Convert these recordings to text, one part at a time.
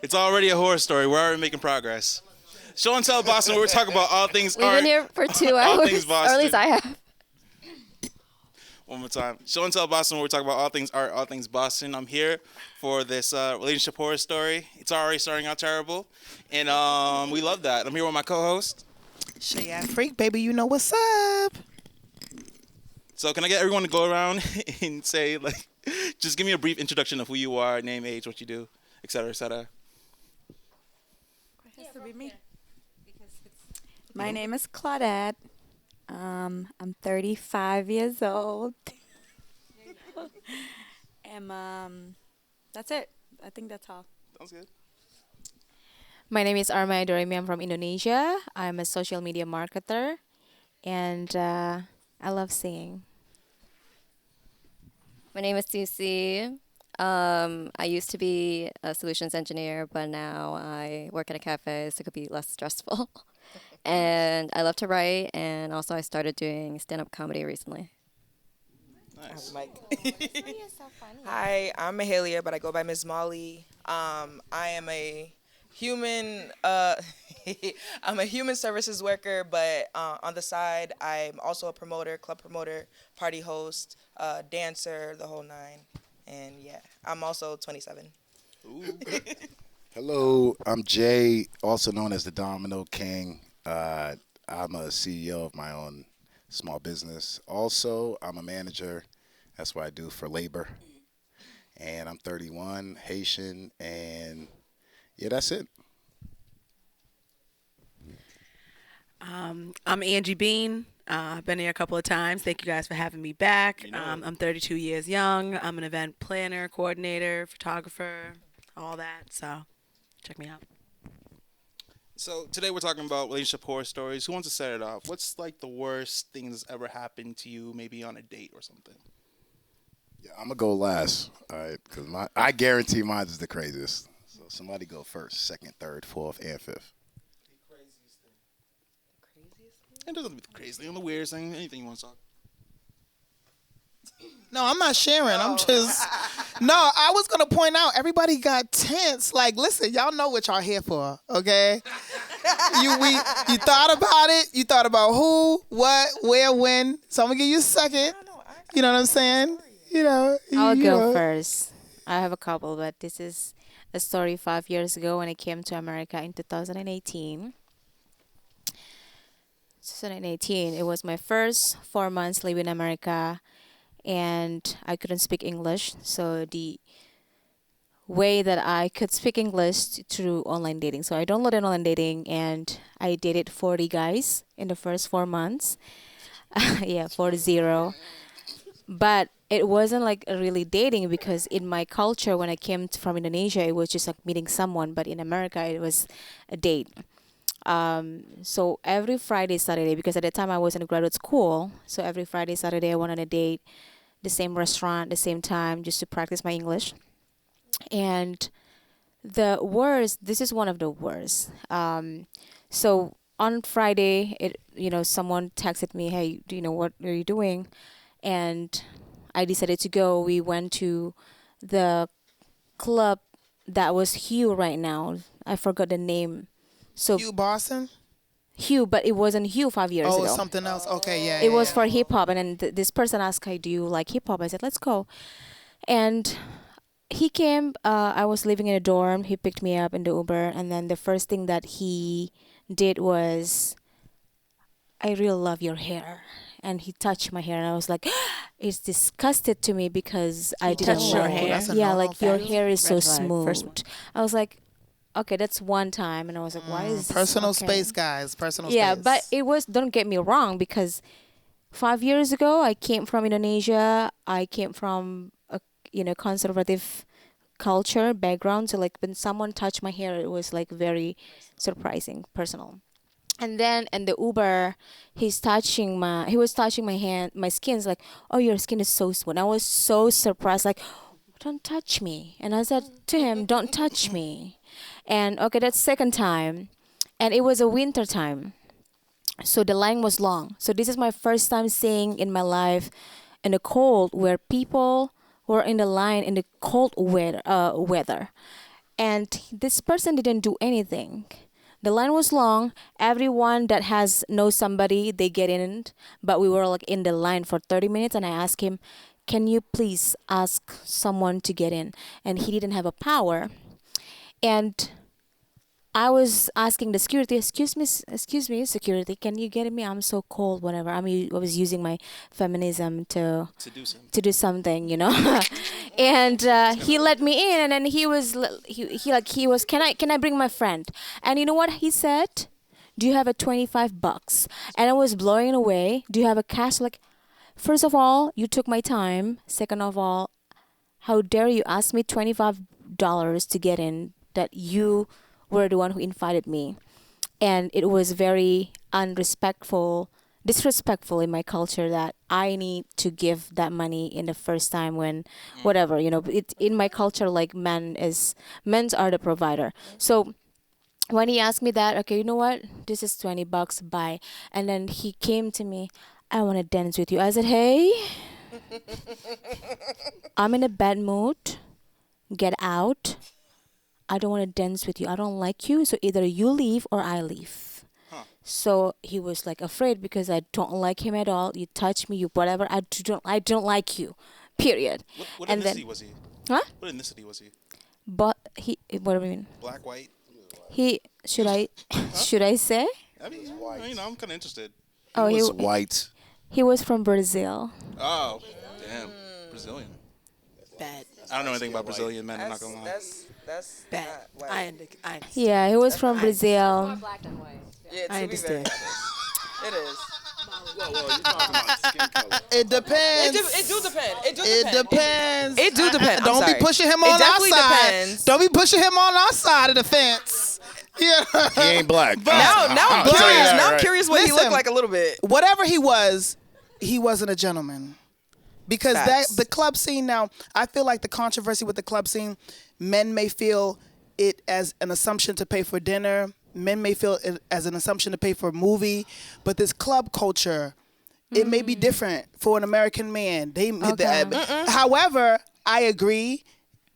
It's already a horror story. We're already making progress. Show and tell Boston, where we're talking about all things We've art, been here for 2 all hours, things or at least Boston. I have. One more time. Show and tell Boston, where we're talking about all things art, all things Boston. I'm here for this relationship horror story. It's already starting out terrible, and we love that. I'm here with my co-host. Shay ass freak, baby, you know what's up. So can I get everyone to go around and say, like, just give me a brief introduction of who you are, name, age, what you do, et cetera, et cetera. Has to be me. My name is Claudette. I'm 35 years old. And that's it. I think that's all. Sounds good. My name is Armai Doremi. I'm from Indonesia. I'm a social media marketer, and I love singing. My name is Susie. I used to be a solutions engineer, but now I work at a cafe, so it could be less stressful. And I love to write, and also I started doing stand-up comedy recently. Nice. Mike. Hi, I'm Mahalia, but I go by Ms. Molly. I am a human. I'm a human services worker, but on the side, I'm also a promoter, club promoter, party host, dancer, the whole nine. And yeah, I'm also 27. Ooh. Hello, I'm Jay, also known as the Domino King. I'm a CEO of my own small business. Also, I'm a manager. That's what I do for labor. And I'm 31, Haitian, and yeah, that's it. I'm Angie Bean. I've been here a couple of times. Thank you guys for having me back. I'm 32 years young. I'm an event planner, coordinator, photographer, all that. So check me out. So today we're talking about relationship horror stories. Who wants to set it off? What's like the worst thing that's ever happened to you, maybe on a date or something? Yeah, I'm gonna go last, all right? Because I guarantee mine is the craziest. So somebody go first, second, third, fourth, and fifth. It doesn't have to be the crazy thing, the weirdest thing, anything you want to talk. No, I'm not sharing. I'm just. No, I was gonna point out everybody got tense. Like, listen, y'all know what y'all here for, okay? You thought about it. You thought about who, what, where, when. So I'm gonna give you a second. You know what I'm saying? You know. I'll you go know. first. I have a couple, but this is a story 5 years ago when I came to America in 2018. 2018, it was my first 4 months living in America, and I couldn't speak English. So the way that I could speak English through online dating. So I downloaded online dating, and I dated 40 guys in the first 4 months. Yeah, 40. But it wasn't like really dating, because in my culture, when I came from Indonesia, it was just like meeting someone. But in America, it was a date. So every Friday, Saturday, because at the time I was in graduate school, so every Friday, Saturday, I went on a date, the same restaurant, the same time, just to practice my English. And the worst, this is one of the worst. So on Friday, someone texted me, "Hey, do you know what are you doing?" And I decided to go. We went to the club that was Hugh right now. I forgot the name. So You Boston? Hugh, but it wasn't Hugh 5 years Oh, ago. something else. Okay, yeah. It was for hip hop, and then this person asked, "Hey, do you like hip hop?" I said, "Let's go." And he came. I was living in a dorm. He picked me up in the Uber, and then the first thing that he did was, "I really love your hair." And he touched my hair, and I was like, it's disgusted to me because I didn't touched your like hair? it. That's a Yeah, normal like your thing. hair is so Red flag, first smooth. one. I was like, okay, that's one time, and I was like, why is this Personal okay? space, guys. Personal Yeah, space. but it was. Don't get me wrong, because 5 years ago I came from Indonesia. I came from a conservative culture background. So like when someone touched my hair, it was like very surprising, personal. And then in the Uber, he was touching my hand, my skin's like, "Oh, your skin is so smooth." I was so surprised, like, "Don't touch me." And I said to him, "Don't touch me." And okay, that's second time. And it was a winter time. So the line was long. So this is my first time seeing in my life in the cold, where people were in the line in the cold weather. and this person didn't do anything. The line was long. Everyone that has knows somebody, they get in. But we were like in the line for 30 minutes, and I asked him, "Can you please ask someone to get in?" And he didn't have a power. And I was asking the security, excuse me, security, can you get me? I'm so cold, whatever. I was using my feminism to do something, you know. And he let me in, and then he was, can I bring my friend? And you know what he said? Do you have a $25? And I was blowing away. Do you have a cash? Like, first of all, you took my time. Second of all, how dare you ask me $25 to get in? That you were the one who invited me. And it was very disrespectful in my culture that I need to give that money in the first time when whatever, you know, it in my culture, like men's are the provider. So when he asked me that, okay, you know what? This is $20, bye. And then he came to me, I want to dance with you. I said, hey, I'm in a bad mood. Get out. I don't want to dance with you. I don't like you. So either you leave or I leave. So he was like afraid because I don't like him at all. You touch me, you whatever. I don't like you. Period. What and ethnicity then, was he? Huh? What ethnicity was he? But what do you mean? Black, white? Should I say? I mean, you know, I'm kind of interested. Oh, He was white. He was from Brazil. Oh, damn. Brazilian. Bad. I don't know anything about Brazilian men, I'm not going to lie. That's Bad. not I white. understand. Yeah, he was from Brazil. Black and white. Yeah, I to be fair, understand. it is. Well, you're talking about skin color. It depends. It do depend. It depends. It do depend. I'm Don't sorry. be pushing him It on our definitely side. depends. Don't be pushing him on our side of the fence. Yeah. He ain't black. Now I'm I'll tell you curious. that, Now I'm right? curious what he Listen. looked like a little bit. Whatever he wasn't a gentleman. Because Facts. the club scene now, I feel like the controversy with the club scene, men may feel it as an assumption to pay for dinner. Men may feel it as an assumption to pay for a movie. But this club culture, it may be different for an American man. However, I agree,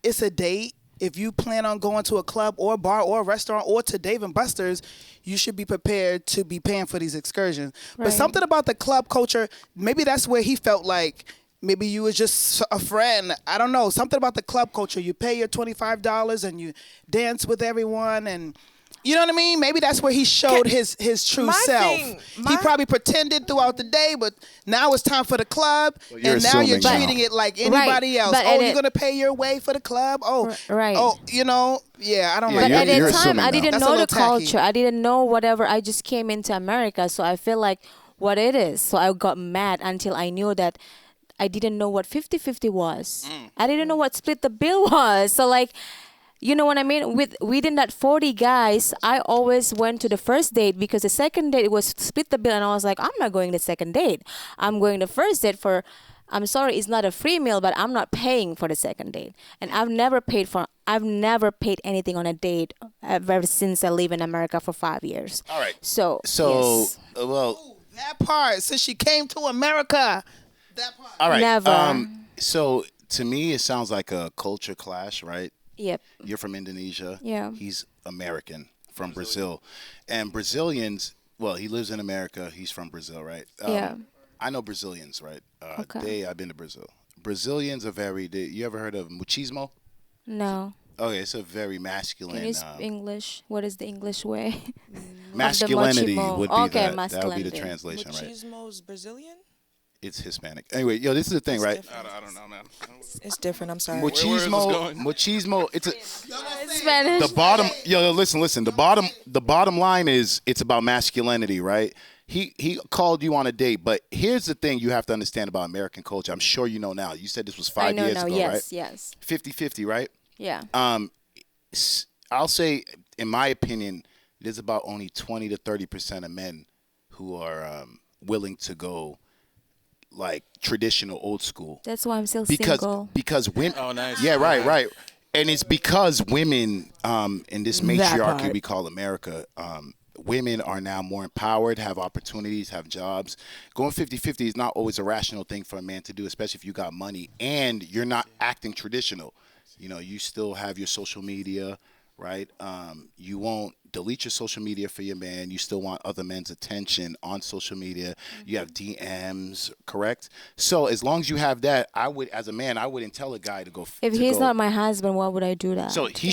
it's a date. If you plan on going to a club or a bar or a restaurant or to Dave and Buster's, you should be prepared to be paying for these excursions. But Right. something about the club culture, maybe that's where he felt like maybe you was just a friend. I don't know. Something about the club culture. You pay your $25 and you dance with everyone and you know what I mean? Maybe that's where he showed his true my self. thing- He probably pretended throughout the day, but now it's time for the club, Well, you're and now you're assuming now. treating it like anybody else. But Oh, at you're it- gonna pay your way for the club? Oh, Right. Oh, you know, yeah, I don't Yeah, like But that. at you're that time, assuming I now. didn't That's a know the little tacky. culture. I didn't know whatever. I just came into America, so I feel like what it is. So I got mad until I knew that I didn't know what 50-50 was. I didn't know what split the bill was. So like, you know what I mean? Within that 40 guys, I always went to the first date because the second date was split the bill, and I was like, I'm not going the second date. I'm going the first date for. I'm sorry, it's not a free meal, but I'm not paying for the second date. And I've never paid anything on a date ever since I live in America for 5 years. All right. So yes. Well, That part, since she came to America, that part. all right. Never. So to me, it sounds like a culture clash, right? Yep. You're from Indonesia. Yeah. He's American from Brazil. And Brazilians, well, he lives in America. He's from Brazil, right? Yeah. I know Brazilians, right? Okay. I've been to Brazil. Brazilians are you ever heard of machismo? No. Okay, it's a very masculine. Can you speak English? What is the English way? Masculinity machismo. would be Okay, that. That would be the masculinity. translation, right? Machismo's Brazilian? It's Hispanic. Anyway, this is the thing, right? I don't know, man. It's different. I'm sorry. Where is this going? Machismo. It's a. Spanish. The bottom, listen. The bottom line is it's about masculinity, right? He called you on a date, but here's the thing you have to understand about American culture. I'm sure you know now. You said this was 5 years ago, yes, right? yes. 50-50, right? Yeah. I'll say, in my opinion, there's about only 20 to 30% of men who are willing to go like traditional, old school. That's why I'm still Because single. women. Oh, nice. Yeah, right. And it's because women in this That matriarchy part. we call America, women are now more empowered, have opportunities, have jobs. Going 50-50 is not always a rational thing for a man to do, especially if you got money and you're not acting traditional. You know, you still have your social media, right? You won't delete your social media for your man. You still want other men's attention on social media. You have DMs, correct? So as long as you have that, I would, as a man, I wouldn't tell a guy to go. If he's not my husband, why would I do that? So he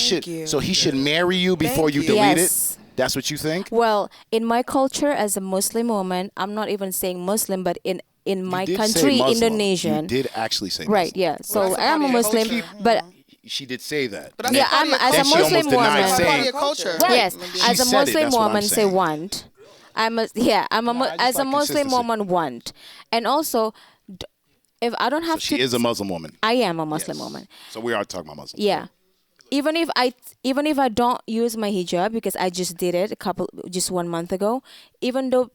should marry you before you delete it. That's what you think? Well, in my culture as a Muslim woman, I'm not even saying Muslim, but in my You did country, say Muslim. Indonesian. You did actually say Muslim. Right, yeah. So I am a Muslim, but she did say that. But yeah, I'm as a Muslim woman. That's part of your culture. Right. Yes, as a said it, Muslim that's what I'm woman, say saying. want. I'm as a Muslim consistency. woman want, and also if I don't have So she is a Muslim woman. I am a Muslim Yes. woman. So we are talking about Muslims. Yeah. Even if I don't use my hijab because I just did it just 1 month ago, even though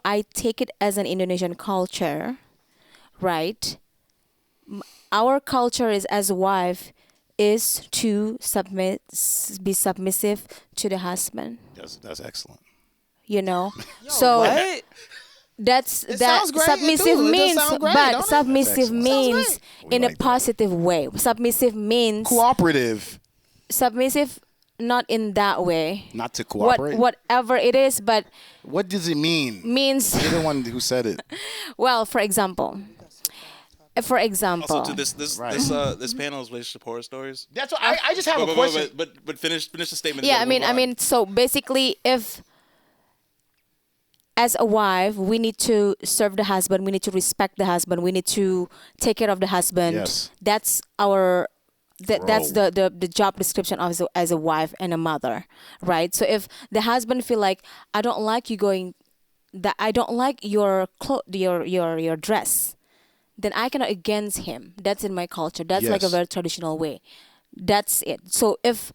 I take it as an Indonesian culture, right? Our culture is as a wife is to be submissive to the husband. That's excellent. You know, so What? that's It that sounds great, submissive it does means, sound great, but don't it? submissive That's excellent. means Sounds great. in We a like that. positive way. Submissive means Cooperative, submissive, not in that way. not to cooperate. Whatever it is, but What does it mean? means You're the one who said it. well. For example, Also, to this panel's relationship horror stories. That's what I just have a question. But finish the statement. yeah. and then we'll move on. So basically, if as a wife, we need to serve the husband, we need to respect the husband, we need to take care of the husband. Yes. That's our. That's Bro. the job description of as a wife and a mother, right? So if the husband feel like I don't like you going, that I don't like your your dress, then I cannot against him. That's in my culture. That's like a Yes. very traditional way. That's it. So if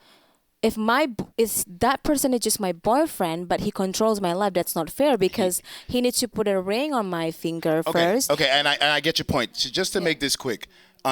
that person is just my boyfriend, but he controls my life, that's not fair because he needs to put a ring on my finger first. Okay, and I get your point. So just to make this quick,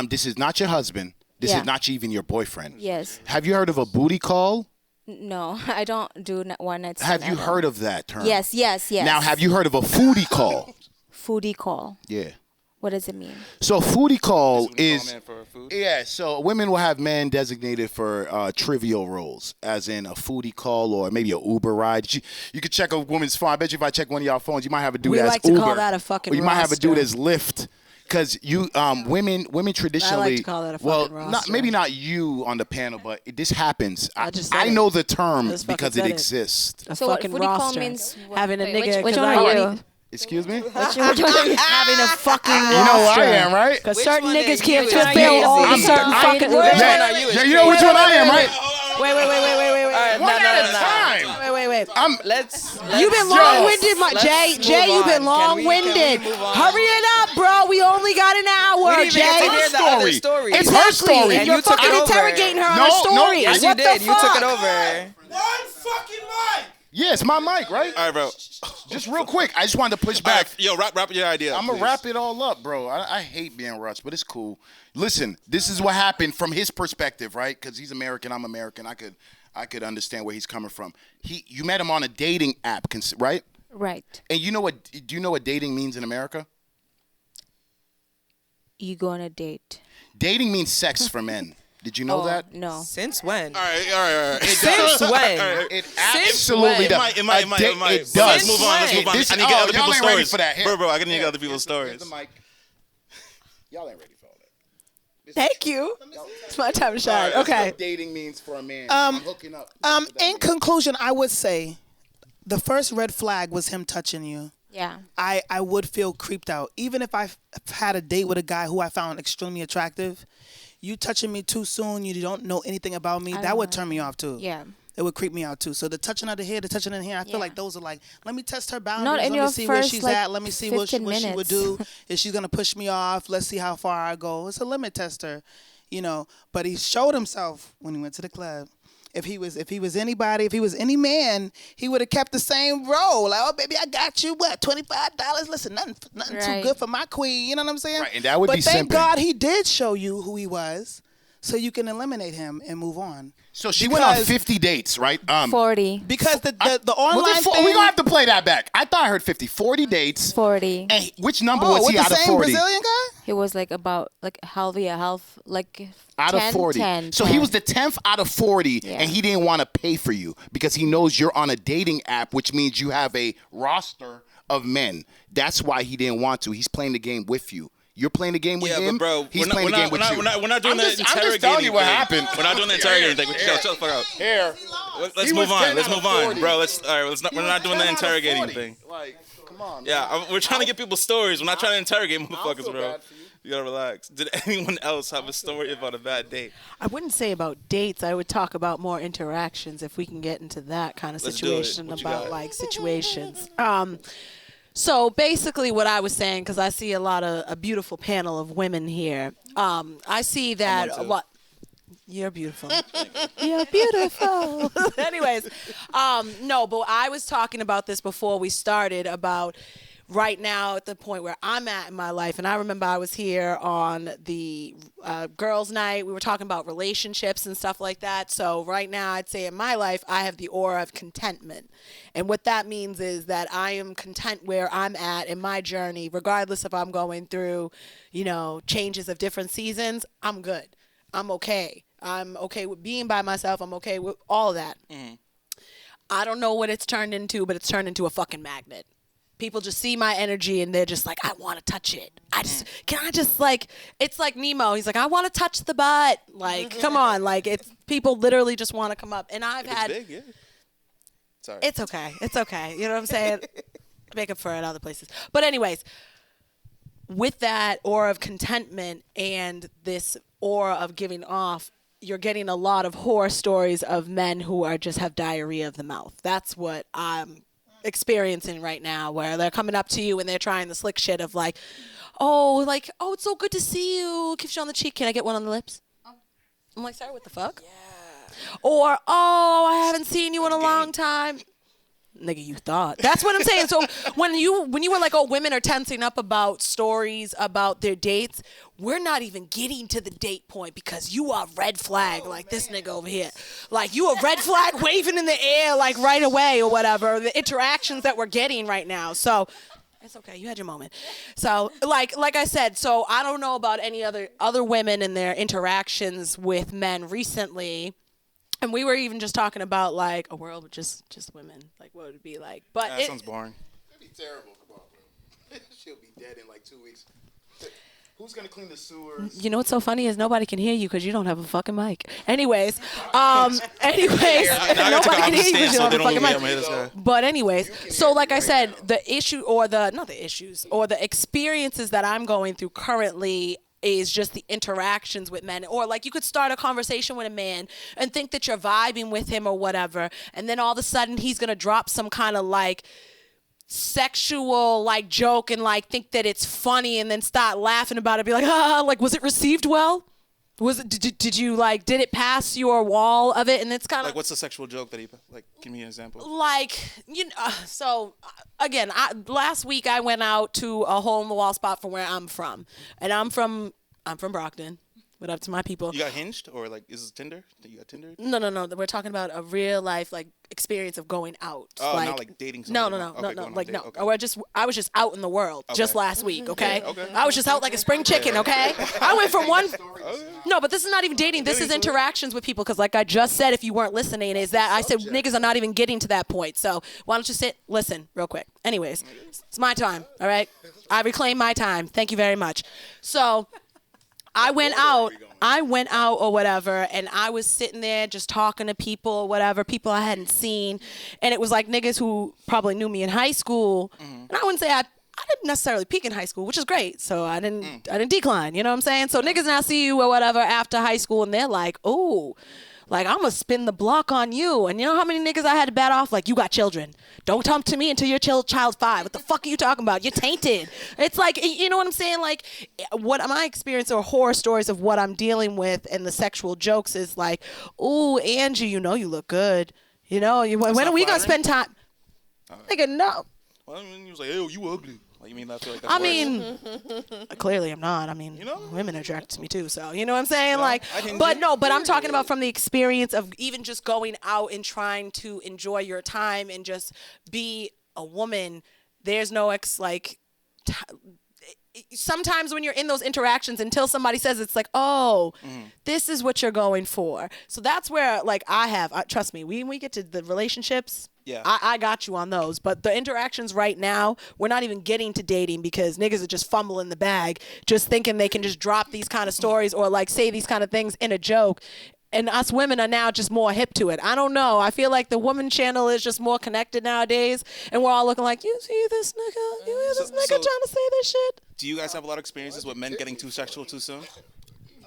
this is not your husband. This Yeah. is not even your boyfriend. Yes. Have you heard of a booty call? No, I don't do one night stand. Have you at all. heard of that term? Yes. Now, have you heard of a foodie call? Foodie call? Yeah. What does it mean? So foodie call When you call is a man for food? yeah. So women will have men designated for trivial roles, as in a foodie call or maybe a Uber ride. You could check a woman's phone. I bet you if I check one of y'all phones, you might have a dude We as like to Uber. call that a fucking Or you might have a dude roster. as Lyft. Because you women traditionally call that a well fucking not, roster. maybe not you on the panel, but this happens. just said I it. know the term I just fucking because it said it. exists. A So what, fucking foodie call roster. means what? Having a Wait, nigga. which 'cause one I are already- you? Excuse me? Having a fucking roster. You know who I am, right? Because Which certain one niggas are can't you? fulfill all the I'm- certain I'm- fucking. Which one Yeah, are you? yeah, you know which one I am, right? Wait. Alright, One at a no. time. Wait. Let's You've been yo, long-winded, let's Jay. move Jay, you've been on. Can we long-winded. move on? Hurry it up, bro. We only got an hour, We didn't even get to Jay. hear the other story. It's her story. And you're You took fucking it over. interrogating her on No, her no, story. Yes, you What the did. You took fuck? it over. One fucking mic. Yeah, it's my mic, right? All right, bro. Just real quick, I just wanted to push All back. right, yo, wrap your idea. I'm please. gonna wrap it all up, bro. I hate being rushed, but it's cool. Listen, this is what happened from his perspective, right? Because he's American, I'm American. I could understand where he's coming from. You met him on a dating app, right? Right. And do you know what dating means in America? You go on a date. Dating means sex for men. Did you know that? No. Since when? All right. Since when? It Since absolutely when? does. It might. It does. Let's move on. Let's move on. This- I need to get other y'all people's ain't ready stories. for that. Here. Bro, I gotta get other people's Here's stories. the mic. Y'all ain't ready for all that. Thank you. It's my time to shine. That's Okay. what dating means for a man. I'm hooking up. In conclusion, I would say the first red flag was him touching you. Yeah. I would feel creeped out. Even if I've had a date with a guy who I found extremely attractive, you touching me too soon, you don't know anything about me, that would turn me off too. Yeah. It would creep me out too. So the touching of the hair, the touching in here, I feel Yeah. like those are like, let me test her boundaries. Not in let your me see where first, she's like, at. Let me see what she 15 would minutes. do. If she's going to push me off, let's see how far I go. It's a limit tester, you know. But he showed himself when he went to the club. If he was anybody, if he was any man, he would have kept the same role. Like, oh, baby, I got you. What, $25? Listen, nothing too Right. good for my queen. You know what I'm saying? Right, and that would but be thank simping. God he did show you who he was, so you can eliminate him and move on. So she went on 50 dates, right? 40. Because the online thing. We're going to have to play that back. I thought I heard 50. 40 dates. 40. And which number was he out of 40? the same Brazilian guy? He was like about like half, like out 10, of 40. 10, so 10. he was the 10th out of 40, Yeah. and he didn't want to pay for you because he knows you're on a dating app, which means you have a roster of men. That's why he didn't want to. He's playing the game with you. You're playing the game with him. But bro, he's playing the game with you. We're not doing the interrogating I'm just telling you what happened. We're not doing the interrogating thing. Shut the fuck up. Here. Let's move on. Let's move on, bro. We're not doing the interrogating thing. Like, come on. Yeah, we're trying to get people's stories. We're not trying to interrogate motherfuckers, bro. You gotta relax. Did anyone else have a story about a bad date? I wouldn't say about dates. I would talk about more interactions if we can get into that kind of situation about like situations. So basically what I was saying, because I see a beautiful panel of women here. I see that what you're beautiful. You're beautiful. Anyways, no, but I was talking about this before we started about right now at the point where I'm at in my life. And I remember I was here on the girls' night. We were talking about relationships and stuff like that. So right now I'd say in my life, I have the aura of contentment. And what that means is that I am content where I'm at in my journey, regardless if I'm going through, changes of different seasons. I'm good. I'm okay. I'm okay with being by myself. I'm okay with all of that. Mm-hmm. I don't know what it's turned into, but it's turned into a fucking magnet. People just see my energy and they're just like, I want to touch it. It's like Nemo. He's like, I want to touch the butt. Like, come on. Like, it's people literally just want to come up. And I've had. It's big, yeah. Sorry. It's okay. It's okay. You know what I'm saying? Make up for it other places. But anyways, with that aura of contentment and this aura of giving off, you're getting a lot of horror stories of men who are just have diarrhea of the mouth. That's what I'm experiencing right now, where they're coming up to you and they're trying the slick shit of like, oh, it's so good to see you. Kiss you on the cheek. Can I get one on the lips? I'm like, sorry, what the fuck? Yeah. Or, oh, I haven't seen you in a long time. Nigga, you thought. That's what I'm saying. So when you were like, oh, women are tensing up about stories about their dates, we're not even getting to the date point because you are red flag like this nigga over here. Like you a red flag waving in the air like right away or whatever. The interactions that we're getting right now. So it's okay. You had your moment. So like I said, so I don't know about any other women and their interactions with men recently. And we were even just talking about like a world with just women, like what would it be like? But that sounds boring. That'd be terrible. Come on, bro. She'll be dead in like 2 weeks. Who's gonna clean the sewers? You know what's so funny is nobody can hear you because you don't have a fucking mic. Anyways, nobody can hear you because you don't have a fucking mic. But anyways, so like I said, the experiences that I'm going through currently is just the interactions with men. Or like you could start a conversation with a man and think that you're vibing with him or whatever, and then all of a sudden he's gonna drop some kind of like sexual like joke and like think that it's funny and then start laughing about it, be like, like was it received well? Was it did you like did it pass your wall of it? And it's kind of like, what's the sexual joke that he like? Give me an example. Like so again, last week I went out to a hole in the wall spot from where I'm from, and I'm from Brockton. What up to my people? You got hinged or like is it Tinder? You got Tinder? No. We're talking about a real life like experience of going out. Oh, not like dating somebody. No. Like no. Okay. I was just out in the world just last week. Okay. Okay. I was just out like a spring chicken. Okay. I went from one. No, but this is not even dating. This is interactions with people. Because like I just said, if you weren't listening, is that I said niggas are not even getting to that point. So why don't you listen real quick. Anyways, it's my time. All right. I reclaim my time. Thank you very much. So I went out or whatever, and I was sitting there just talking to people or whatever, people I hadn't seen, and it was like niggas who probably knew me in high school, and I wouldn't say I didn't necessarily peak in high school, which is great, so I didn't decline, you know what I'm saying? So niggas now see you or whatever after high school, and they're like, ooh, like I'm gonna spin the block on you, and you know how many niggas I had to bat off? Like, you got children. Don't talk to me until your child's 5. What the fuck are you talking about? You're tainted. It's like, you know what I'm saying? Like, what my experience or horror stories of what I'm dealing with and the sexual jokes is like, ooh, Angie, you know you look good. You know, when are we gonna spend time? Nigga, no. Well, I mean, he was like, "Hey, you ugly." Like, you mean that feel like that's I worse? mean, clearly I'm not. I mean, women are attracted to me too. So you know what I'm saying? Yeah, Like, I can but do- no, but I'm talking about from the experience of even just going out and trying to enjoy your time and just be a woman. There's no sometimes when you're in those interactions, until somebody says, it's like, oh, this is what you're going for. So that's where, like, trust me, when we get to the relationships, Yeah. I got you on those. But the interactions right now, we're not even getting to dating because niggas are just fumbling the bag, just thinking they can just drop these kind of stories or like say these kind of things in a joke. And us women are now just more hip to it. I don't know. I feel like the woman channel is just more connected nowadays. And we're all looking like, you see this nigga? You hear this nigga trying to say this shit? Do you guys have a lot of experiences with men getting too sexual too soon?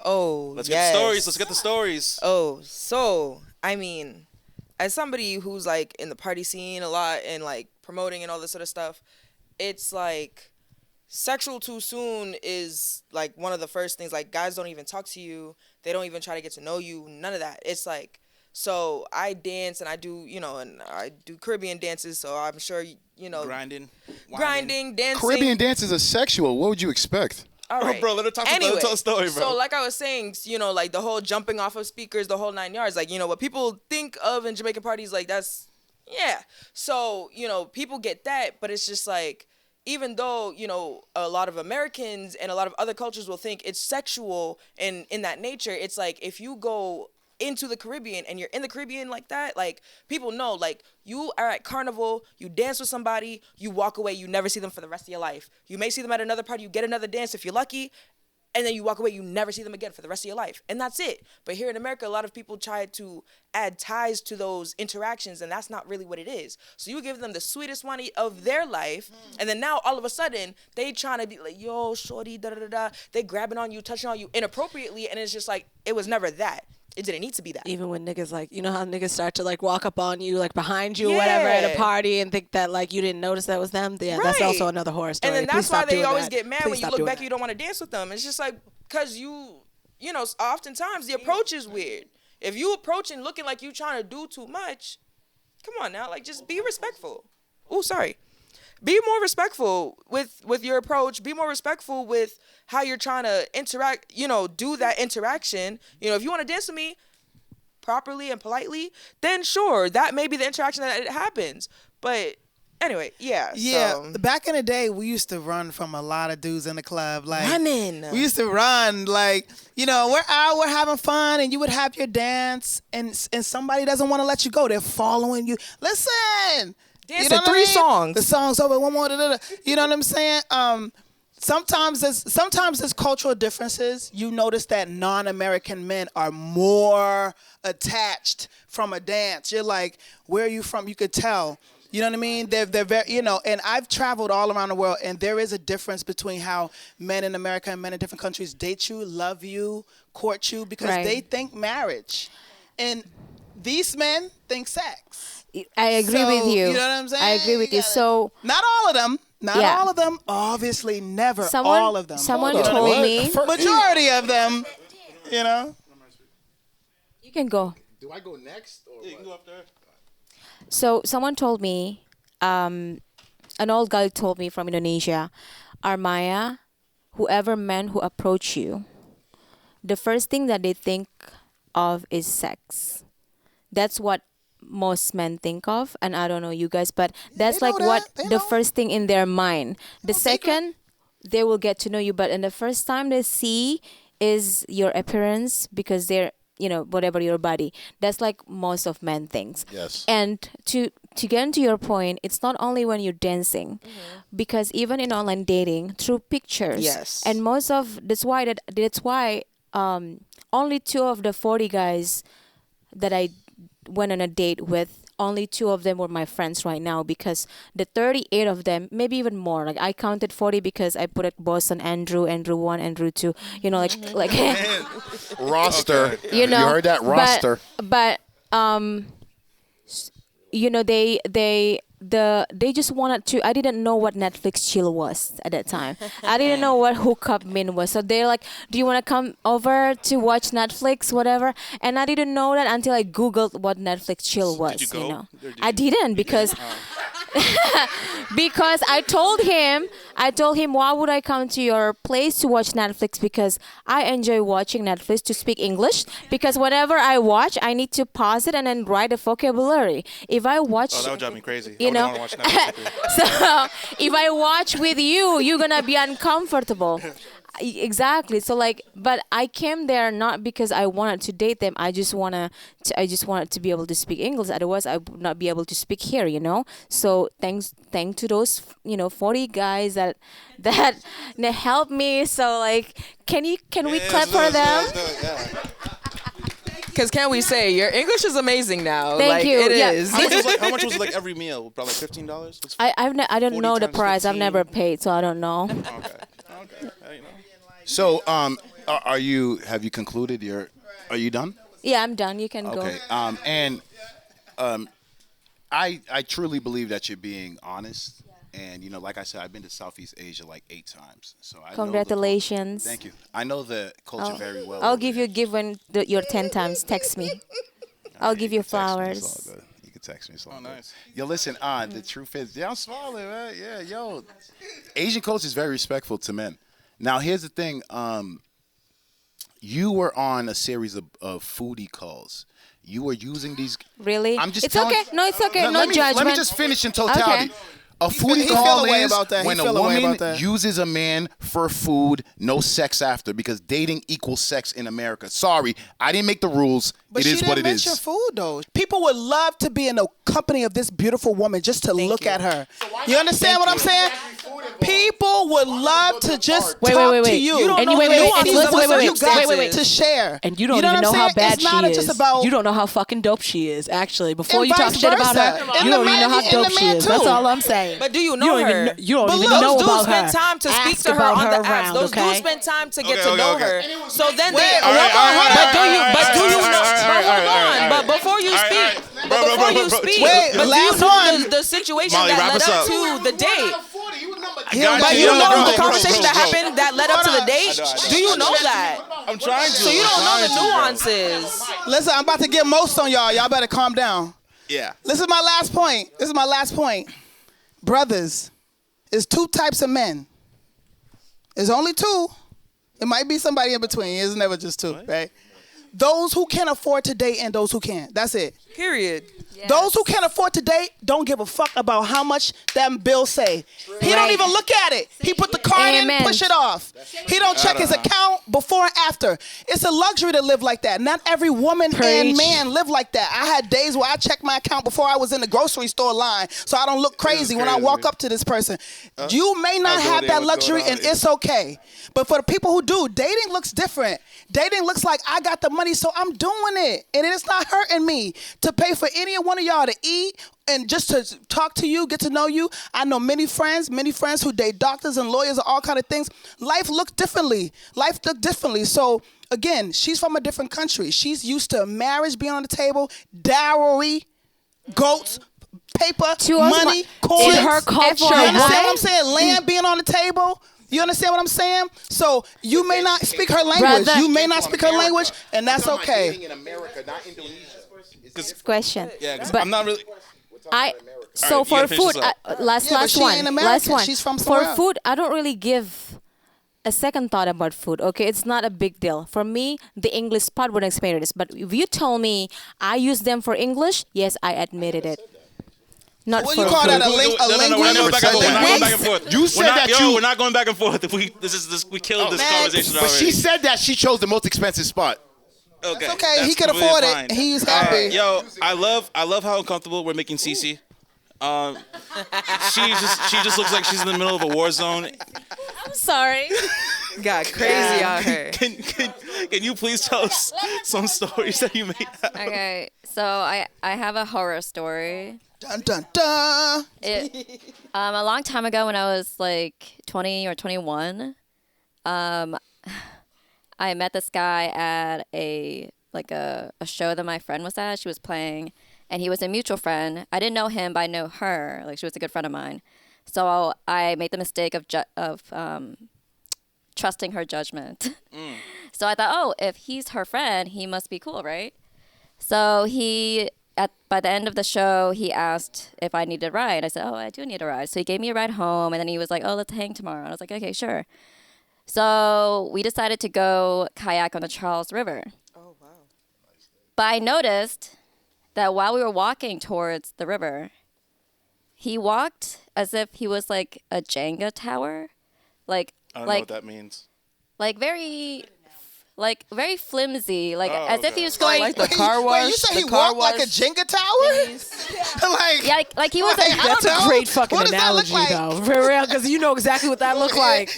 Oh, Let's yes. get the stories. Let's get the stories. Oh, so, I mean, as somebody who's, like, in the party scene a lot and, like, promoting and all this sort of stuff, it's, like, sexual too soon is, like, one of the first things. Like, guys don't even talk to you. They don't even try to get to know you. None of that. It's, like, so I dance and I do, and I do Caribbean dances, so I'm sure, Grinding. dancing. Caribbean dances are sexual. What would you expect? All right. Oh, bro, let her talk. Anyway, Let her tell a story, bro. So, like I was saying, like the whole jumping off of speakers, the whole 9 yards, like, what people think of in Jamaican parties, like, that's, yeah. So, people get that, but it's just like, even though, a lot of Americans and a lot of other cultures will think it's sexual and in that nature, it's like, if you go into the Caribbean and you're in the Caribbean like that, like, people know, like, you are at Carnival, you dance with somebody, you walk away, you never see them for the rest of your life. You may see them at another party, you get another dance if you're lucky, and then you walk away, you never see them again for the rest of your life. And that's it. But here in America, a lot of people try to add ties to those interactions, and that's not really what it is. So you give them the sweetest one of their life, and then now all of a sudden, they trying to be like, yo, shorty, da-da-da-da. They grabbing on you, touching on you inappropriately, and it's just like, it was never that. It didn't need to be that. Even when niggas, like, you know how niggas start to, like, walk up on you, like, behind you or whatever at a party and think that, like, you didn't notice that was them? Yeah, that's also another horror story. And then that's why they always get mad when you look back and that. you don't want to dance with them. It's just like, because oftentimes the approach is weird. If you approaching looking like you trying to do too much, come on now, like, just be respectful. Oh, sorry. Be more respectful with your approach. Be more respectful with how you're trying to interact, do that interaction. If you want to dance with me properly and politely, then sure, that may be the interaction that it happens. But anyway, yeah. Yeah, So. back in the day, we used to run from a lot of dudes in the club. Like, Running. We used to run, like, we're out, we're having fun, and you would have your dance, and somebody doesn't want to let you go. They're following you. Listen. Dance to 3 songs. The song's over. One more. You know what I'm saying? Sometimes there's cultural differences. You notice that non-American men are more attached from a dance. You're like, where are you from? You could tell. You know what I mean? They're very, and I've traveled all around the world, and there is a difference between how men in America and men in different countries date you, love you, court you, because they think marriage. And these men think sex. I agree with you. You know what I'm saying? I agree with you. So not all of them. Not all of them. Obviously, never all of them. Someone told me. Majority of them. You can go. Do I go next? Or Yeah, you can go up there. So someone told me, an old guy told me from Indonesia, Armaya, whoever men who approach you, the first thing that they think of is sex. That's what most men think of, and I don't know you guys, but that's like what the first thing in their mind. The second, they will get to know you, but in the first time they see is your appearance, because they're whatever your body. That's like most of men thinks. Yes. And to get into your point, it's not only when you're dancing, because even in online dating through pictures. Yes. And that's why only 2 of the 40 guys that I went on a date with, only 2 of them were my friends right now, because the 38 of them, maybe even more, like I counted 40 because I put it Boston, Andrew 1, Andrew 2, like roster. you heard that roster. But they just wanted to. I didn't know what Netflix chill was at that time. I didn't know what hookup min was. So they're like, "Do you want to come over to watch Netflix, whatever?" And I didn't know that until I googled what Netflix chill was. Did you go? I didn't, because because I told him, why would I come to your place to watch Netflix? Because I enjoy watching Netflix to speak English. Because whenever I watch, I need to pause it and then write a vocabulary. If I watch, Oh, that would drive me crazy. You I know, wouldn't want to watch Netflix. so if I watch with you, you're gonna be uncomfortable. Exactly. So like, but I came there not because I wanted to date them. I just wanted to be able to speak English. Otherwise, I would not be able to speak here. So thanks to those 40 guys that helped me. So like, can we clap for them? Because can we say your English is amazing now? Thank you. It Yeah. is. How much was it, like every meal? Probably like $15. I don't know the 40 times price. I've 15. never paid, so I don't know. Okay. So, have you concluded are you done? Yeah, I'm done. You can go. Okay. I truly believe that you're being honest. And, like I said, I've been to Southeast Asia like 8 times. So I Congratulations. Thank you. I know the culture very well. I'll give you a gift when you're 10 times. Text me. I'll give you flowers. You can text me. Oh, nice. Yo, listen, the truth is, I'm smiling, man. Yeah, yo. Asian culture is very respectful to men. Now, here's the thing. You were on a series of foodie calls. You were using these. Really? I'm just it's telling, okay. No, it's okay. No let me, judgment. Let me just finish in totality. Okay. A foodie he call feel away is about that. He when a feel away woman about that. uses a man for food, no sex after, because dating equals sex in America. Sorry, I didn't make the rules. But it is what it mention is. food though. People would love to be in the company of this beautiful woman just to look at her. You understand what I'm saying? People would love to just talk to you. You don't And know wait, the wait, nuances and of wait, what wait, you got wait, wait. to share. And you don't know even what know I'm how bad saying? It's not she just is. about You don't know how fucking dope she is, actually. Before And you talk vice shit about versa. her, And you the don't even know man- how and dope the she man is. That's too. all I'm saying. But do you know her? You don't But even look, know those about dudes spend her. time to speak Ask to her about on the her apps. around, Those okay? dudes spend time to get Okay, to know okay. her. So then Wait, they. hold on. But do you all know? right, But hold all right. on. But before you speak, Bro, before you bro. speak, Wait, but do you last know one. the situation Molly, that wrap led us up up. to the date? Got But you. you know Bro, the conversation that happened that led up to the date. Do you know that? I'm trying to. So you don't know the nuances. Listen, I'm about to get most on y'all. Y'all better calm down. Yeah. This is my last point. Brothers, there's 2 types of men. There's only 2. It might be somebody in between. It's never just 2, right? Those who can afford to date and those who can't. That's it. Period. Yes. Those who can't afford to date don't give a fuck about how much them bills say. He don't Right. even look at it. He put the card Amen. in, push it off. He don't check his account before and after. It's a luxury to live like that. Not every woman and Preach. man live like that. I had days where I checked my account before I was in the grocery store line so I don't look crazy when I walk up to this person. You may not I'll go have there, that what's luxury going on? and it's okay. But for the people who do, dating looks different. Dating looks like I got the money so I'm doing it. And it's not hurting me to pay for any one of y'all to eat and just to talk to you, get to know you. I know many friends who date doctors and lawyers and all kind of things. Life looks differently. So again, she's from a different country. She's used to marriage being on the table, dowry, goats, paper, To us, money, to coins. her culture, You understand what right? I'm saying? Land being on the table. You understand what I'm saying? So you may not speak her language. Brother. You may not speak her language, and that's okay. Dating in America, not Indonesia. Question. Yeah, 'cause But I'm not really. So Alright, you for gotta finish food, this up. Yeah, but she ain't American. last one. She's from somewhere For else. food, I don't really give a second thought about food. Okay, it's not a big deal for me. The English part would explain this, but if you tell me I use them for English, yes, I admitted it. Not What for you call food. that a link? No, we're not going back and forth. We're not going back and forth. You said that We're not going back and forth. We killed this conversation But already. she said that she chose the most expensive spot. Okay, okay. that's He could completely afford it. fine. He's happy. Yo, I love how uncomfortable we're making Cece. She just looks like she's in the middle of a war zone. I'm sorry. Got crazy out here. Can you please tell us some stories that you made? Okay, so I have a horror story. Dun dun dun. A long time ago when I was like 20 or 21, I met this guy at a show that my friend was at. She was playing, and he was a mutual friend. I didn't know him, but I know her. Like, she was a good friend of mine. So I made the mistake of trusting her judgment. So I thought, oh, if he's her friend, he must be cool, right? So he by the end of the show, he asked if I needed a ride. I said, oh, I do need a ride. So he gave me a ride home, and then he was like, oh, let's hang tomorrow. And I was like, okay, sure. So we decided to go kayak on the Charles River. Oh, wow. But I noticed that while we were walking towards the river, he walked as if he was like a Jenga tower. I don't know what that means. Very flimsy, as if he was Like, going like the car wash. Wait, you say he walked like a Jenga tower? like he was. That's a great fucking What does that look analogy, like? though, for real, because you know exactly what that looked like.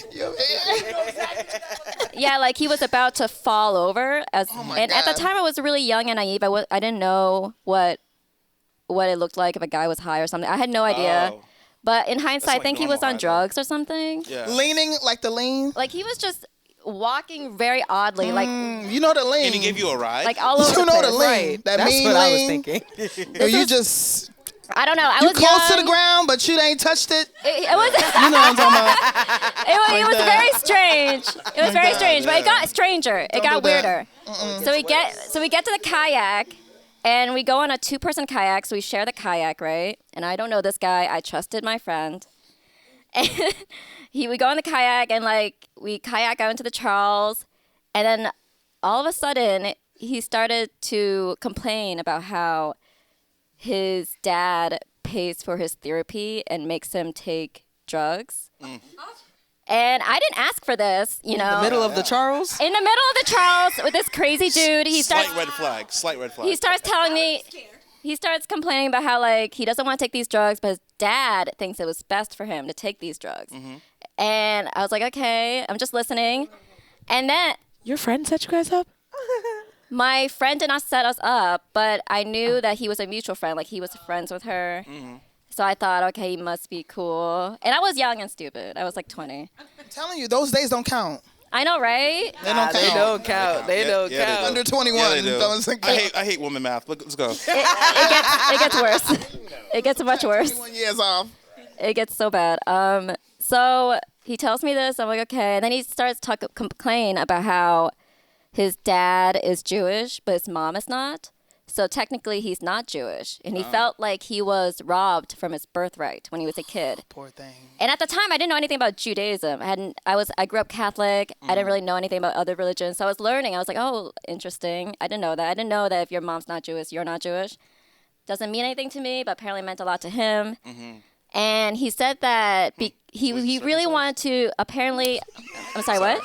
Yeah, like he was about to fall over. At the time, I was really young and naive. I didn't know what it looked like if a guy was high or something. I had no idea. Oh. But in hindsight, like I think he was normal on high, drugs or something. Yeah. Leaning like the lean. Like he was just walking very oddly, You know the lean. And he gave you a ride? like all over You the know place. the lean. Right. That That's mean what I was lean. thinking. Or you just I don't know. I you was close to young. the ground, but you ain't touched it. It was. You know what I'm talking about? It was very strange. It was very strange, but it yeah. got stranger. It got do that. weirder. So we get to the kayak, and we go on a 2-person kayak. So we share the kayak, right? And I don't know this guy. I trusted my friend, and we go on the kayak, and like we kayak out into the Charles, and then all of a sudden he started to complain about how his dad pays for his therapy and makes him take drugs. And I didn't ask for this, you know. In the middle of the Charles? In the middle of the Charles with this crazy dude, Slight red flag. he starts telling me, he starts complaining about how like he doesn't want to take these drugs, but his dad thinks it was best for him to take these drugs. And I was like, okay, I'm just listening. And then Your friend set you guys up? my friend did not set us up, but I knew that he was a mutual friend. Like he was friends with her. So I thought, okay, he must be cool. And I was young and stupid. I was like 20. I'm telling you, those days don't count. I know, right? They don't count. They don't count. They don't Yeah, they count. do. Under 21. Yeah, they do. Doesn't count. I hate woman math. Let's go. It gets worse. It gets much worse. 21 years off. It gets so bad. So he tells me this. I'm like, okay. And then he starts complain about how his dad is Jewish, but his mom is not. So technically, he's not Jewish. And he felt like he was robbed from his birthright when he was a kid. Poor thing. And at the time, I didn't know anything about Judaism. I grew up Catholic. I didn't really know anything about other religions. So I was learning. I was like, oh, interesting. I didn't know that. I didn't know that if your mom's not Jewish, you're not Jewish. Doesn't mean anything to me, but apparently it meant a lot to him. And he said that he really wanted to apparently. I'm sorry, what?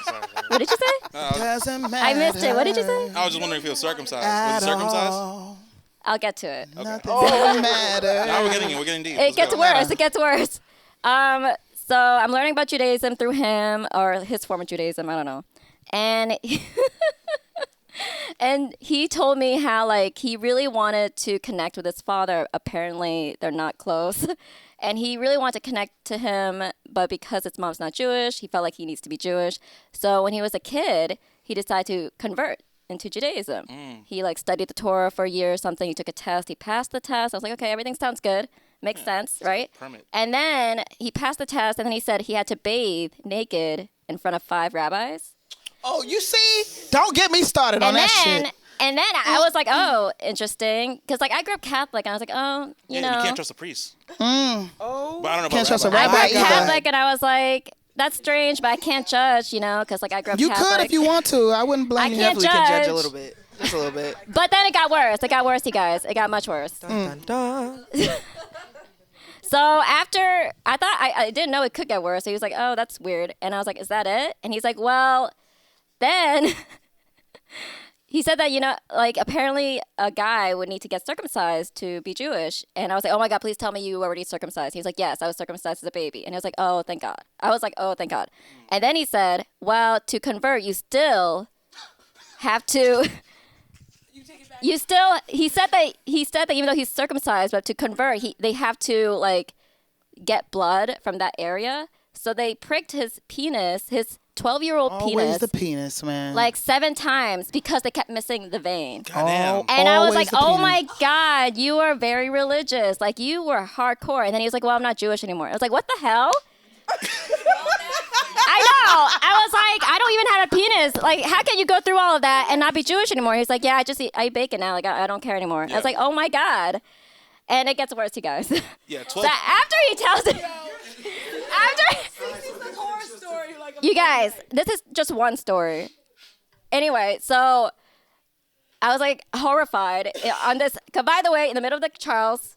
What did you say? Doesn't matter. I missed it. What did you say? I was just wondering if he was circumcised. Was he circumcised? I'll get to it. Nothing doesn't matter. Now we're getting it. We're getting deep. It Let's gets go. worse. It gets worse. So I'm learning about Judaism through him or his form of Judaism. I don't know. And and he told me how like he really wanted to connect with his father. Apparently they're not close. And he really wanted to connect to him, but because his mom's not Jewish, he felt like he needs to be Jewish. So when he was a kid, he decided to convert into Judaism. He like studied the Torah for a year or something. He took a test. He passed the test. I was like, okay, everything sounds good. Makes sense, right? Permit. And then he passed the test, and then he said he had to bathe naked in front of 5 rabbis. Oh, you see? Don't get me started on that shit. And then I was like, oh, interesting. Because, like, I grew up Catholic, and I was like, oh, you know. You can't trust a priest. Oh. But I don't know Can't about trust a rabbi. I grew rabbi up either. Catholic, and I was like, that's strange, but I can't judge, you know, because, like, I grew up You Catholic. could if you want to. I wouldn't blame I you. can't Definitely can judge judge. a little bit. Just a little bit. But then it got worse. It got worse, you guys. It got much worse. Dun, dun. So after, I thought, I didn't know it could get worse. So he was like, oh, that's weird. And I was like, is that it? And he's like, well, then he said that, you know, like apparently a guy would need to get circumcised to be Jewish. And I was like, oh my God, please tell me you were already circumcised. He was like, yes, I was circumcised as a baby. And I was like, oh, thank God. I was like, oh, thank God. And then he said, well, to convert, you still have to. He said that even though he's circumcised, but to convert, they have to like get blood from that area. So they pricked his penis, his 12-year-old Always penis, the penis, man. like 7 times because they kept missing the vein. Goddamn. And I was Always like, the oh penis. my God, you are very religious. Like you were hardcore. And then he was like, well, I'm not Jewish anymore. I was like, what the hell? I know. I was like, I don't even have a penis. Like, how can you go through all of that and not be Jewish anymore? He's like, yeah, I eat bacon now. Like, I don't care anymore. I was like, oh my God. And it gets worse, you guys. Yeah, 12. So after he tells it, you guys, this is just one story. Anyway, so I was like horrified on this. Cause by the way, in the middle of the trials,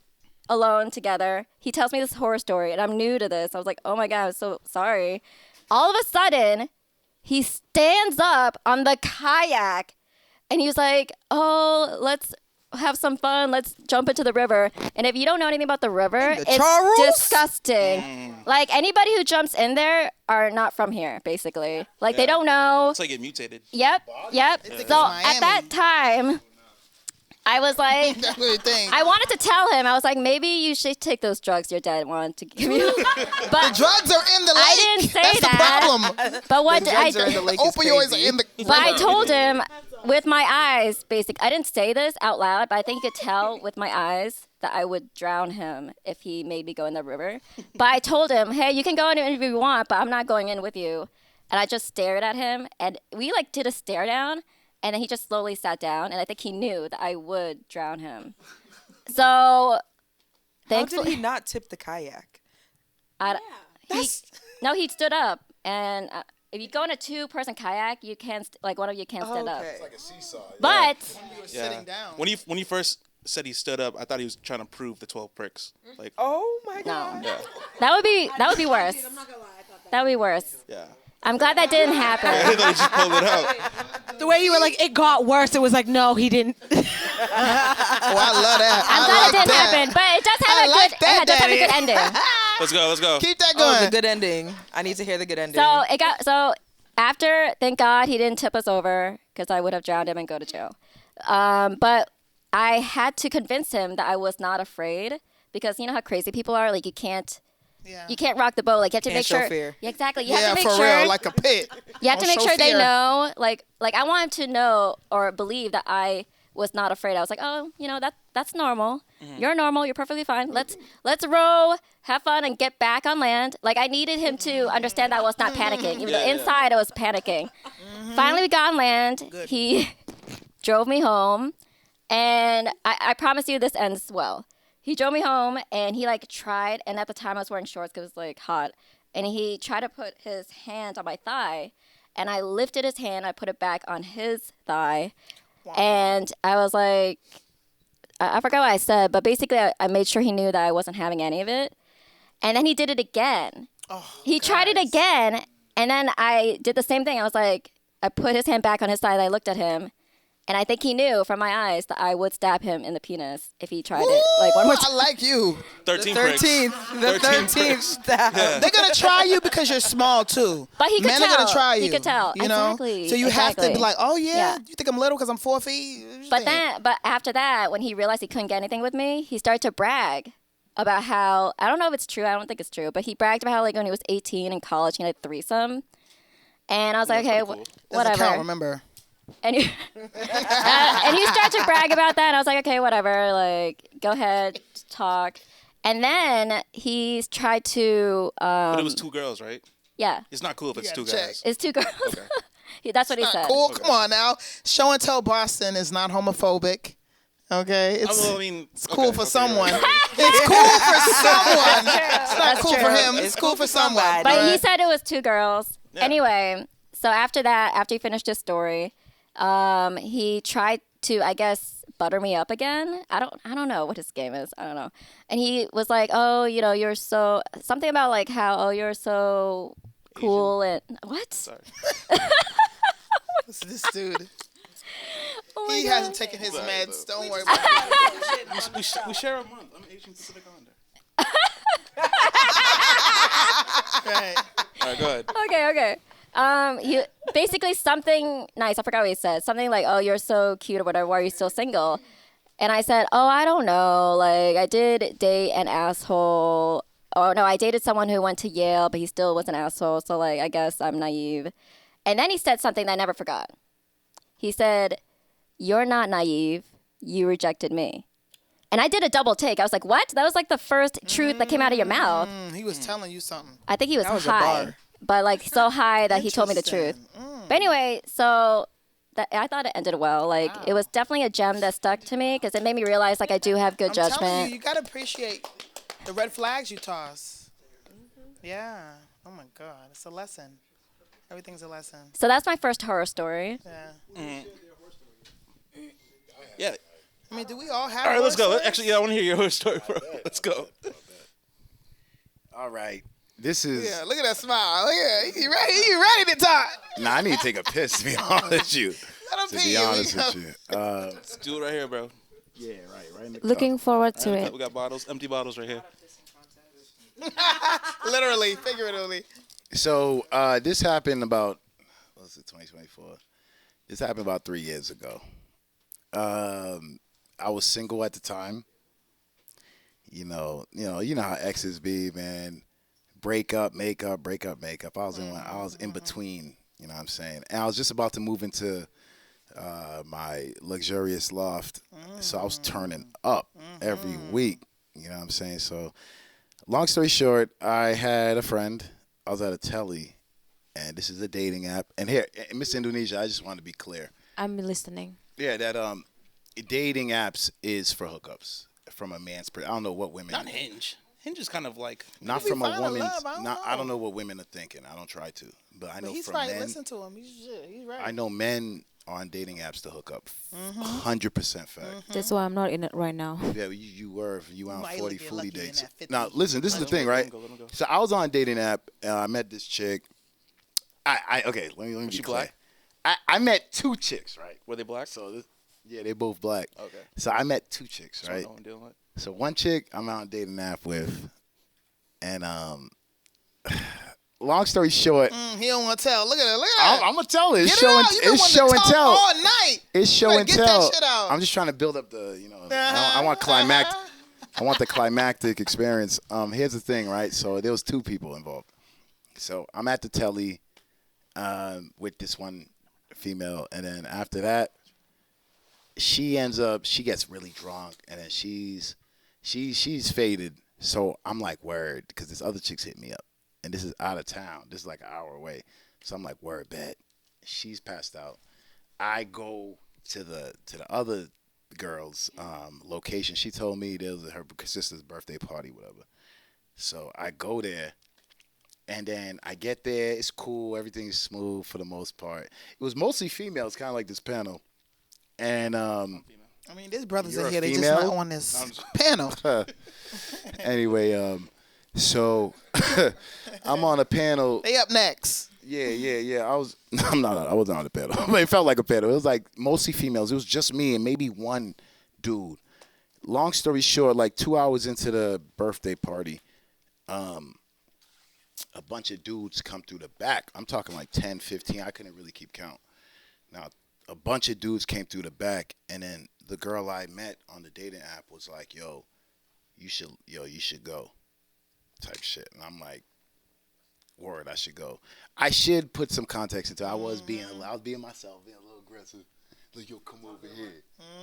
alone together, he tells me this horror story, and I'm new to this. I was like, oh my God, I'm so sorry. All of a sudden, he stands up on the kayak, and he was like, oh, let's have some fun. Let's jump into the river. And if you don't know anything about the river, it's disgusting. Like, anybody who jumps in there are not from here, basically. Like, they don't know. It's like it mutated. Yep. So at that time, I was like, I wanted to tell him. I was like, maybe you should take those drugs your dad wanted to give you. But the drugs are in the lake. I didn't say That's that. the problem. But what The I drugs are in the lake is Opioids crazy. are in the. but I told him with my eyes, I didn't say this out loud, but I think you could tell with my eyes that I would drown him if he made me go in the river. But I told him, hey, you can go in if you want, but I'm not going in with you. And I just stared at him, and we like did a stare down. And then he just slowly sat down, and I think he knew that I would drown him. So, How thankfully, did he not tip the kayak? he stood up, and if you go in a two-person kayak, you can't one of you can't stand up. It's like a seesaw. But Sitting down. When he first said he stood up, I thought he was trying to prove the 12 pricks. Like, Oh my God. yeah, that would be worse. That would be worse. yeah. I'm glad that didn't happen. I thought he just pulled it out. The way you were like, it got worse. It was like, no, he didn't. Oh, I love that. I'm glad it didn't happen, but it does have it does have a good ending. Let's go. Keep that Oh, going. the good ending. I need to hear the good ending. So after, thank God he didn't tip us over because I would have drowned him and go to jail. But I had to convince him that I was not afraid because you know how crazy people are. Like you can't rock the boat. Like you have to Can't make show sure. fear. Yeah, exactly. You have to make for sure. real, like a pit. You have to Don't make show sure they fear. know. Like I want him to know or believe that I was not afraid. I was like, oh, you know that's normal. You're normal. You're perfectly fine. Let's row, have fun, and get back on land. Like I needed him to understand that I was not panicking. Even though inside I was panicking. Finally, we got on land. He drove me home, and I promise you this ends well. He drove me home, and he like tried. And at the time, I was wearing shorts because it was like hot. And he tried to put his hand on my thigh, and I lifted his hand. I put it back on his thigh, and I was like, I forgot what I said, but basically, I made sure he knew that I wasn't having any of it. And then he did it again. He tried it again, and then I did the same thing. I was like, I put his hand back on his thigh, and I looked at him. And I think he knew from my eyes that I would stab him in the penis if he tried it like one more time. I like you. 13 pricks. 13th. The 13th stab. They're gonna try you because you're small too. But he could Men tell. are gonna try you. He could tell. You know? Exactly. So you have to be Exactly. like, oh yeah, Yeah. you think I'm little because I'm 4 feet? But after that, when he realized he couldn't get anything with me, he started to brag about how, I don't know if it's true, I don't think it's true, but he bragged about how like when he was 18 in college, he had a threesome. And I was like, okay, pretty cool. Doesn't whatever. count, remember? And he, and he started to brag about that. And I was like, okay, whatever. Like, go ahead, talk. And then he tried to. But it was 2 girls, right? Yeah, It's not cool if it's 2 gotta check. guys. it's 2 girls. That's what he Not said. cool. Come on now. Show and Tell Boston is not homophobic. Okay, it's cool for someone. It's cool for someone. It's not cool for him. It's cool for someone. But he said it was 2 girls. Yeah. Anyway, so after that, after he finished his story, he tried to, I guess, butter me up again. I don't know what his game is. I don't know. And he was like, oh, you know, you're so, something about like how, oh, you're so cool and, what? Sorry. This dude. Oh my He God. hasn't taken his meds. Don't worry about it. We share a month. I'm Asian Pacific Islander. Right. All right, go ahead. Okay. He basically something nice. I forgot what he said. Something like, "Oh, you're so cute" or whatever. Why are you still single? And I said, "Oh, I don't know. Like, I did date an asshole. Oh no, I dated someone who went to Yale, but he still was an asshole. So like, I guess I'm naive." And then he said something that I never forgot. He said, "You're not naive. You rejected me." And I did a double take. I was like, "What?" That was like the first truth that came out of your mouth. He was telling you something. I think he was That was a high. bar. but like so high that he told me the truth. But anyway, so I thought it ended well. Like it was definitely a gem that stuck to me because it made me realize like I do have good judgment. I'm telling you, you gotta appreciate the red flags you toss. Yeah. Oh my God, it's a lesson. Everything's a lesson. So that's my first horror story. Yeah. Yeah. I mean, do we all have? All right, let's go. stories? Actually, yeah, I want to hear your horror story, bro. Let's go. All right. This is. Yeah, look at that smile. Look at that. You ready? You ready to talk? Nah, I need to take a piss, to be honest with you. Let him To pee be you. honest with you. Let's do it right here, bro. Yeah, right in the Looking forward to All right, it. we got bottles, empty bottles right here. Literally, figuratively. So this happened about, what was it, 2024? This happened about 3 years ago. I was single at the time. You know how exes be, man. Break up, make up, break up, make up. I was in between. You know what I'm saying? And I was just about to move into my luxurious loft, so I was turning up every week. You know what I'm saying? So, long story short, I had a friend. I was at a telly, and this is a dating app. And here, Miss Indonesia, I just want to be clear. I'm listening. Yeah, that dating apps is for hookups from a man's perspective. I don't know what women. Not Hinge. Hinge is kind of like. Not Maybe from a find a woman's. love, I don't know. what women are thinking. I don't try to, but I know He's from right. men. Listen to him. He's right. I know men on dating apps to hook up. 100% fact. That's why I'm not in it right now. Yeah, you were. You went on might 40 get fully lucky in dates. that 50. Now, listen, this is the thing, right? Let him go. So I was on a dating app. I met this chick. Okay, let me she be clear. black? I met two chicks, right? Were they black? So yeah, they both black. Okay. So I met two chicks, That's what right? I know I'm dealing with. So one chick I'm out on a dating app with, and long story short, He don't want to tell. Look at it. Look at it. I'm gonna tell it. It's Get show it and out. You been it's wanting show to and talk tell. all night. It's show better and get that tell. shit out. I'm just trying to build up the, I want climactic. I want the climactic experience. Here's the thing, right? So there was two people involved. So I'm at the telly with this one female, and then after that, she gets really drunk, and then she's faded. So I'm like, word, because this other chick's hit me up, and this is out of town. This is like an hour away. So I'm like, word, bet. She's passed out. I go to the other girl's location. She told me there was her sister's birthday party, whatever. So I go there, and then I get there. It's cool. Everything's smooth for the most part. It was mostly females, kind of like this panel. And I mean, there's brothers You're in a here. They just female? not on this panel. anyway, so I'm on a panel. They up next. Yeah. I wasn't on the panel. But it felt like a panel. It was like mostly females. It was just me and maybe one dude. Long story short, like 2 hours into the birthday party, a bunch of dudes come through the back. I'm talking like 10, 15. I couldn't really keep count. Now, a bunch of dudes came through the back, and then the girl I met on the dating app was like, yo, you should go, type shit. And I'm like, word, I should go. I should put some context into it. I was being myself, being a little aggressive. Like, yo, come over here.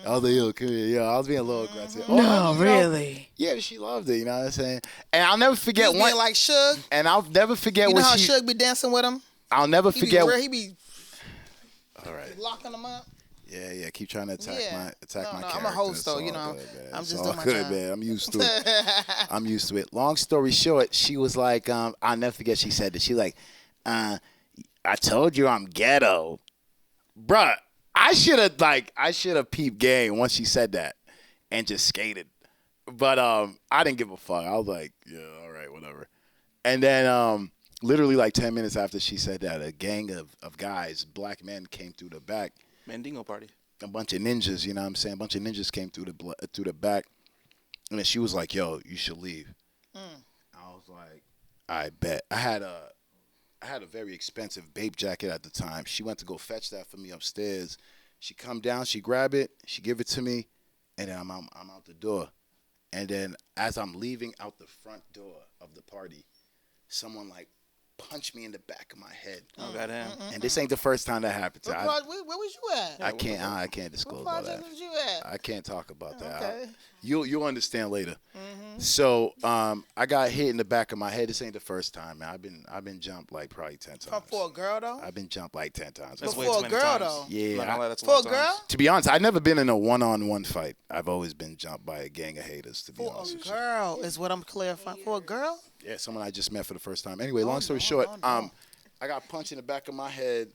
I was like, yo, come here. Yeah, I was being a little aggressive. No, really. Yeah, she loved it. You know what I'm saying? And I'll never forget He's being like Suge. And I'll never forget You know when how she. Suge be dancing with him? I'll never He forget. He be All right. locking them up. Yeah. Keep trying to attack Yeah. my No, character. I'm a host, It's though, all you know. good, man. I'm It's just all doing my good, job. man. I'm used to it. I'm used to it. Long story short, she was like, I'll never forget. She said that. She like, I told you I'm ghetto, bruh. I should have peeped game once she said that, and just skated. But I didn't give a fuck. I was like, yeah, all right, whatever. And then literally like 10 minutes after she said that, a gang of guys, black men, came through the back. Mandingo party. A bunch of ninjas, you know what I'm saying? A bunch of ninjas came through the back, and then she was like, "Yo, you should leave." I was like, "I bet." I had a very expensive Bape jacket at the time. She went to go fetch that for me upstairs. She come down, she grab it, she give it to me, and then I'm out the door. And then as I'm leaving out the front door of the party, someone like punched me in the back of my head. Oh, goddamn. And this ain't the first time that happened. Where was you at? I can't disclose all What that. project was you at? I can't talk about that. Okay. You'll understand later. So I got hit in the back of my head. This ain't the first time, man. I've been jumped like probably 10 times. For a girl though? I've been jumped like 10 times. That's way for too a many girl times. though. Yeah. Not gonna lie, that's a For lot a of times. girl? To be honest, I've never been in a one-on-one fight. I've always been jumped by a gang of haters, to be For honest a with you. girl is what I'm clarifying. For a girl? Yeah, someone I just met for the first time. Anyway, long story short, I got punched in the back of my head,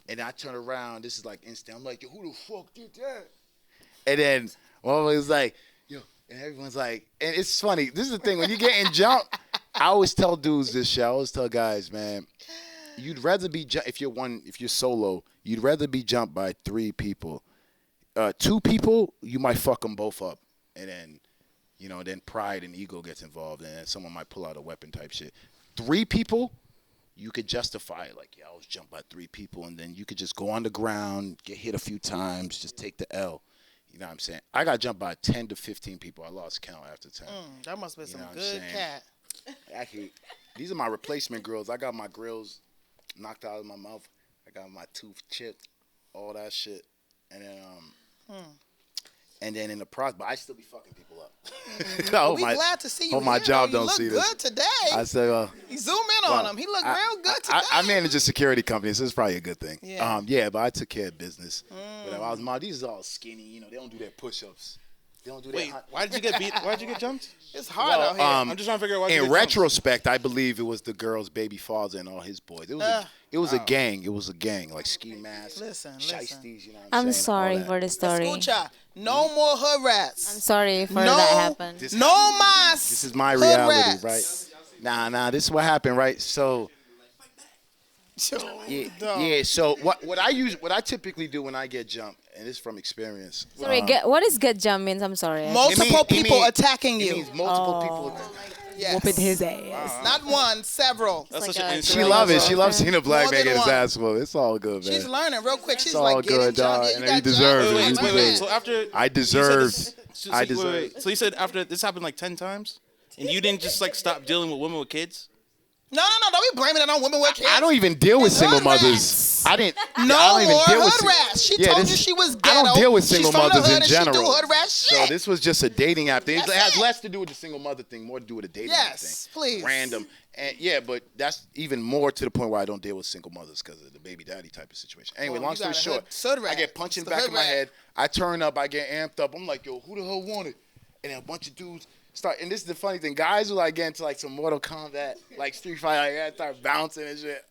and I turn around. This is like instant. I'm like, yo, who the fuck did that? And then one was like, yo, and everyone's like, and it's funny. This is the thing. When you're getting jumped, I always tell dudes this shit. I always tell guys, man, you'd rather be if you're solo, you'd rather be jumped by 3 people. 2 people, you might fuck them both up, and then, then pride and ego gets involved, and then someone might pull out a weapon type shit. 3 people, you could justify it, like, yeah, I was jumped by 3 people, and then you could just go on the ground, get hit a few times, just take the L. You know what I'm saying? I got jumped by 10 to 15 people. I lost count after 10. That must be some what I'm good saying? cat. Actually, these are my replacement grills. I got my grills knocked out of my mouth. I got my tooth chipped, all that shit, and then in the process, but I still be fucking people up. We glad to see you. Hope my here, job though. don't see You this. look good today. I said, You zoom in on him. He look real good today. I manage a security company, so it's probably a good thing. Yeah. But I took care of business. But I was these is all skinny. They don't do their push-ups. They don't do Wait, that. why did you get beat? Why did you get jumped? It's hard out here. I'm just trying to figure out why you In get jumped. retrospect, I believe it was the girl's baby father and all his boys. It was a gang. It was a gang, like ski masks, Listen. shiesties, you know what I'm saying? sorry All that. for the story. Escucha, no more hood rats. I'm sorry for No. that happened. No mas. This is my hood reality, rats. right? Nah, this is what happened, right? So yeah. So what I typically do when I get jumped, and this is from experience. Sorry, what is get jump means? I'm sorry. Multiple people attacking It you. means multiple people. Yes. Whooping his ass. Not one, several. That's like such a an She insane love it. result. She loves seeing a black More man than get his one. ass whooped. It's all good, man. She's learning real quick. She's It's all like, get good, it, John. dog. Yeah, And you he got deserves jumped. it. He's Like, big. So after I you said deserved. this- so- I wait, deserved. So you said after this happened like 10 times, and you didn't just like stop dealing with women with kids? No. Don't be blaming it on women with kids. I don't even deal with It's single hood mothers. rats. I didn't. No I don't even more deal with hood rats. She Yeah, told this- you she was I ghetto. don't deal with She's single from the mothers hood in and general. She do hood rat shit. So this was just a dating app thing. It That's has it. less to do with the single mother thing, more to do with a dating app Yes, thing. please. Random. And yeah, but that's even more to the point where I don't deal with single mothers because of the baby daddy type of situation. Anyway, Oh, long you story got a short, hood rat. I get punched in It's the the back hood of my rat. head. I turn up, I get amped up. I'm like, yo, who the hell won it? And then a bunch of dudes start, and this is the funny thing, guys will like get into like some Mortal Kombat, like Street Fighter, like, I start bouncing and shit.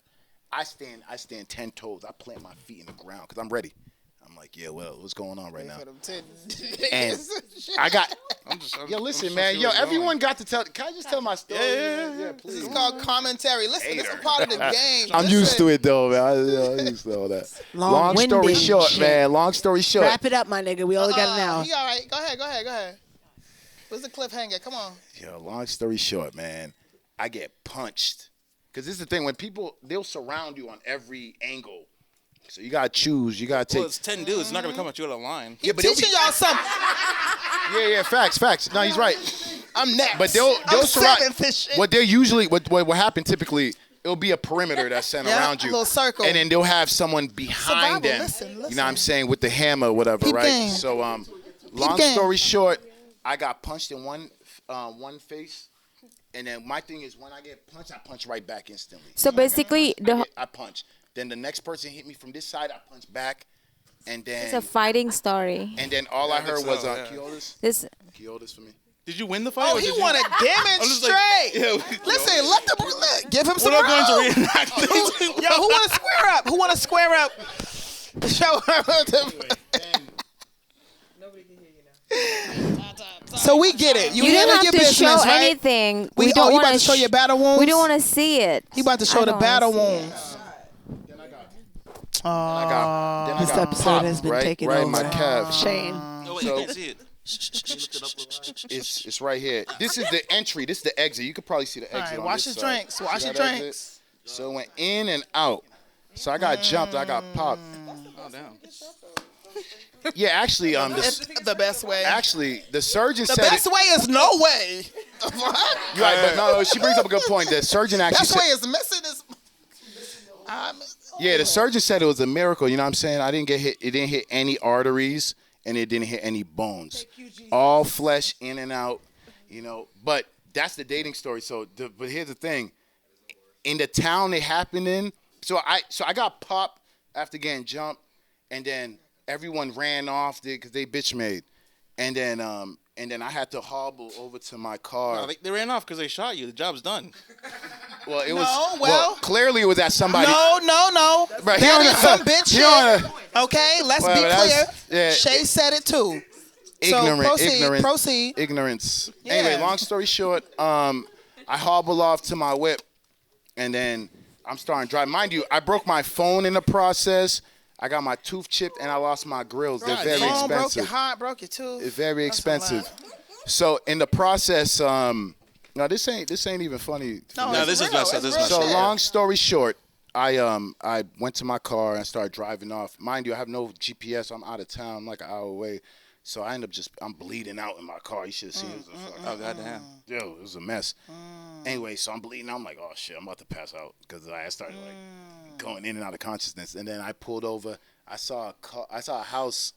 I stand 10 toes. I plant my feet in the ground because I'm ready. I'm like, yeah, well, what's going on right now? And I got, yo, listen, man, yo, everyone got to tell. Can I just tell my story? Yeah, This please. is called commentary. Listen, this is part of the game. I'm used to it though, man. I'm used to all that. Long story Long-winded short, shit. man. Long story short. Wrap it up, my nigga. We only got an hour. He all right. Go ahead. Where's the cliffhanger? Come on. Yo, long story short, man, I get punched. Because this is the thing, when people, they'll surround you on every angle. So you got to choose. You got to Well, take. it's 10 dudes. It's not gonna come at you at a line. Yeah, but they'll Teaching be, y'all something. yeah, facts. No, he's right. I'm next. But they'll I'm surround. seventh and shit. What they're usually, what happen typically, it'll be a perimeter that's sent Yeah, around you. a little circle. And then they'll have someone behind Survival, them. listen. You know what I'm saying? With the hammer or whatever, Peep right? game. So, long game. story short, I got punched in one face. And then my thing is when I get punched, I punch right back instantly. So basically, I punch. Then the next person hit me from this side, I punch back. And then it's a fighting story. all I I think heard was, so, yeah. can you hold this? This Can you hold this for me? Did you win the fight? Oh, or he did you- want to I'm just like, demonstrate. yeah, Listen, give him some we're not going to room. reenact this. Yo, who want to square up? Who want to square up? Show her. So we get it. you handle didn't have your to business, show right? anything. We, don't you want about to show your battle wounds? We don't want to see it. You about to show I the don't wanna battle see it. wounds. Then I This got episode popped, has been right, taken right in over. my calf. Shane. No, wait, So- you can't see it. You looked it up a lot. It's right here. This is the entry. This is the exit. You could probably see the exit. right, on wash this your side. drinks. Wash See your that exit? drinks. So it went in and out. So I got jumped. I got popped. Oh, damn. Yeah, actually, It's the best way. actually, the surgeon The said best it. way is no way. The fuck? You're right, but no, she brings up a good point. The surgeon actually Best said, way is missing this. yeah, the surgeon said it was a miracle. You know what I'm saying? I didn't get hit. It didn't hit any arteries, and it didn't hit any bones. All flesh in and out. But that's the dating story. So, but here's the thing: in the town they happened in, so I got popped after getting jumped, and then everyone ran off because they bitch made, and then I had to hobble over to my car. No, they ran off because they shot you. The job's done. Well, it was. Well, clearly it was at somebody. No. Right. That is some bitch shit. Okay, let's be clear. Yeah, Shay said it too. Proceed. Ignorance. Yeah. Anyway, long story short, I hobble off to my whip, and then I'm starting to drive. Mind you, I broke my phone in the process. I got my tooth chipped, and I lost my grills. They're very expensive. Broke your heart, broke your tooth. It's very expensive. So in the process, no, this ain't even funny. No, this is messed up. So long story short, I went to my car and started driving off. Mind you, I have no GPS. I'm out of town. I'm like an hour away. So I end up I'm bleeding out in my car. You should have seen it. Oh, goddamn. Yo, it was a mess. Anyway, so I'm bleeding out. I'm like, oh, shit, I'm about to pass out because I started going in and out of consciousness. And then I pulled over. I saw a house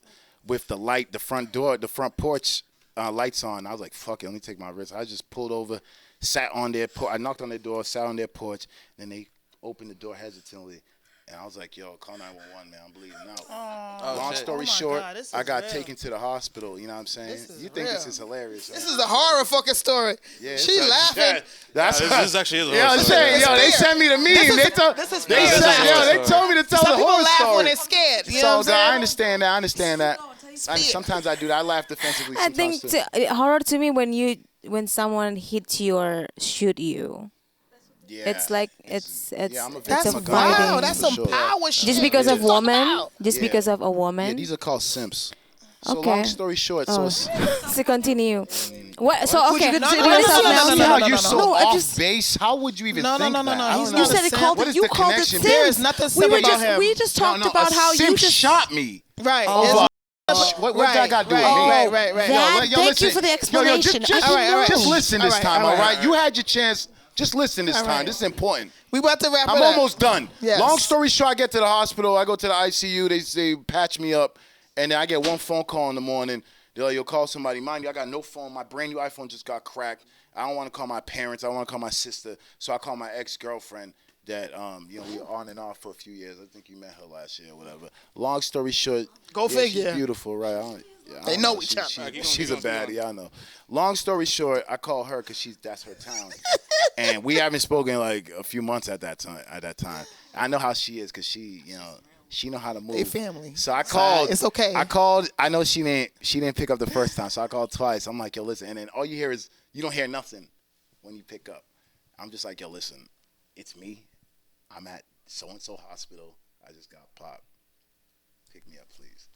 with the front door, the front porch lights on. I was like, fuck it, let me take my risk. I just pulled over, sat on their porch. I knocked on their door, sat on their porch. Then they opened the door hesitantly. And I was like, yo, call 911, man. I'm bleeding out. Long story short, I got taken to the hospital. You know what I'm saying? You think this is hilarious. This is a horror fucking story. Yeah, she laughing. This is actually a horror story. They sent me the meme. They told me to tell the horror laugh story. when they're scared. You know So what I'm saying? I understand that. Sometimes I do that. I laugh defensively. I think horror to me when someone hits you or shoot you. Yeah, it's like it's I'm a that's victim of wow. gun. That's some power shit. Just because of woman. Just because of a woman. Yeah, these are called simps. So Okay. long story short, so to continue. What? So okay. No, you're so off base. How would you even think that? No. He's You not said a it simp. called What it. is You the called it connection? simp. There is nothing simp about him. We just talked about how simp you just shot me. Right. What that got to do with me? Right. Thank you for the explanation. Just listen this time, all right? You had your chance. Just listen this time. This is important. We about to wrap it up. I'm almost done. Yes. Long story short, I get to the hospital. I go to the ICU. They patch me up. And then I get one phone call in the morning. They're like, you'll call somebody. Mind you, I got no phone. My brand new iPhone just got cracked. I don't want to call my parents. I want to call my sister. So I call my ex-girlfriend that, we were on and off for a few years. I think you met her last year or whatever. Long story short. Go figure. She's beautiful, right? They know each other. She's a baddie, I know. Long story short, I call her because that's her town. And we haven't spoken like a few months at that time. I know how she is because she know how to move. They family. So I called. It's okay. I called. I know she didn't pick up the first time, so I called twice. I'm like, yo, listen. And then all you hear is, you don't hear nothing when you pick up. I'm just like, yo, listen, it's me. I'm at so-and-so hospital. I just got popped. Pick me up, please.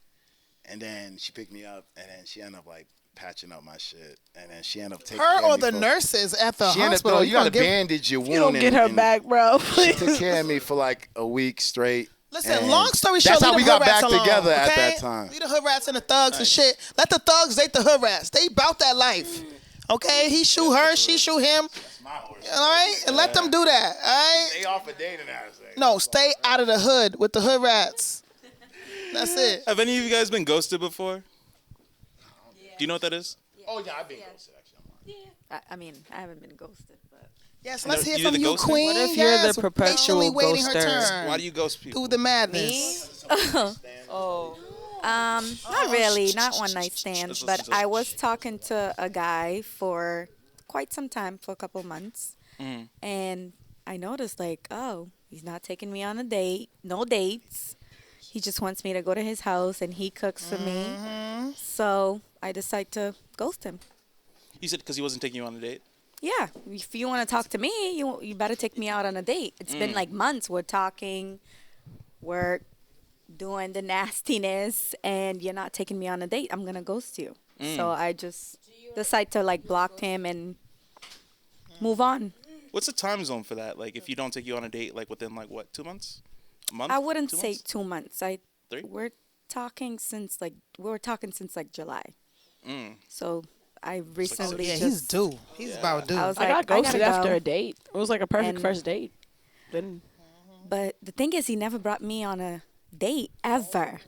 And then she picked me up, and then she ended up like patching up my shit, and then she ended up taking her care or of me the nurses at the hospital. No, you got to bandage your wound. You don't get her back, bro. She took care of me for like a week straight. Listen, long story short, that's how we got back alone, together okay? at that time. We the hood rats and the thugs and shit. Let the thugs date the hood rats. They bout that life. Okay? He shoot her, she shoot him. All right? And let them do that. All right? Stay off of dating apps. No, stay out of the hood with the hood rats. That's it. Have any of you guys been ghosted before? Do you know what that is? Oh, yeah, I've been ghosted, actually. I mean, I haven't been ghosted, but. Yes, let's You hear did from the you, ghosting? Queen. What if you're the Yes, perpetual patiently waiting her ghoster? turn. Why do you ghost people? Through the madness. Not really, not one night stands, Let's but I was talking to a guy for quite some time, for a couple months, and I noticed like, oh, he's not taking me on a date, no dates. He just wants me to go to his house and he cooks for me. So I decide to ghost him. You said because he wasn't taking you on a date? Yeah, if you want to talk to me, you better take me out on a date. It's been like months. We're talking, we're doing the nastiness, and you're not taking me on a date. I'm gonna ghost you. So I just decide to like block him and move on. What's the time zone for that? Like if you don't take you on a date, like within like what, 2 months? A month? I wouldn't 2 say months? 2 months. 3? We were talking since July. So I recently Yeah, just he's due. He's about due. I was I like, got ghosted gotta after go. a date. It was like a perfect And- first date. Then But the thing is, he never brought me on a date ever.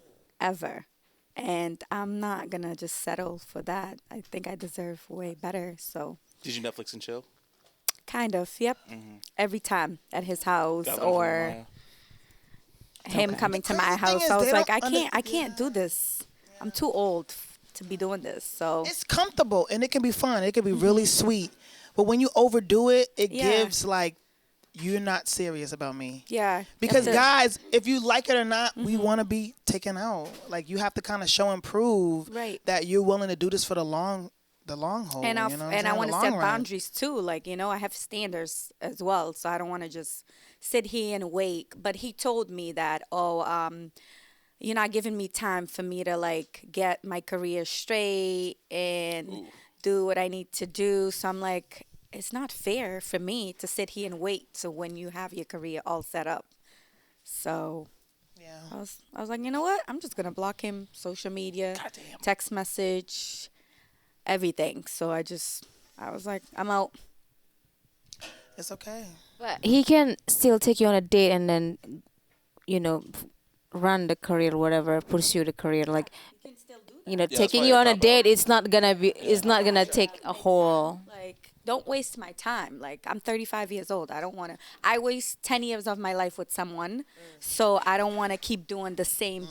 And I'm not going to just settle for that. I think I deserve way better. So, Did you Netflix and chill? kind of, yep. Every time at his house Got one from or Maya. him coming to The my crazy thing house. is I was they like, don't I can't do this. I'm too old to be doing this. So, It's comfortable and it can be fun. It can be really sweet. But when you overdo it, it Yeah. gives like you're not serious about me. yeah. Because that's it. guys, if you like it or not, we want to be taken out. Like you have to kind of show and prove Right. that you're willing to do this for the long haul. And, you know what I'm I saying? want The to set long run. boundaries too. Like, I have standards as well. So I don't want to just sit here and wait. But he told me that, you're not giving me time for me to like get my career straight and do what I need to do. So I'm like, it's not fair for me to sit here and wait to when you have your career all set up. So Yeah. I was like, you know what? I'm just gonna block him, social media, text message, everything. So I was like, I'm out. It's okay. But he can still take you on a date and then, run the career, whatever, pursue the career. Like, that's taking why you I on a pop date, out. it's not gonna be, it's not gonna take a whole. Like, don't waste my time. Like, I'm 35 years old. I don't want to. I waste 10 years of my life with someone, so I don't want to keep doing the same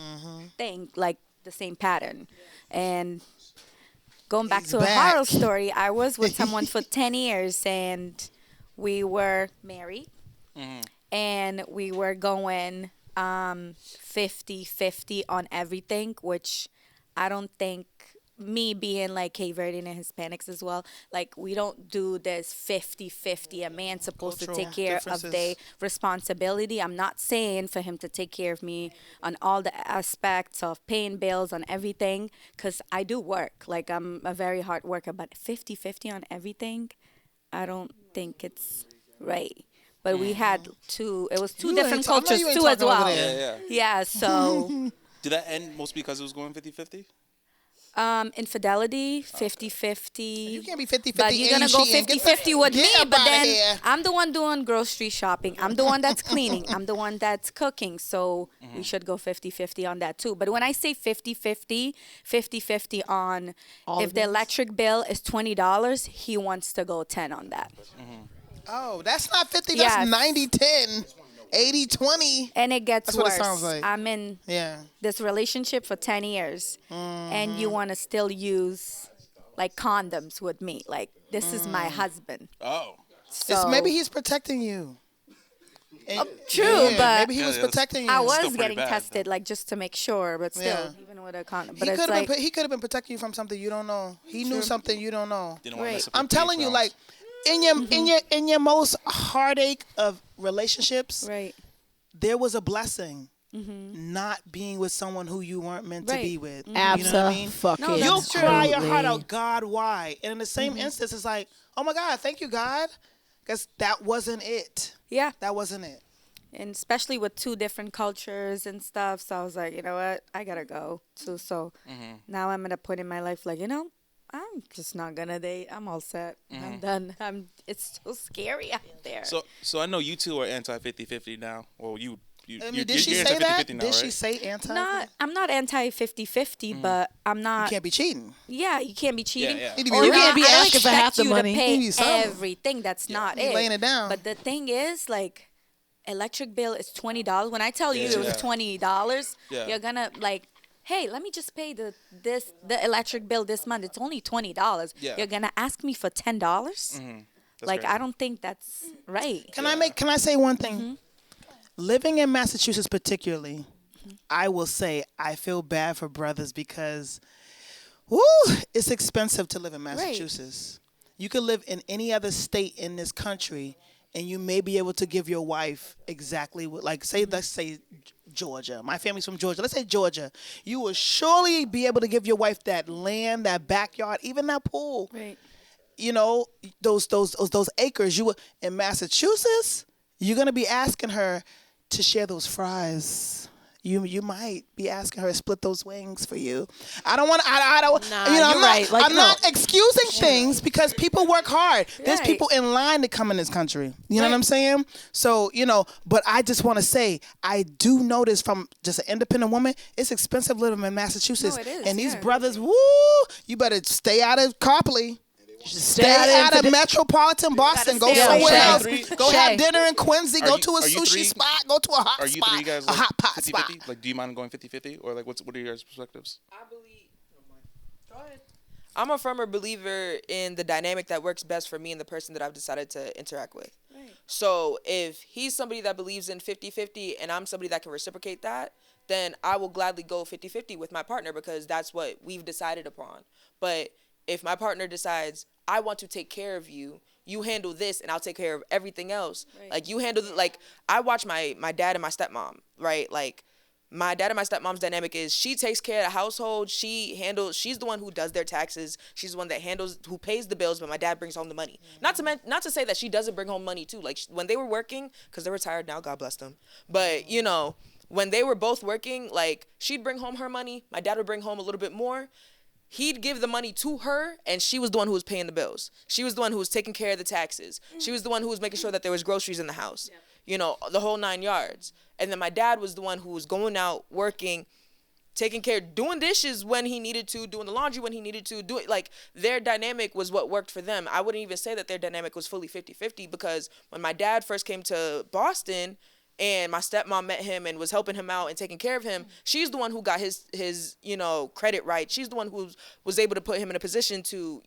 thing, like the same pattern. And going back He's to back. a horror story, I was with someone for 10 years, and we were married, and we were going 50-50 on everything, which I don't think, me being like Cape Verdean and Hispanics as well, like we don't do this 50-50. A man's supposed to Cultural take care of differences. their responsibility. I'm not saying for him to take care of me on all the aspects of paying bills, on everything, because I do work. Like, I'm a very hard worker, but 50-50 on everything, I don't think it's right. But we had it was two You different ain't ta- I know cultures you ain't too as talking over well. there. Yeah. Yeah, so Did that end mostly because it was going 50-50? infidelity, 50-50. You can't be 50-50 But you're and gonna go cheating. Get 50-50 with get me, up but outta then here. I'm the one doing grocery shopping. I'm the one that's cleaning. I'm the one that's cooking. So we should go 50-50 on that too. But when I say 50-50, 50-50 on if the electric bill is $20, he wants to go 10 on that. Oh, that's not 50. Yes. That's 90-10. 80-20. And it gets That's what it worse. sounds like. I'm in Yeah. this relationship for 10 years and you want to still use like condoms with me. Like, this is my husband. Oh. So Maybe he's protecting you. And- true, yeah, but maybe he was Yeah, that's- protecting you. I Still was pretty getting bad, tested, like, just to make sure, but still, Yeah. even with a condom. He But it's could have like, been protecting you from something you don't know. He knew something you don't know. Didn't want to Right. mess up I'm your telling you, pH like in your most heartache of relationships, right, there was a blessing. Not being with someone who you weren't meant to Right. be with. You know what I mean? No, You'll that's cry your heart Absolutely. out, God, why? And in the same instance, it's like, oh my God, thank you, God. Because that wasn't it. yeah. That wasn't it. And especially with two different cultures and stuff. So I was like, you know what? I got to go too. So now I'm at a point in my life, like, I'm just not going to date. I'm all set. I'm done. It's so scary out there. So I know you two are anti 50-50 now. Well, Did she say that? now, Did right? she say anti? I'm not anti 50-50, but I'm not. You can't be cheating. Yeah, you can't be cheating. yeah. You need to be Or You not- can't be I don't asking for half expect the you money. to You pay need something. everything. That's not You it. laying it down. But the thing is, like, electric bill is $20. When I tell you it was Yeah. $20, Yeah. you're gonna like, hey, let me just pay the electric bill this month. It's only $20. Yeah. You're gonna ask me for $10? Like, crazy. I don't think that's right. Can I say one thing? Living in Massachusetts particularly, I will say I feel bad for brothers because it's expensive to live in Massachusetts. You could live in any other state in this country and you may be able to give your wife exactly what, like, let's say Georgia. My family's from Georgia. Let's say Georgia. You will surely be able to give your wife that land, that backyard, even that pool. Right. Those acres. In Massachusetts, you're gonna be asking her to share those fries. you might be asking her to split those wings for you. I don't want. I don't. Nah, you know, you're right. Like, I'm not excusing things because people work hard. There's Right. people in line to come in this country. You know what I'm saying? So but I just want to say I do notice from just an independent woman, it's expensive living in Massachusetts. No, it is, and these yeah. brothers, woo, you better stay out of Copley. Stay out of metropolitan Boston. Go stay out. somewhere Shay. else. Three- Go Shay. have dinner in Quincy. Go to a are you sushi three- spot. Go to a hot Are you spot. three guys a like hot pot 50-50? spot. Like, do you mind going 50-50? Or like, what are your guys' perspectives? I'm a firmer believer in the dynamic that works best for me and the person that I've decided to interact with. Right. So if he's somebody that believes in 50-50 and I'm somebody that can reciprocate that, then I will gladly go 50-50 with my partner because that's what we've decided upon. But if my partner decides, I want to take care of you, you handle this and I'll take care of everything else. Right. Like you handle, like I watch my dad and my stepmom, right? Like my dad and my stepmom's dynamic is she takes care of the household. She's the one who does their taxes. She's the one that who pays the bills, but my dad brings home the money. Mm-hmm. Not to say that she doesn't bring home money too. Like when they were working, because they're retired now, God bless them. But when they were both working, like she'd bring home her money. My dad would bring home a little bit more. He'd give the money to her, and she was the one who was paying the bills. She was the one who was taking care of the taxes. She was the one who was making sure that there was groceries in the house. Yeah. The whole 9 yards. And then my dad was the one who was going out, working, taking care, doing dishes when he needed to, doing the laundry when he needed to, like their dynamic was what worked for them. I wouldn't even say that their dynamic was fully 50-50 because when my dad first came to Boston and my stepmom met him and was helping him out and taking care of him, she's the one who got his credit right. She's the one who was able to put him in a position to,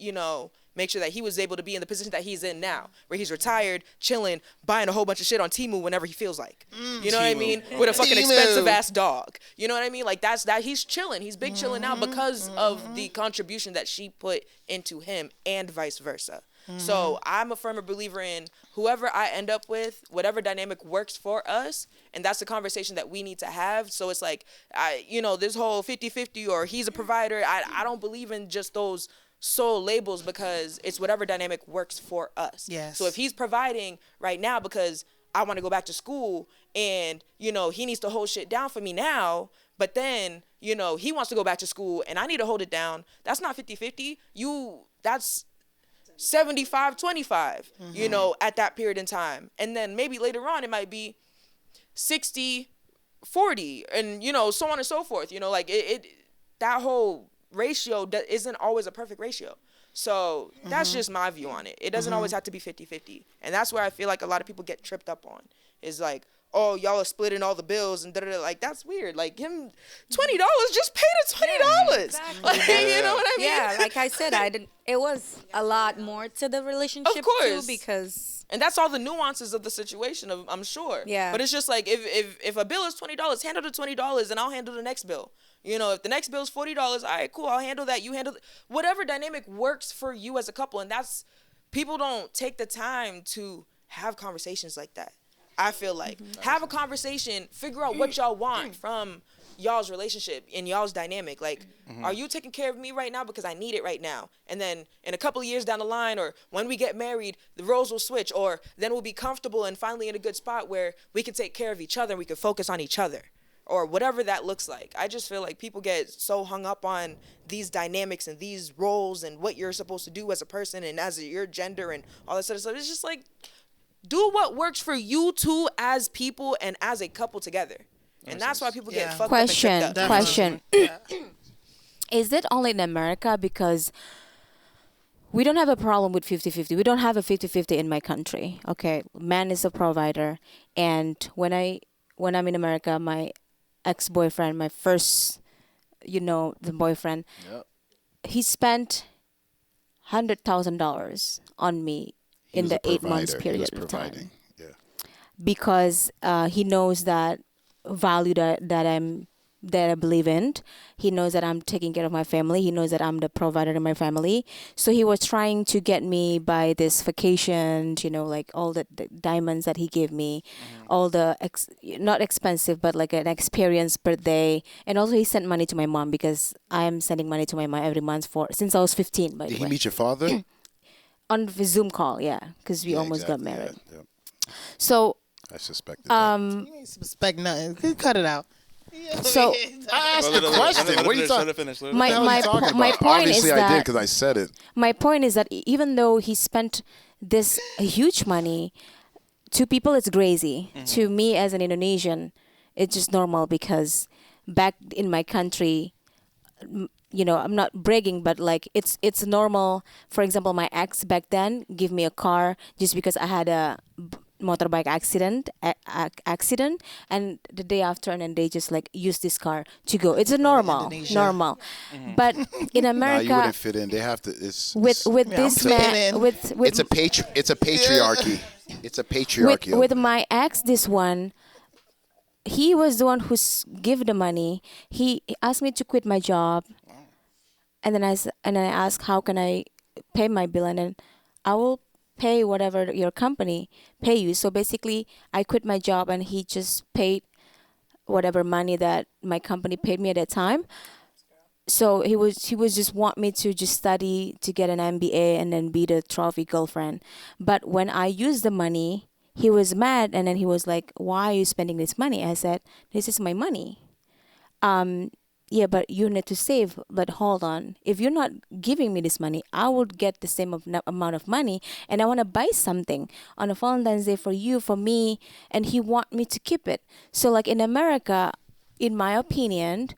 make sure that he was able to be in the position that he's in now, where he's retired, chilling, buying a whole bunch of shit on Temu whenever he feels like. You know what I mean? With a fucking expensive ass dog. You know what I mean? Like that he's chilling. He's big chilling now because of the contribution that she put into him and vice versa. So I'm a firmer believer in whoever I end up with, whatever dynamic works for us, and that's the conversation that we need to have. So it's like, this whole 50-50 or he's a provider, I don't believe in just those sole labels because it's whatever dynamic works for us. Yes. So if he's providing right now because I want to go back to school and, he needs to hold shit down for me now, but then, he wants to go back to school and I need to hold it down, that's not 50-50. That's 75-25, at that period in time. And then maybe later on it might be 60-40 and, so on and so forth. Like that whole ratio isn't always a perfect ratio. So that's just my view on it. It doesn't always have to be 50-50. And that's where I feel like a lot of people get tripped up on is like, oh, y'all are splitting all the bills and da-da-da. Like, that's weird. Like, him, $20, just pay the $20. Yeah, exactly. Like, you know what I mean? Yeah, like I said, it was a lot more to the relationship Of course. too because And that's all the nuances of the situation, I'm sure. Yeah. But it's just like, if a bill is $20, handle the $20 and I'll handle the next bill. If the next bill is $40, all right, cool, I'll handle that. You handle whatever dynamic works for you as a couple. And that's, people don't take the time to have conversations like that. I feel like have a conversation, figure out what y'all want from y'all's relationship and y'all's dynamic. Like, are you taking care of me right now because I need it right now? And then in a couple of years down the line, or when we get married, the roles will switch, or then we'll be comfortable and finally in a good spot where we can take care of each other and we can focus on each other, or whatever that looks like. I just feel like people get so hung up on these dynamics and these roles and what you're supposed to do as a person and as your gender and all that sort of stuff. It's just like, do what works for you two as people and as a couple together. And that's why people get fucked up and tripped up. Question. Is it only in America? Because we don't have a problem with 50-50. We don't have a 50-50 in my country. Okay, man is a provider. And when I'm in America, my ex-boyfriend, my first, the boyfriend, he spent $100,000 on me in the 8 months period of time. Yeah. Because he knows that value that I believe in. He knows that I'm taking care of my family. He knows that I'm the provider in my family. So he was trying to get me by this vacation, like all the diamonds that he gave me, all the, not expensive, but like an experience birthday. And also he sent money to my mom because I'm sending money to my mom every month since I was 15, by the way. Did he meet your father? On the Zoom call, yeah, because we almost got married. Yeah. So I suspected that. You ain't suspect nothing. Cut it out. So I asked the question. What are you talking? my point Obviously, is I did that because I said it. my point is that even though he spent this huge money, to people it's crazy. To me as an Indonesian, it's just normal because back in my country, I'm not bragging, but like it's normal. For example, my ex back then give me a car just because I had a motorbike accident, and the day after, and then they just like use this car to go. It's a normal. But in No, America, you wouldn't fit in. They have to. with Yeah, this I'm fitting man in. with It's a patriarchy. It's a patriarchy. with my ex, this one, he was the one who's give the money. He asked me to quit my job, and then I asked how can I pay my bill, and then I will pay whatever your company pay you. So basically, I quit my job, and he just paid whatever money that my company paid me at that time. So he was just want me to just study to get an MBA and then be the trophy girlfriend. But when I used the money, he was mad, and then he was like, "Why are you spending this money?" I said, "This is my money." Yeah, but you need to save. But hold on, if you're not giving me this money, I would get the same amount of money, and I want to buy something on a Valentine's Day for you, for me, and he want me to keep it. So like in America, in my opinion,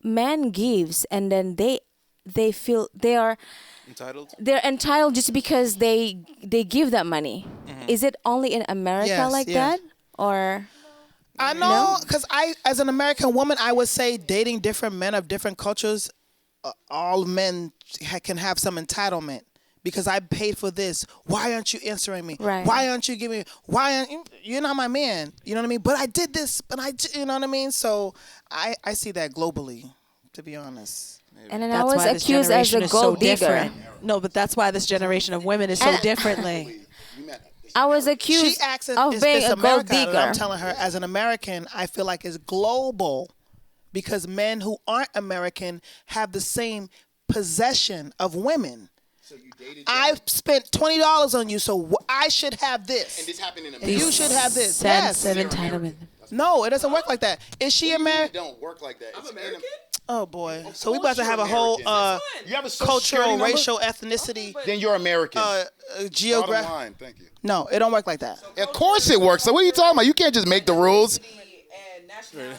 man gives, and then they feel Entitled. they're entitled just because they give that money. Is it only in America Yes, like yes. that, or I know, because as an American woman, I would say dating different men of different cultures, all men can have some entitlement. Because I paid for this. Why aren't you answering me? Right. Why aren't you giving me? You're not my man? You know what I mean? But I did this, you know what I mean? So I see that globally, to be honest. and then That's I was why this accused as generation a is so gold digger. different. No, but that's why this generation of women is so differently. I was She accused acts of it's being a gold America, and digger. I'm telling her, as an American, I feel like it's global, because men who aren't American have the same possession of women. So you dated. I've spent $20 on you, so I should have this. And this happened in And America. you should have this. Sense Yes. of entitlement. No, it doesn't work like that. Is she It American? don't work like that. I'm American. Oh boy. So we about to have a whole You have a social cultural, security number? racial, ethnicity, Then you're American. Bottom geographic. line, thank you. No, it don't work like that. Of course it works. So what are you talking about? You can't just make the rules.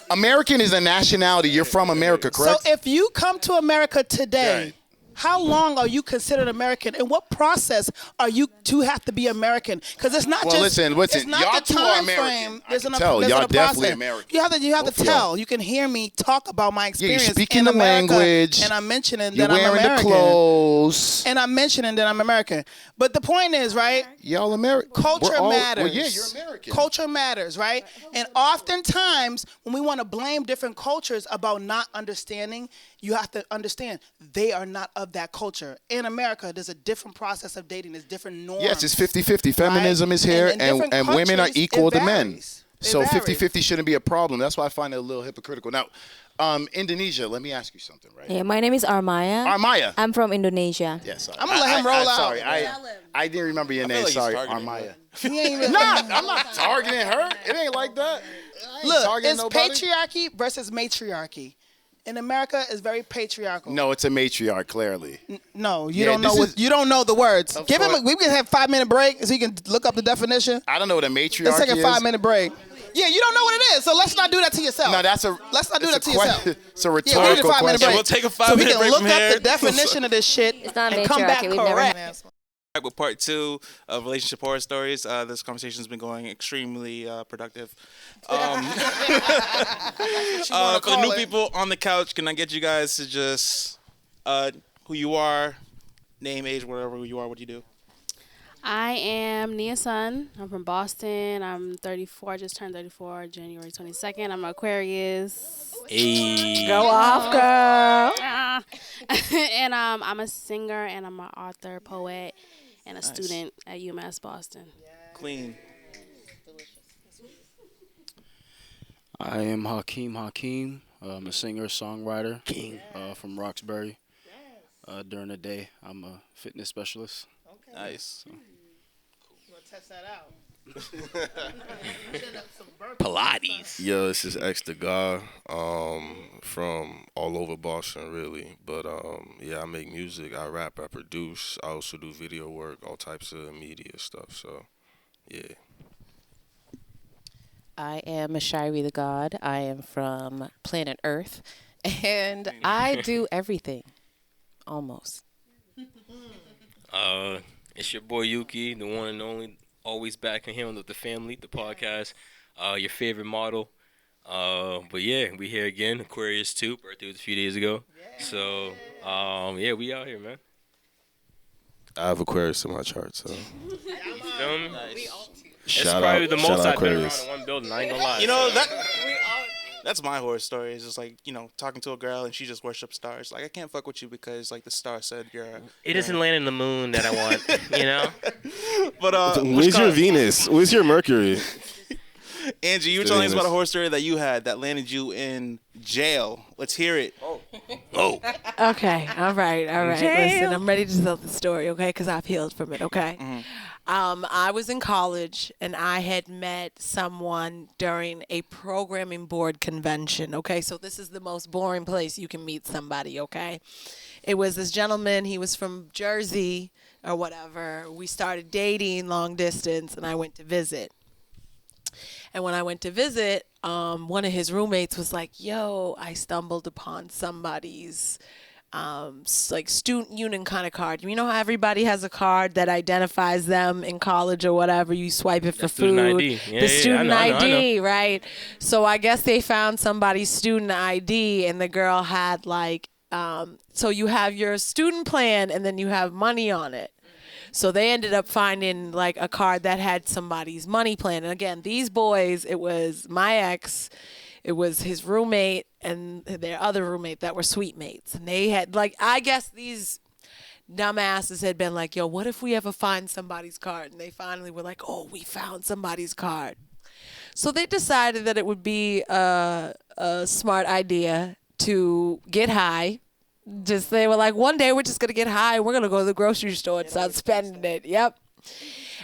American is a nationality. You're from America, correct? So if you come to America today, Right. how long are you considered American, and what process are you to have to be American? Because it's not Well, just. listen, It's not y'all the two are time American. frame. I There's can an- tell. there's Y'all a definitely process. American. You have Both to of y'all. tell. You can hear me talk about my Yeah, experience. you're speaking in the America, language. and I'm mentioning You're that I'm wearing the American. clothes. And I'm mentioning that I'm American. But the point is, right? Y'all American. Culture matters. Well, yeah, you're American. Culture matters, right? And oftentimes, when we want to blame different cultures about not understanding, you have to understand they are not of that culture. In America, there's a different process of dating. There's different norms. Yes, it's 50-50. Feminism right? is here, in different and women are countries, equal it to men. varies. It So varies. 50-50 shouldn't be a problem. That's why I find it a little hypocritical. Now, Indonesia, let me ask you something, right? Yeah, my name is Armaya. Armaya. I'm from Indonesia. Yes, sorry. I'm gonna let him roll out. Sorry, I didn't remember your name. like he's Sorry, targeting Armaya. He ain't really- I'm not targeting her. It ain't like that. I ain't Look, targeting it's nobody. patriarchy versus matriarchy. In America, it's very patriarchal. No, it's a matriarch, clearly. No, you Yeah, don't know this what is- you don't know the words. Of Give him. course. We can have 5-minute break so you can look up the definition. I don't know what a matriarch Let's take a is. 5-minute break. Yeah, you don't know what it is, so let's not do that to yourself. No, Let's not do that to yourself. It's a Yeah, we need a rhetorical 5-minute question. break. We'll take a so we 5-minute can break look from up here. the definition of this shit It's not and come back matriarchy. We've never correct. Back with part 2 of relationship horror stories. This conversation's been going extremely productive. For the new people on the couch, can I get you guys to just who you are, name, age, whatever who you are, what you do? I am Nia Sun. I'm from Boston. I'm 34. I just turned 34 January 22nd. I'm an Aquarius. Hey. Go off, girl. Ah. And I'm a singer and I'm an author, poet, and a student at UMass Boston. Clean. I am Hakeem Hakeem. I'm a singer, songwriter from Roxbury. During the day, I'm a fitness specialist. Nice. test that out. Pilates. Yo, this is X the guy from all over Boston, really. But yeah, I make music, I rap, I produce. I also do video work, all types of media stuff. So, yeah. I am Shirey the God. I am from planet Earth, and I do everything, almost. It's your boy Yuki, the one and only, always back in here with the family, the podcast. Your favorite model. But yeah, we here again. Aquarius 2, birthday was a few days ago. So yeah, we out here, man. I have Aquarius in my chart, so. You feel me? It's Shout probably out, the shout most out I've been around Aquarius. in one building. I ain't gonna lie. You know that's my horror story. It's just like, you know, talking to a girl and she just worships stars. Like, I can't fuck with you because like the star said you're. It doesn't land in the moon that I want, you know. But where's your Venus? Where's your Mercury? Angie, you were telling us about a horror story that you had that landed you in jail. Let's hear it. Oh. Okay, all right. Jail. Listen, I'm ready to tell the story, okay? Because I've healed from it, okay? I was in college, and I had met someone during a programming board convention, okay? So this is the most boring place you can meet somebody, okay? It was this gentleman. He was from Jersey or whatever. We started dating long distance, and I went to visit. And when I went to visit, one of his roommates was like, yo, I stumbled upon somebody's like student union kind of card. You know how everybody has a card that identifies them in college or whatever? You swipe it for food. ID. Yeah, the yeah, student I know. ID, right? So I guess they found somebody's student ID, and the girl had like, so you have your student plan and then you have money on it. So they ended up finding like a card that had somebody's money plan. And again, these boys, it was my ex, it was his roommate and their other roommate that were suite mates. And they had like, I guess these dumbasses had been like, yo, what if we ever find somebody's card? And they finally were like, oh, we found somebody's card. So they decided that it would be a smart idea to get high. They were like, one day we're just going to get high and we're going to go to the grocery store and start spending it. Yep.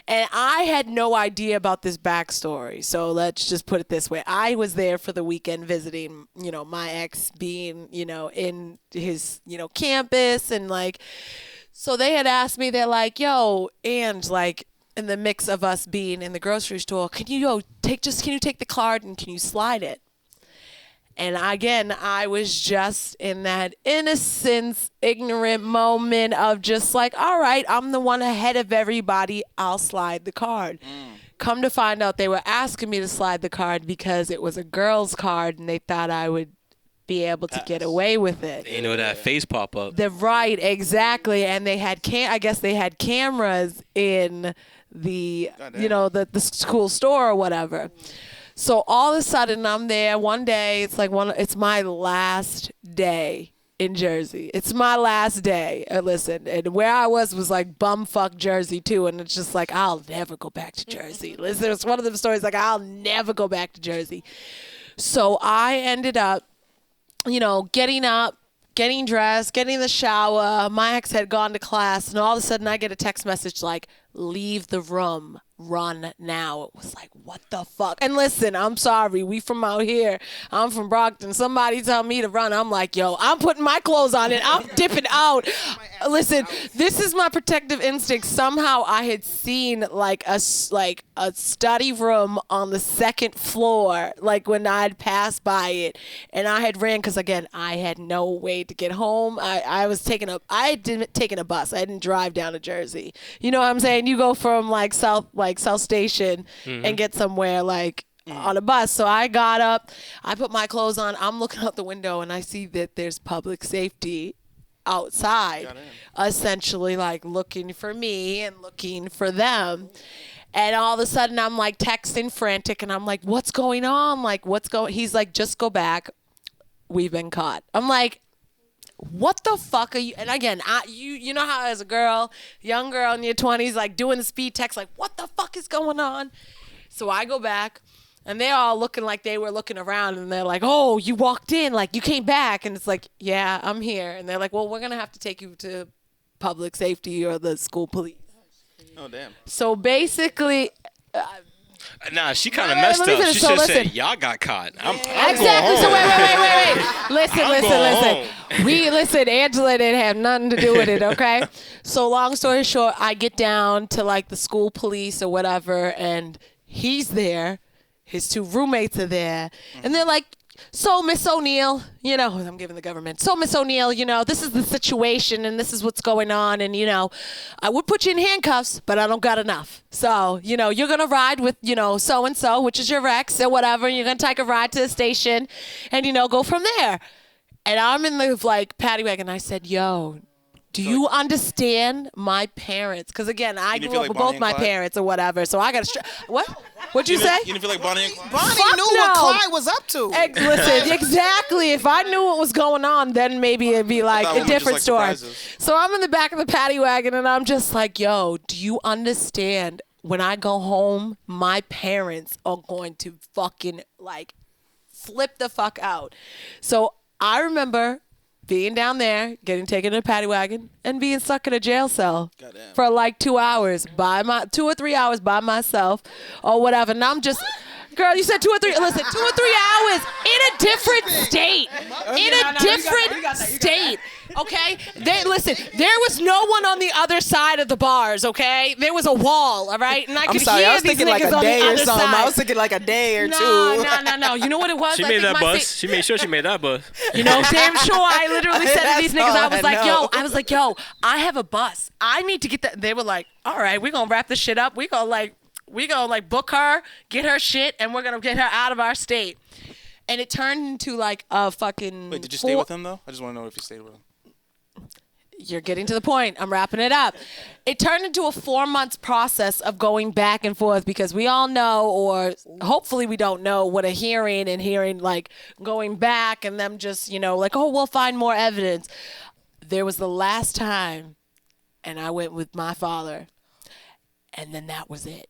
And I had no idea about this backstory. So let's just put it this way. I was there for the weekend visiting, you know, my ex being, you know, in his, you know, campus. And like, so they had asked me, they're like, yo, and like in the mix of us being in the grocery store, can you take the card and can you slide it? And again, I was just in that innocence, ignorant moment of just like, all right, I'm the one ahead of everybody. I'll slide the card. Come to find out, they were asking me to slide the card because it was a girl's card and they thought I would be able to get away with it. You know that face pop up. Right, exactly. And they had I guess they had cameras in the, you know, the school store or whatever. So all of a sudden I'm there one day. It's my last day in Jersey. It's my last day. Listen, and where I was like bumfuck Jersey too. And it's just like, I'll never go back to Jersey. Listen, it's one of them stories like, I'll never go back to Jersey. So I ended up, you know, getting up, getting dressed, getting in the shower. My ex had gone to class, and all of a sudden I get a text message like, leave the room, run now. It was like, what the fuck? And listen, I'm sorry, we from out here. I'm from Brockton. Somebody tell me to run. I'm like, yo, I'm putting my clothes on and I'm dipping out. Listen, this is my protective instinct. Somehow I had seen like a study room on the second floor, like when I'd passed by it, and I had ran because again, I had no way to get home. I didn't take a bus. I didn't drive down to Jersey. You know what I'm saying? You go from like South Station and get somewhere like on a bus. So I got up, I put my clothes on, I'm looking out the window and I see that there's public safety outside, essentially like looking for me and looking for them. And all of a sudden I'm like texting frantic and I'm like, what's going on? Like, he's like, just go back. We've been caught. I'm like, what the fuck are you? And again, you know how as a girl, young girl in your 20s, like doing the speed text, like, what the fuck is going on? So I go back and they're all looking like they were looking around and they're like, oh, you walked in, like you came back. And it's like, yeah, I'm here. And they're like, well, we're going to have to take you to public safety or the school police. Oh damn. So basically. Nah, she kind of messed up. She should have said, "Y'all got caught." I'm Exactly. going home. So wait. Listen. Going Listen. Angela didn't have nothing to do with it. Okay. So long story short, I get down to like the school police or whatever, and he's there. His 2 roommates are there, and they're like, "So, Miss O'Neill, I'm giving the government. So, Miss O'Neill, this is the situation, and this is what's going on, and I would put you in handcuffs, but I don't got enough. So, you're gonna ride with, so and so, which is your ex or whatever. And you're gonna take a ride to the station, and go from there." And I'm in the paddy wagon. I said, "Yo, do you understand my parents?" Because again, I grew up with both my parents or whatever. So I got to what? What'd you say? You didn't feel like Bonnie and Clyde? Bonnie knew what Clyde was up to. Listen, exactly. If I knew what was going on, then maybe it'd be like a different story. So I'm in the back of the paddy wagon, and I'm just like, "Yo, do you understand? When I go home, my parents are going to fucking flip the fuck out." So I remember being down there, getting taken in a paddy wagon, and being stuck in a jail cell for 2 hours 2 or 3 hours by myself, or whatever. And I'm just, girl, you said 2 or 3. Listen, 2 or 3 hours in a different state, state. Okay, listen. There was no one on the other side of the bars. Okay, there was a wall. All right, and I could hear I was these thinking niggas like a on day the or other something. side. I was thinking like a day or two. No. You know what it was? She made that bus. She made sure she made that bus. Damn sure. I literally said to these niggas, I was like, know. yo, I have a bus. I need to get that. They were like, all right, we're gonna wrap this shit up. We gonna book her, get her shit, and we're gonna get her out of our state. And it turned into a fucking. Wait, did you stay with him though? I just want to know if you stayed with him. You're getting to the point. I'm wrapping it up. It turned into a 4 months process of going back and forth because we all know, or hopefully we don't know, what a hearing going back and them just, oh, we'll find more evidence. There was the last time, and I went with my father, and then that was it.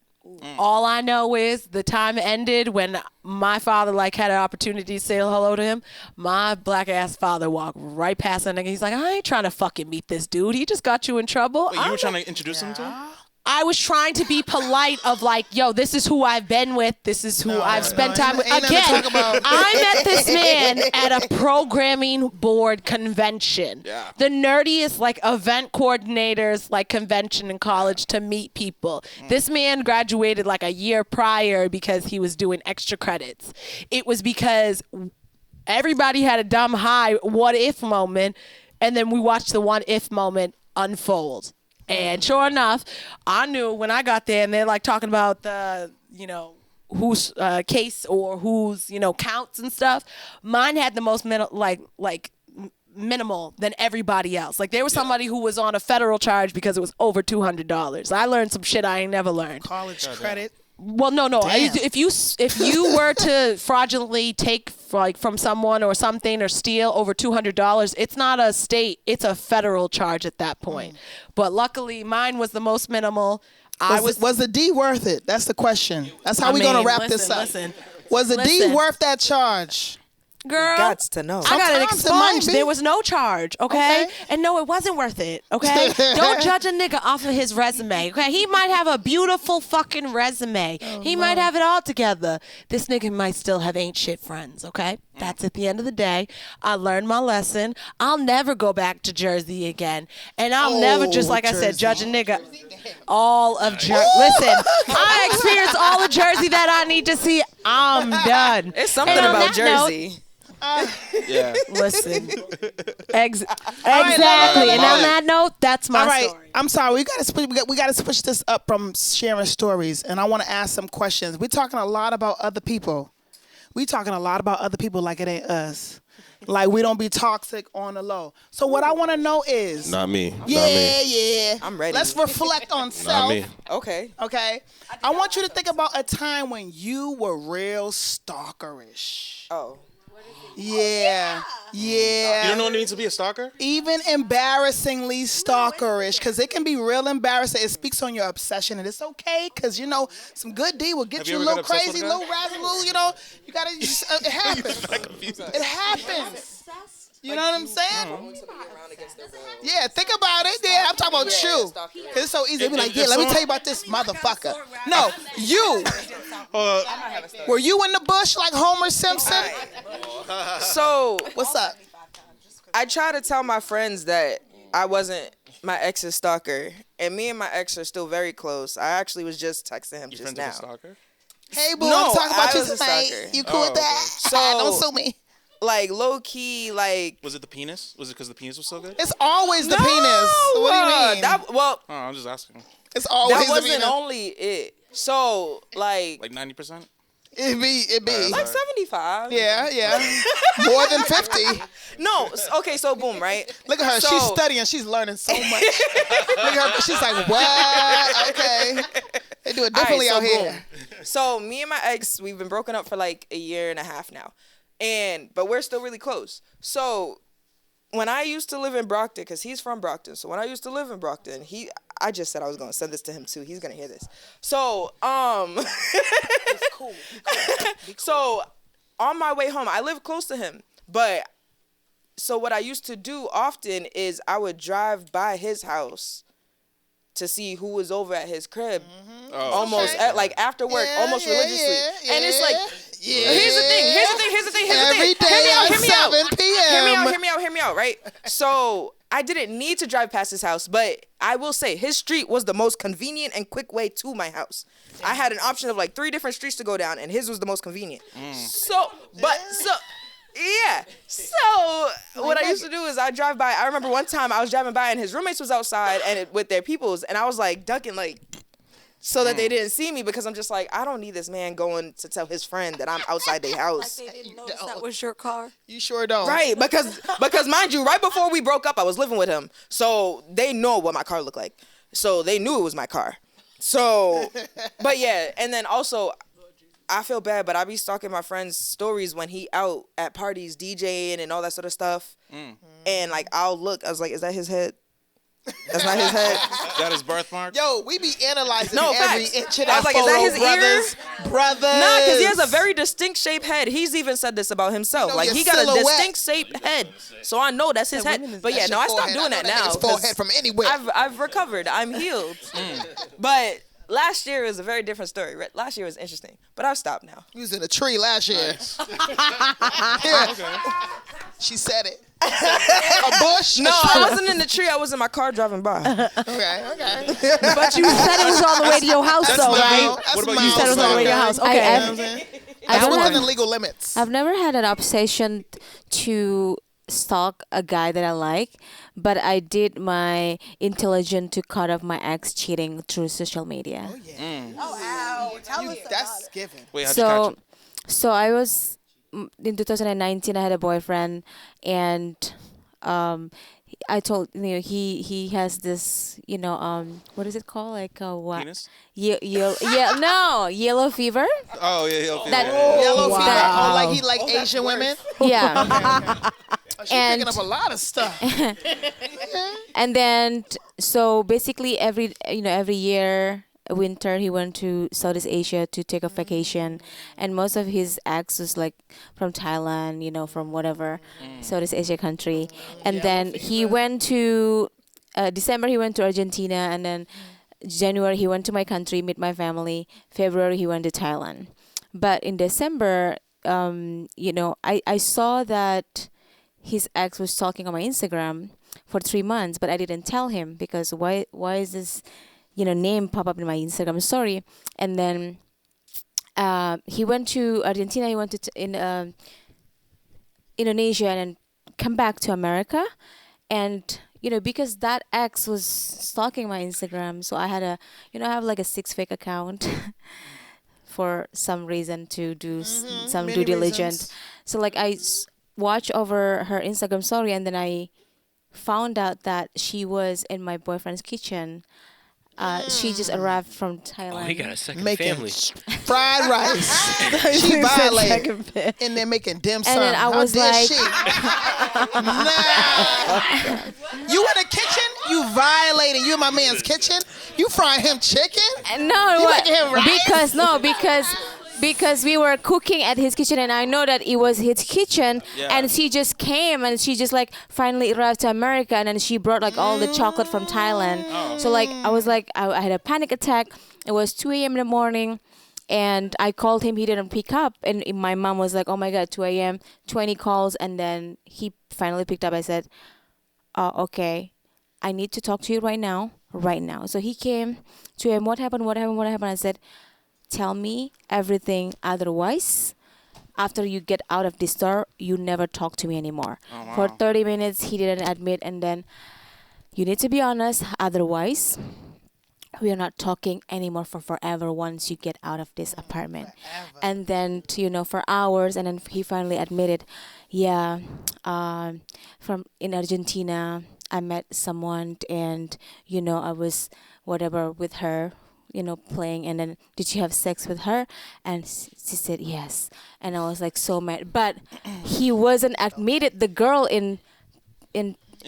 All I know is the time ended when my father had an opportunity to say hello to him. My black ass father walked right past that nigga. He's like, "I ain't trying to fucking meet this dude. He just got you in trouble." Wait, you were trying to introduce him to him? I was trying to be polite of yo, this is who I've been with. This is who I've spent time with. Again, I met this man at a programming board convention. Yeah. The nerdiest event coordinators convention in college to meet people. This man graduated a year prior because he was doing extra credits. It was because everybody had a dumb high what if moment, and then we watched the what if moment unfold. And sure enough, I knew when I got there, and they're talking about the, whose case or whose, counts and stuff. Mine had the most minimal than everybody else. There was somebody who was on a federal charge because it was over $200. I learned some shit I ain't never learned. College credit. Well, no. If you were to fraudulently take from someone or something or steal over $200, it's not a state; it's a federal charge at that point. But luckily, mine was the most minimal. Was the D worth it? That's the question. That's how we're gonna wrap this up. Was the D worth that charge? Girl, got to know. I got it Sometimes it might expunged. be. There was no charge, okay? And no, it wasn't worth it, okay? Don't judge a nigga off of his resume, okay? He might have a beautiful fucking resume. He might have it all together. This nigga might still have ain't shit friends, okay? That's at the end of the day. I learned my lesson. I'll never go back to Jersey again. And I'll never, just like I said, judge a nigga. All of Jersey. Listen, I experienced all of Jersey that I need to see. I'm done. It's something about Jersey. Yeah. Listen. Exactly. And on that note, that's my story. I'm sorry. We gotta switch this up from sharing stories, and I want to ask some questions. We're talking a lot about other people. We talking a lot about other people like it ain't us. We don't be toxic on the low. So what I want to know is. Not me. Yeah. I'm ready. Let's reflect on self. Not me. Okay. I want you to think about a time when you were real stalkerish. Oh. Yeah. You don't know what it means to be a stalker? Even embarrassingly stalkerish, because it can be real embarrassing. It speaks on your obsession, and it's okay, because, some good D will get you a little crazy, little razzle, you gotta, it happens. It happens. You know what I'm saying? Yeah, think about it. Yeah, I'm talking about you. Cause it's so easy to be like, yeah, let me tell you about this motherfucker. No, you. Were you in the bush like Homer Simpson? So what's up? I try to tell my friends that I wasn't my ex's stalker, and me and my ex are still very close. I actually was just texting him just now. Hey, boo, No, I'm talking about I you was a tonight. stalker. You cool with that? So Don't sue me. Like low key, like Was it the penis? Was it because the penis was so good? It's always the penis. What do you mean? Well, Oh, I'm just asking. It's always that the wasn't penis. only it. So like 90%. It be like 75. Yeah. More than 50. No, okay, so boom, right? Look at her. So, She's studying. She's learning so much. Look at her. She's like, what? Okay. They do it differently All right, so out here. boom. So me and my ex, we've been broken up for like a year and a half now. But we're still really close. So when I used to live in Brockton, because he's from Brockton, so when I used to live in Brockton, I just said I was gonna send this to him too. He's gonna hear this. So It's cool. So on my way home, I live close to him, but so what I used to do often is I would drive by his house to see who was over at his crib, almost like after work, almost religiously. And it's like, here's the thing. Every day at 7 p.m. Hear me out, right? So I didn't need to drive past his house, but I will say his street was the most convenient and quick way to my house. I had an option of like 3 different streets to go down, and his was the most convenient. So what I used to do is I drive by. I remember one time I was driving by and his roommates was outside and with their peoples, and I was like ducking like so that they didn't see me, because I'm just like, I don't need this man going to tell his friend that I'm outside their house. Like they didn't notice that was your car. You sure don't. Right, because mind you, right before we broke up, I was living with him, so they know what my car looked like, so they knew it was my car. So, but yeah, and then also, I feel bad, but I be stalking my friend's stories when he out at parties DJing and all that sort of stuff, and like I'll look, I was like, is that his head? That's not his head. That is birthmark. Yo, we be analyzing No, every facts. inch of I that was like, is that his brothers. Nah, because he has a very distinct shaped head. He's even said this about himself. You know, Like, your he got a silhouette. distinct shaped head. So I know that's his head. But yeah, no, I stopped doing that now. His forehead from anywhere. I've recovered. I'm healed. But last year was a very different story. Last year was interesting. But I've stopped now. You was in a tree last year. Yeah. She said it. A bush? No, I wasn't in the tree. I was in my car driving by. Okay. But you said it was on the way to your house, though, right? What about you? Said it was on the way to your house. Okay. That's within the legal limits. I've never had an obsession to stalk a guy that I like, but I did my intelligence to cut off my ex cheating through social media. Tell us that's given. Wait, how'd you catch him? So I was in 2019. I had a boyfriend, and I told he has this what is it called, like what? Penis? Yellow fever. Oh yeah, yellow fever. Yellow fever. Oh, like he like Asian women. Yeah. She's picking up a lot of stuff. And then so basically every year winter he went to Southeast Asia to take a vacation, and most of his ex was like from Thailand, from whatever Southeast Asia country. And then he went to December he went to Argentina, and then January he went to my country, meet my family. February he went to Thailand. But in December I saw that his ex was stalking on my Instagram for 3 months, but I didn't tell him, because why is this name pop up in my Instagram story? And then he went to Argentina, he went to Indonesia, and then come back to America. And because that ex was stalking my Instagram, so I had I have like a 6 fake account for some reason to do some due diligence. So like I watched over her Instagram story, and then I found out that she was in my boyfriend's kitchen. She just arrived from Thailand. Oh, he got a second Making family. fried rice. She violated. And they're making dim sum. And then I How was dare like, she? You in the kitchen? You violating. You in my man's kitchen? You frying him chicken? No, You what? making him rice? Because because we were cooking at his kitchen, and I know that it was his kitchen. Yeah. And she just came, and she just like finally arrived to America, and then she brought like all the chocolate from Thailand. So like I was like I had a panic attack. It was 2 a.m. in the morning. And I called him, he didn't pick up. And my mom was like, oh my God, 2 a.m., 20 calls. And then he finally picked up. I said, okay, I need to talk to you right now. So he came to him, what happened? I said, tell me everything. Otherwise, after you get out of this store, you never talk to me anymore. Oh, wow. For 30 minutes, he didn't admit. And then you need to be honest. Otherwise, we are not talking anymore for forever once you get out of this apartment. And then, for hours, and then he finally admitted, yeah, from in Argentina, I met someone, and, I was whatever with her, playing, and then did you have sex with her? And she said yes. And I was like so mad. But he wasn't admitted, the girl in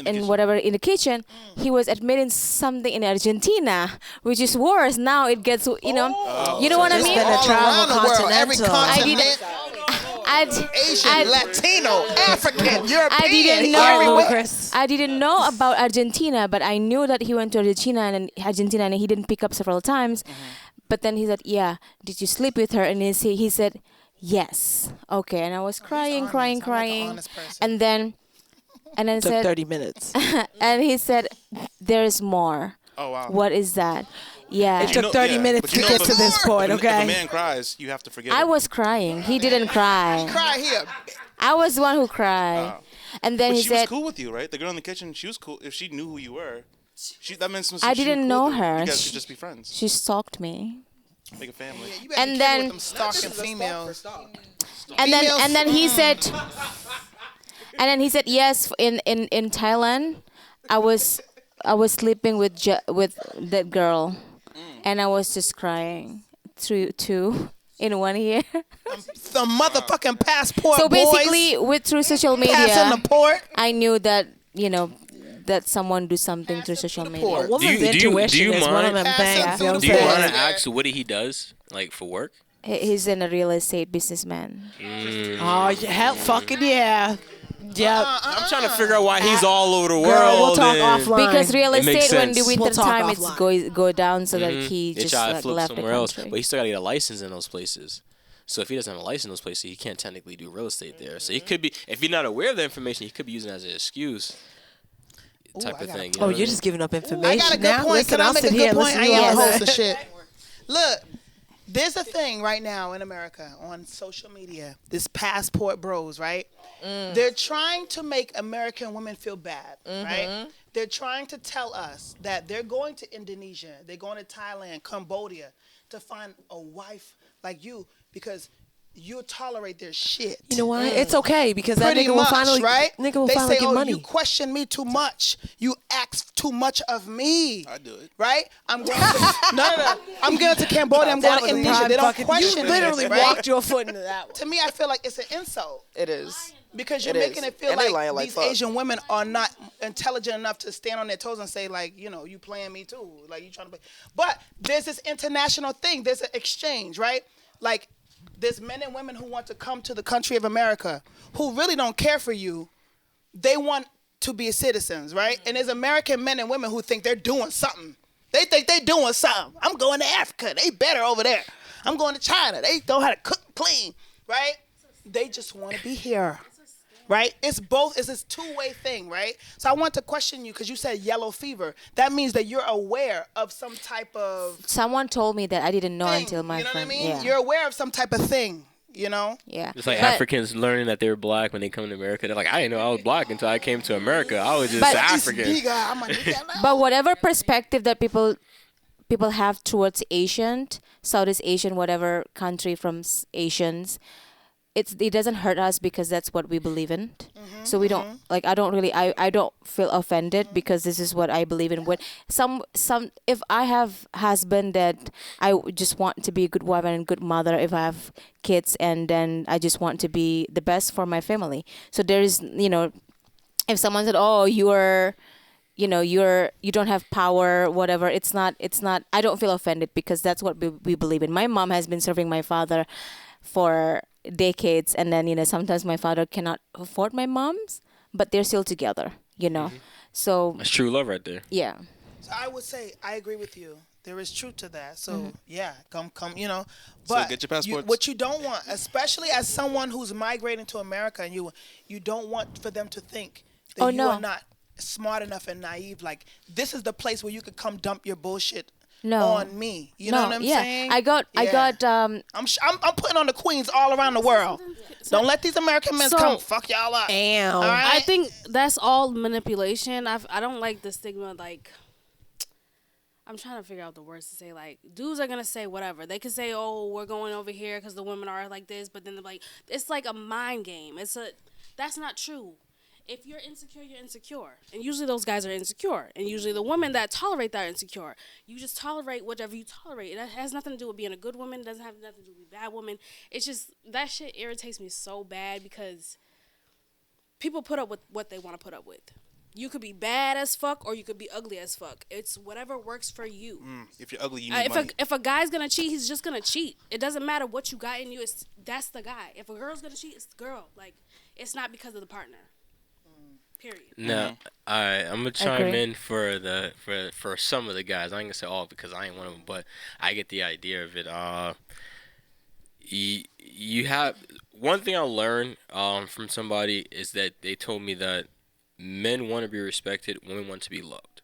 whatever in the kitchen, he was admitting something in Argentina, which is worse. Now it gets, you know what I mean? Been a travel continental. Every continent. Asian, Latino, African, European, everywhere. I didn't know about Argentina, but I knew that he went to Argentina and he didn't pick up several times. But then he said, yeah, did you sleep with her? And he said, yes. Okay, and I was crying. And then Took said 30 minutes. and he said, there's more. Oh, wow. What is that? Yeah. It took 30 minutes to get to this point, okay? If a man cries, you have to forgive him. I was crying. He didn't cry. Cry here. I was the one who cried. And then but he she said, was cool with you, right? The girl in the kitchen, she was cool. If she knew who you were, that meant I didn't know her. You guys could just be friends. She stalked me. Make a family. You better be careful with them stalking females. And then he said, yes, in Thailand, I was sleeping with that girl, and I was just crying through in 1 year. The motherfucking passport. So basically, through social media, passing the port. I knew that that someone do something through social media. Woman's intuition is one of them things. Do you want to ask what he does, like for work? He's in a real estate businessman. Oh, yeah, fucking yeah. Yeah, I'm trying to figure out why he's all over the world. Girl, we'll talk offline. Because real estate, when the winter time, offline. it's go down, so that he just left the somewhere else. country. But he still got to get a license in those places. So if he doesn't have a license in those places, he can't technically do real estate there. So he could be, if you're not aware of the information, he could be using it as an excuse. Type of thing. You're just giving up information. I got a good now. point. Listen, Can I I'll make sit a here good and point? listen I to you am all a host that. of shit. Look, there's a thing right now in America on social media. This passport bros, right? They're trying to make American women feel bad, right? They're trying to tell us that they're going to Indonesia, they're going to Thailand, Cambodia to find a wife like you because you tolerate their shit. You know why? It's okay because that Pretty nigga will much, finally, right? nigga will they finally say, get money. You question me too much. You ask too much of me. I do it. Right? I'm going to no. I'm going to Cambodia. I'm going to Indonesia. They don't question You literally me, right? walked your foot into that one. To me, I feel like it's an insult. It is. Because you're It making is. it feel And they lying like like these fuck. Asian women are not intelligent enough to stand on their toes and say, like, you playing me too. Like, you trying to play. But there's this international thing. There's an exchange, right? Like, there's men and women who want to come to the country of America who really don't care for you. They want to be citizens, right? And there's American men and women who think they're doing something. They think they're doing something. I'm going to Africa. They better over there. I'm going to China. They know how to cook and clean, right? They just want to be here, right? It's both. It's this two-way thing, right? So I want to question you because you said yellow fever. That means that you're aware of some type of Someone told me that I didn't know thing, until my you know friend. what I mean? Yeah. You're aware of some type of thing, Yeah. Just like But- Africans learning that they were black when they come to America. They're like, I didn't know I was black until I came to America. I was just But- African. But whatever perspective that people have towards Southeast Asian, whatever country from Asians, it doesn't hurt us because that's what we believe in. So we don't like. I don't feel offended because this is what I believe in. When if I have husband that I just want to be a good wife and a good mother, if I have kids, and then I just want to be the best for my family. So there is, if someone said, oh, you don't have power, whatever. It's not I don't feel offended because that's what we believe in. My mom has been serving my father for decades, and then sometimes my father cannot afford my mom's, but they're still together, so That's true love right there. yeah. So I would say I agree with you. There is truth to that. So Mhm. yeah, come, So But get your passports. what you don't want, especially as someone who's migrating to America, and you don't want for them to think that Oh, you no. are not smart enough and naive. Like this is the place where you could come dump your bullshit No. on me. You know what I'm yeah. saying? I got I'm putting on the queens all around the world. Don't let these American men So- come fuck y'all up. Damn. All right? I think that's all manipulation. I don't like the stigma. Like, I'm trying to figure out the words to say. Like, dudes are gonna say whatever. They could say, "Oh, we're going over here because the women are like this," but then they're like, it's like a mind game. That's not true. If you're insecure, you're insecure, and usually those guys are insecure, and usually the women that tolerate that are insecure. You just tolerate whatever you tolerate. It has nothing to do with being a good woman. It doesn't have nothing to do with being a bad woman. It's just that shit irritates me so bad because people put up with what they want to put up with. You could be bad as fuck or you could be ugly as fuck. It's whatever works for you. If you're ugly, you need money. If a guy's gonna cheat, he's just gonna cheat. It doesn't matter what you got in you. That's the guy. If a girl's gonna cheat, it's the girl. Like, it's not because of the partner. Period. Now, I'm gonna chime Agree. in for some of the guys. I ain't gonna say all because I ain't one of them, but I get the idea of it. You have one thing I learned from somebody is that they told me that men want to be respected, women want to be loved.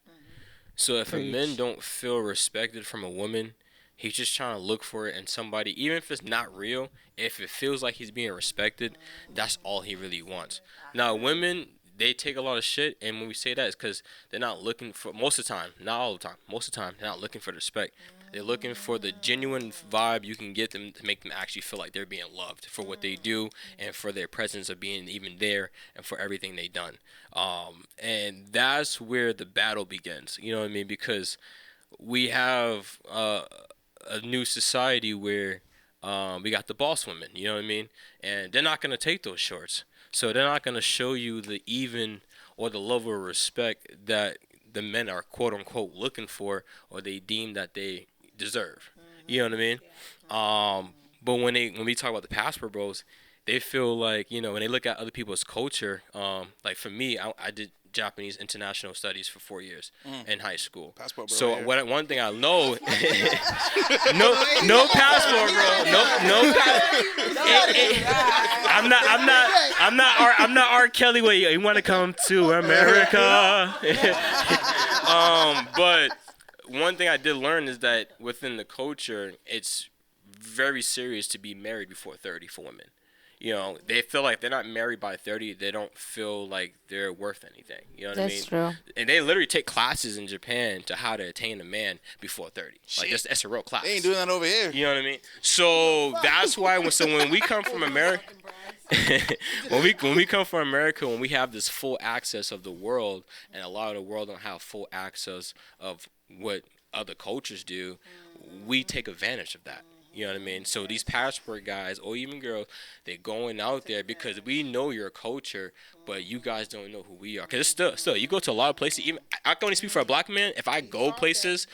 So if a man don't feel respected from a woman, he's just trying to look for it in somebody, even if it's not real. If it feels like he's being respected, that's all he really wants. Now, women, they take a lot of shit, and when we say that, it's because they're not looking for, most of the time, not all the time, most of the time, they're not looking for the respect. They're looking for the genuine vibe you can get them to make them actually feel like they're being loved for what they do and for their presence of being even there and for everything they done. And that's where the battle begins. You know what I mean? Because we have a new society where we got the boss women. You know what I mean? And they're not going to take those shorts. So they're not going to show you the even or the level of respect that the men are quote unquote looking for or they deem that they deserve. You know what I mean? But when we talk about the passport bros, they feel like, when they look at other people's culture, like for me, I did Japanese international studies for 4 years in high school. Passport bro So right here. one thing I know, no passport, bro, no I'm not R. Kelly. Where you want to come to America? But one thing I did learn is that within the culture, it's very serious to be married before 30 for women. They feel like they're not married by 30. They don't feel like they're worth anything. You know what I mean? That's true. And they literally take classes in Japan to how to attain a man before 30. Like, that's a real class. They ain't doing that over here. You know what I mean? So that's why when we come from America, when we come from America, when we have this full access of the world, and a lot of the world don't have full access of what other cultures do, we take advantage of that. You know what I mean? So these passport guys, or even girls, they're going out there because we know your culture, but you guys don't know who we are. Because it's still, you go to a lot of places. Even I can only speak for a black man. If I go places,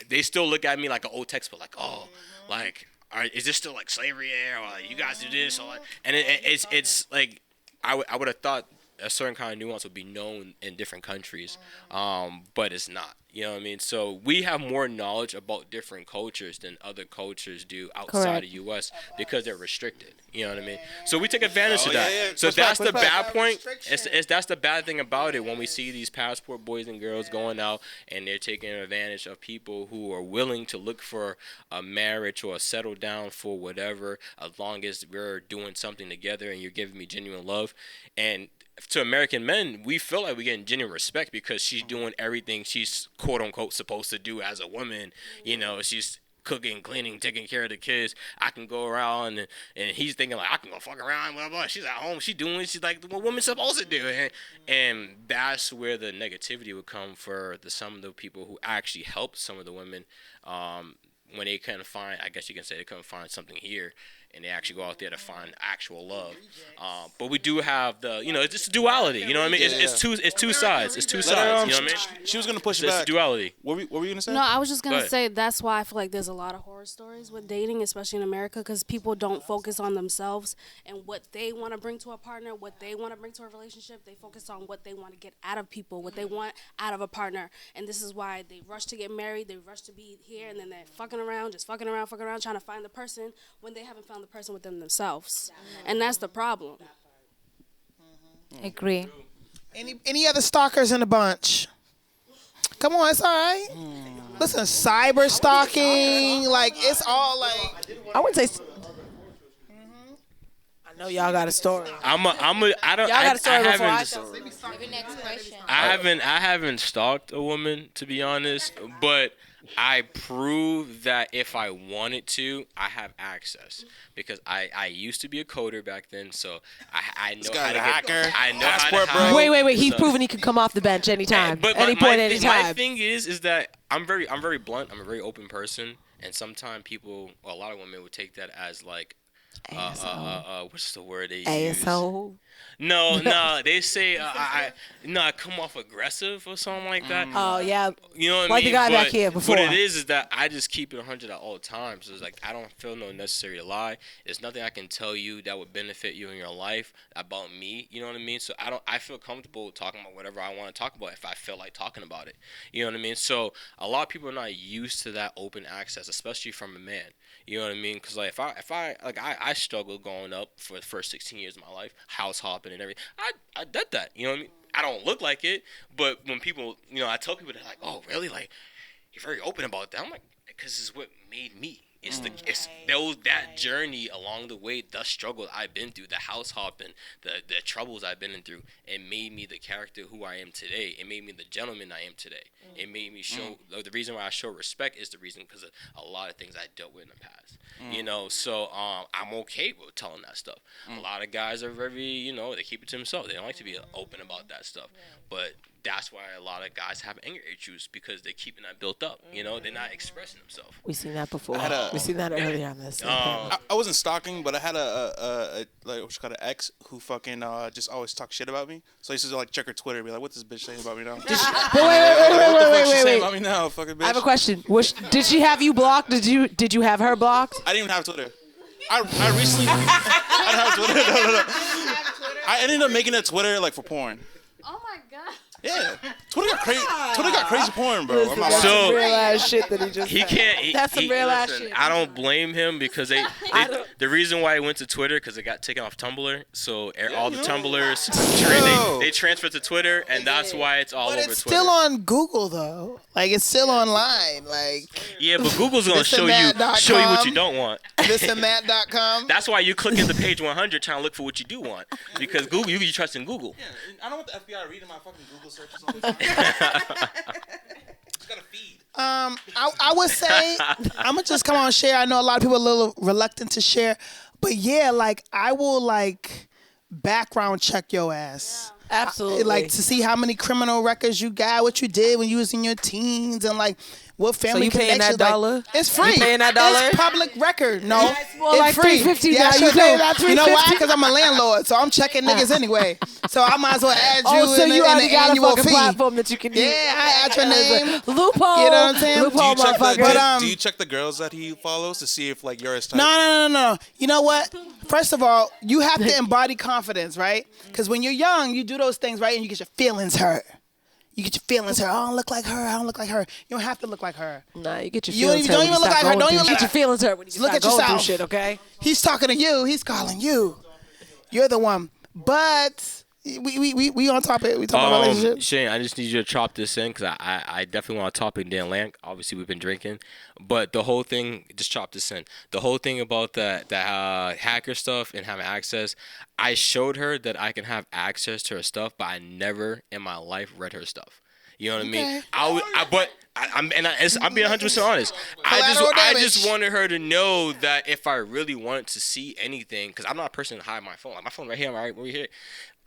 they still look at me like an old textbook, like, oh, like, is this still like slavery there, or like, you guys do this, or like, and it's like I would have thought a certain kind of nuance would be known in different countries, but it's not. You know what I mean? So we have more knowledge about different cultures than other cultures do outside Correct. of U.S. because they're restricted. You know what I mean? So we take advantage of that. yeah. So Push that's back, the push back. bad point. That's the bad thing about it when we see these passport boys and girls going out and they're taking advantage of people who are willing to look for a marriage or a settle down for whatever, as long as we're doing something together and you're giving me genuine love. And to American men, we feel like we're getting genuine respect because she's doing everything she's quote unquote supposed to do as a woman. She's cooking, cleaning, taking care of the kids. I can go around and he's thinking like I can go fuck around, blah blah. She's at home, she's like what women's supposed to do, and that's where the negativity would come for some of the people who actually help some of the women when they couldn't find, I guess you can say they couldn't find something here. and they actually go out there to find actual love. But we do have it's just duality. You know what I mean? It's two sides. It's two sides. You know what I mean? She was gonna push it It's back. duality. What were you gonna say? No, I was just gonna Go ahead. say that's why I feel like there's a lot of horror stories with dating, especially in America, because people don't focus on themselves and what they want to bring to a partner, what they want to bring to a relationship. They focus on what they want to get out of people, what they want out of a partner, and this is why they rush to get married, they rush to be here, and then they're fucking around, trying to find the person when they haven't found the person within themselves, and that's the problem. Agree. Any other stalkers in the bunch? Come on, it's all right. Listen, cyber stalking, like it's all like. I wouldn't say. I know y'all got a story. I don't. Y'all got a story before I I haven't stalked a woman, to be honest, but I prove that if I wanted to, I have access because I used to be a coder back then, so I know how to hacker. I know how to bro. Wait. He's so- proven he can come off the bench anytime, But any point, any my time. thing is that I'm very blunt. I'm a very open person, and sometimes a lot of women would take that as like, what's the word they use? Asshole. No, they say I come off aggressive or something like that. Oh yeah. You know what I Like mean? the guy back But here before. What it is that I just keep it 100 at all times. It's like I don't feel no necessary to lie. There's nothing I can tell you that would benefit you in your life about me. You know what I mean? So I feel comfortable talking about whatever I want to talk about if I feel like talking about it. You know what I mean? So a lot of people are not used to that open access, especially from a man. You know what I mean? Because like if I struggled growing up for the first 16 years of my life, house hopping and everything. I did that. You know what I mean? I don't look like it, but when people, I tell people, they're like, "Oh, really? Like, you're very open about that." I'm like, because it's what made me. It's that journey along the way, the struggle I've been through, the house hopping, the troubles I've been through. It made me the character who I am today. It made me the gentleman I am today. It made me show the reason why I show respect is the reason because of a lot of things I dealt with in the past. So I'm okay with telling that stuff. A lot of guys are very, they keep it to themselves. They don't like to be open about that stuff. But that's why a lot of guys have anger issues because they're keeping that built up. They're not expressing themselves. We seen that before. I We seen that earlier on this. I wasn't stalking, but I had a like what you call an ex who fucking just always talk shit about me. So I used to like check her Twitter and be like, "What's this bitch saying about me now?" Wait, What the fuck she saying about me now, fucking bitch? I have a question. Did she have you blocked? Did you have her blocked? I didn't even have Twitter. I recently I didn't have Twitter. No. I ended up making a Twitter like for porn. Oh my god. Yeah, Twitter got crazy porn, bro. I'm not That's lying. some real ass shit that he just He said. can't. That's some real ass listen, shit. I don't blame him because the reason why he went to Twitter because it got taken off Tumblr. So all the Tumblrs they transferred to Twitter, and that's why it's all But over it's Twitter. still on Google though. Like it's still online. Like Yeah, but Google's gonna show you thisandthat.com. what you don't want. thisandthat.com. That's why you click into page 100 trying to look for what you do want because Google you trust in Google. Yeah, I don't want the FBI reading my fucking Google searches all the time. Just got a feed. I would say I'm gonna just come on and share. I know a lot of people are a little reluctant to share, but yeah, like I will like background check your ass. Absolutely. Like to see how many criminal records you got, what you did when you was in your teens, and like what family you paying that connections. Like, dollar? it's free. You paying that dollar? It's public record. No, it's more it's like free. $350 Yeah, now. I You sure paying do. that You know why? $350? Because I'm a landlord, so I'm checking niggas anyway. So I might as well add you Oh, so in, you in already the got a annual fucking fee. platform that you can use. Yeah, I add your name. Loophole. You know what I'm saying? Loophole, motherfucker. Do you check the girls that he follows to see if like you're his type? No. You know what? First of all, you have to embody confidence, right? Because when you're young, you do those things, right? And you get your feelings hurt. You get your feelings hurt. I don't look like her. I don't look like her. You don't have to look like her. Nah, you get your You feelings don't hurt. even look like her. Don't even get your feelings hurt when you look start at going yourself. through shit, okay? He's talking to you. He's calling you. You're the one. But we on topic. We talking about relationships. Shane, I just need you to chop this in because I definitely want to topic Dan Lamp. Obviously, we've been drinking, but the whole thing, just chop this in. The whole thing about the hacker stuff and having access, I showed her that I can have access to her stuff, but I never in my life read her stuff. You know what I mean? I'm being 100% honest. I just wanted her to know that if I really wanted to see anything, because I'm not a person to hide my phone. Like my phone right here, right here.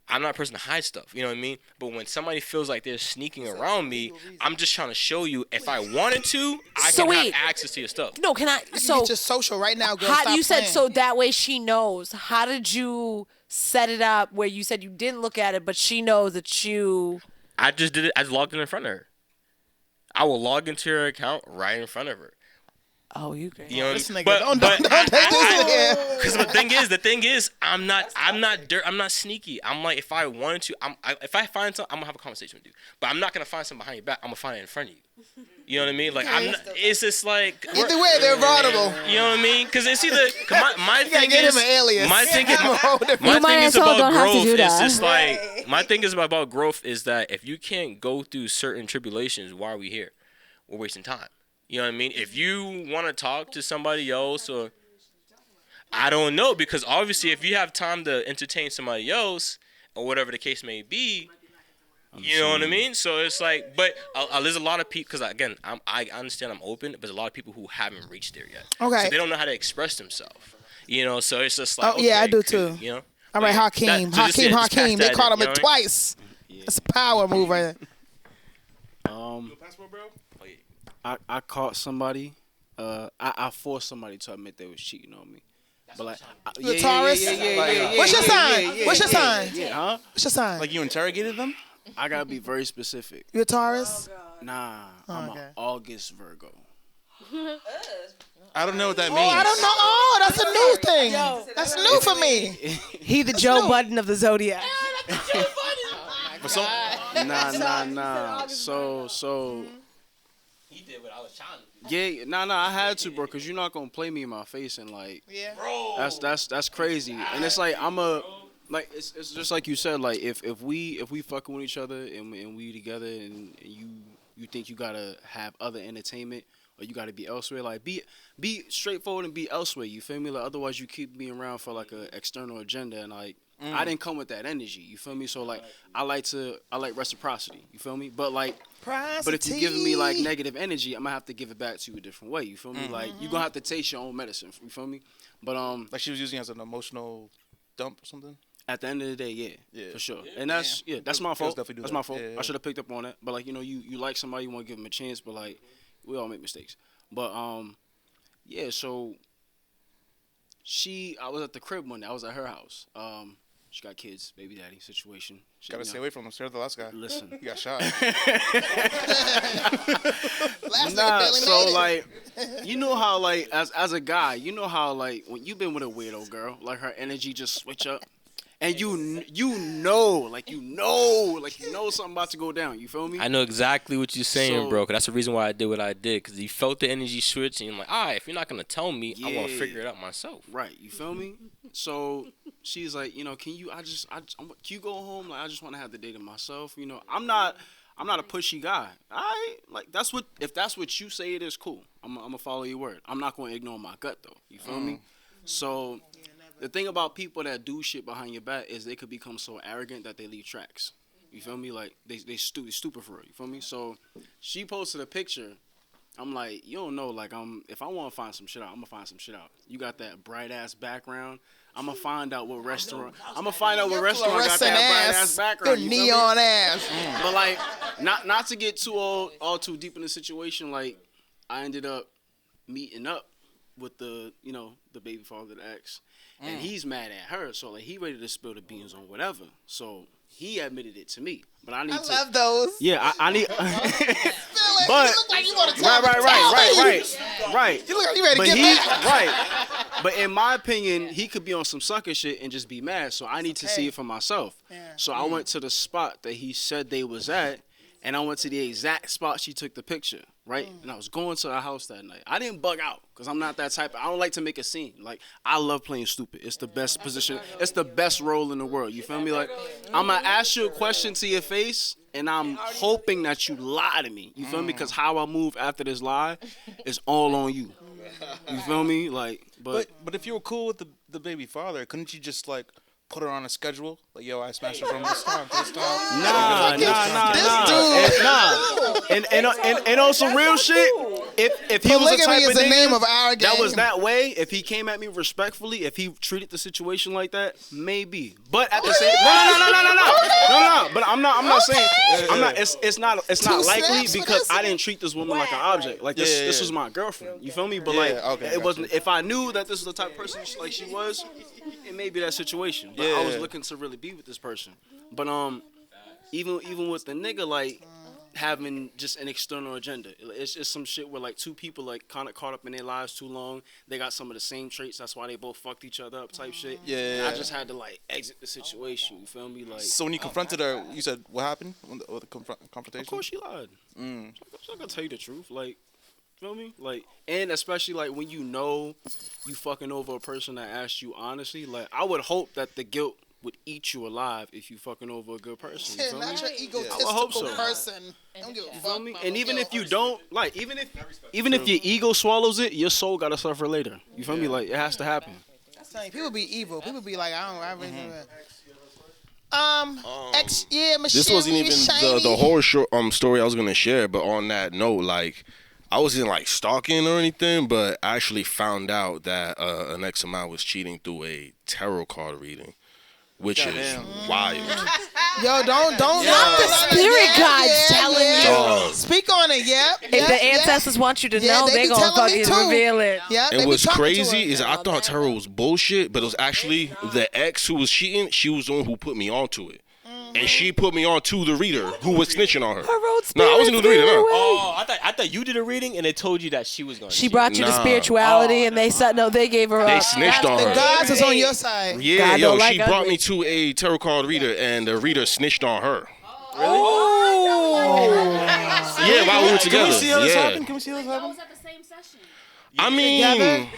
I'm not a person to hide stuff. You know what I mean? But when somebody feels like they're sneaking around me, I'm just trying to show you if I wanted to, I can have access to your stuff. No, can I? So get your social right now, girl. How Stop you said playing. so that way she knows. How did you set it up where you said you didn't look at it, but she knows that you? I just did it. I just logged in front of her. I will log into her account right in front of her. Oh, you great. You know, This nigga, but don't take this nigga. because the thing is, I'm not sneaky. I'm like, if I wanted to, if I find something, I'm gonna have a conversation with you. But I'm not gonna find something behind your back. I'm gonna find it in front of you. You know what I mean? Like, I'm not, it's just like Either way, they're vulnerable. You know what I mean? Because it's either my thing get is him an alias. my thing is You might as well don't have to do It's that. just like my thing is about growth is that if you can't go through certain tribulations, why are we here? We're wasting time. You know what I mean? If you want to talk to somebody else, or I don't know, because obviously if you have time to entertain somebody else or whatever the case may be, you know what I mean? So it's like, but there's a lot of people, because again, I understand I'm open, but there's a lot of people who haven't reached there yet. Okay. So they don't know how to express themselves. You know, so it's just like, Oh, yeah, okay, I do too. You know? All right, Hakeem. Hakeem. They caught him it twice. That's a power move right there. I caught somebody. I forced somebody to admit they was cheating on me. But like, You a Taurus? What's your sign? What's your sign? Yeah, huh? What's your sign? Like you interrogated them? I gotta be very specific. You a Taurus? Nah, I'm an August Virgo. I don't know what that Oh, means. I don't know. Oh, that's a new thing. That's new for me. He the Joe Budden of the Zodiac. Nah. So. He did what I was trying to do. Yeah, I had to, bro, because you're not gonna play me in my face and like, that's crazy. And it's like like it's just like you said, like if we fucking with each other and we together and you think you gotta have other entertainment or you gotta be elsewhere, like be straightforward and be elsewhere. You feel me? Like otherwise you keep me around for like a external agenda and like. I didn't come with that energy, you feel me? So like I like reciprocity, you feel me? But like but if you're giving me like negative energy, I'm gonna have to give it back to you a different way, you feel me? Like you're gonna have to taste your own medicine, you feel me? But like she was using it as an emotional dump or something? At the end of the day, yeah, for sure. And that's my fault. That's my fault. I should have picked up on it. But like, you know, you like somebody, you want to give them a chance, but like we all make mistakes. But yeah, so I was at the crib one day. I was at her house. She got kids, baby daddy situation. Gotta stay away from him. Stay the last guy. Listen. He got shot. So like, you know how like as a guy, you know how like when you've been with a weirdo girl, like her energy just switch up, and you know something about to go down. You feel me? I know exactly what you're saying, So- bro. 'Cause that's the reason why I did what I did. Because you felt the energy switch, and you're like, all right, if you're not gonna tell me, I want to Yeah. figure it out myself. Right, you feel me? So she's like, you know, can you go home? Like, I just want to have the day to myself. You know, I'm not a pushy guy. If that's what you say it is, cool. I'm gonna follow your word. I'm not gonna ignore my gut though. You feel me? So the thing about people that do shit behind your back is they could become so arrogant that they leave tracks. You feel me? Like they stupid for real. You feel me? So she posted a picture. I'm like, you don't know, like if I want to find some shit out, I'm gonna find some shit out. You got that bright ass background. I'm gonna find out what restaurant. got that bright ass background. Your you feel me? neon ass. But like, not to get all too deep in the situation. Like, I ended up meeting up with the baby father, the ex, and he's mad at her. So like, he ready to spill the beans on whatever. So he admitted it to me. But I love those. Yeah, I need. But But you look like you want to talk. right. You look like you ready to But get back. right. But in my opinion, he could be on some sucker shit and just be mad. So I need to see it for myself. Yeah. So I went to the spot that he said they was at, and I went to the exact spot she took the picture. Right, and I was going to the house that night. I didn't bug out because I'm not that type. I don't like to make a scene. Like, I love playing stupid. It's the best position. It's the best role in the world. You feel me? Like, I'm gonna ask you a question to your face, and I'm hoping that you lie to me. You feel me? Because how I move after this lie is all on you. You feel me? Like, but if you were cool with the baby father, couldn't you just like put her on a schedule? Like, yo, I smashed her from this time to this time. Nah. And on some real shit, if he was the Polygamy type is of the nigga name of our that was game. that way, if he came at me respectfully, if he treated the situation like that, maybe. But at the same, no. But I'm not saying, It's not likely because I didn't treat this woman like an object. Like this was my girlfriend. You feel me? But it wasn't. If I knew that this was the type of person like she was, it may be that situation. But I was looking to really be with this person. But even with the nigga, like, having just an external agenda. It's just some shit where like two people like kind of caught up in their lives too long. They got some of the same traits. That's why they both fucked each other up type shit. Yeah. And I just had to like exit the situation. You feel me? Like. So when you confronted her, you said what happened with the confrontation? Of course she lied. So I gotta tell you the truth. Like, feel me? Like, and especially like when you know you fucking over a person that asked you honestly. Like, I would hope that the guilt would eat you alive if you fucking over a good person. You feel Not me? your egotistical I hope so. person. Don't give a You fuck. feel me? And even if you don't, like, even if your ego swallows it, your soul gotta suffer later. You feel me? Like, it has to happen. That's the thing. People be evil. People be like, I really This wasn't even the horror story I was gonna share, but on that note, like, I wasn't like stalking or anything, but I actually found out that an ex of mine was cheating through a tarot card reading, which is wild. Yo, don't Not the spirit guides telling you. Speak on it, If the ancestors want you to know, they gonna fucking reveal it. Yeah. And what's crazy is I thought tarot was bullshit, but it was actually the ex who was cheating. She was the one who put me onto it. And she put me on to the reader who was snitching on her. No, I wasn't doing the reader. No. Oh, I thought you did a reading and they told you that she was going to. She brought you to spirituality, and they said no. They gave her. They snitched on her. The gods is on your side. Yeah, yo, she brought me to a tarot card reader, and the reader snitched on her. Really? Yeah, while we were together. Can we see how this Yeah. happen? Can we see how this happen? I mean,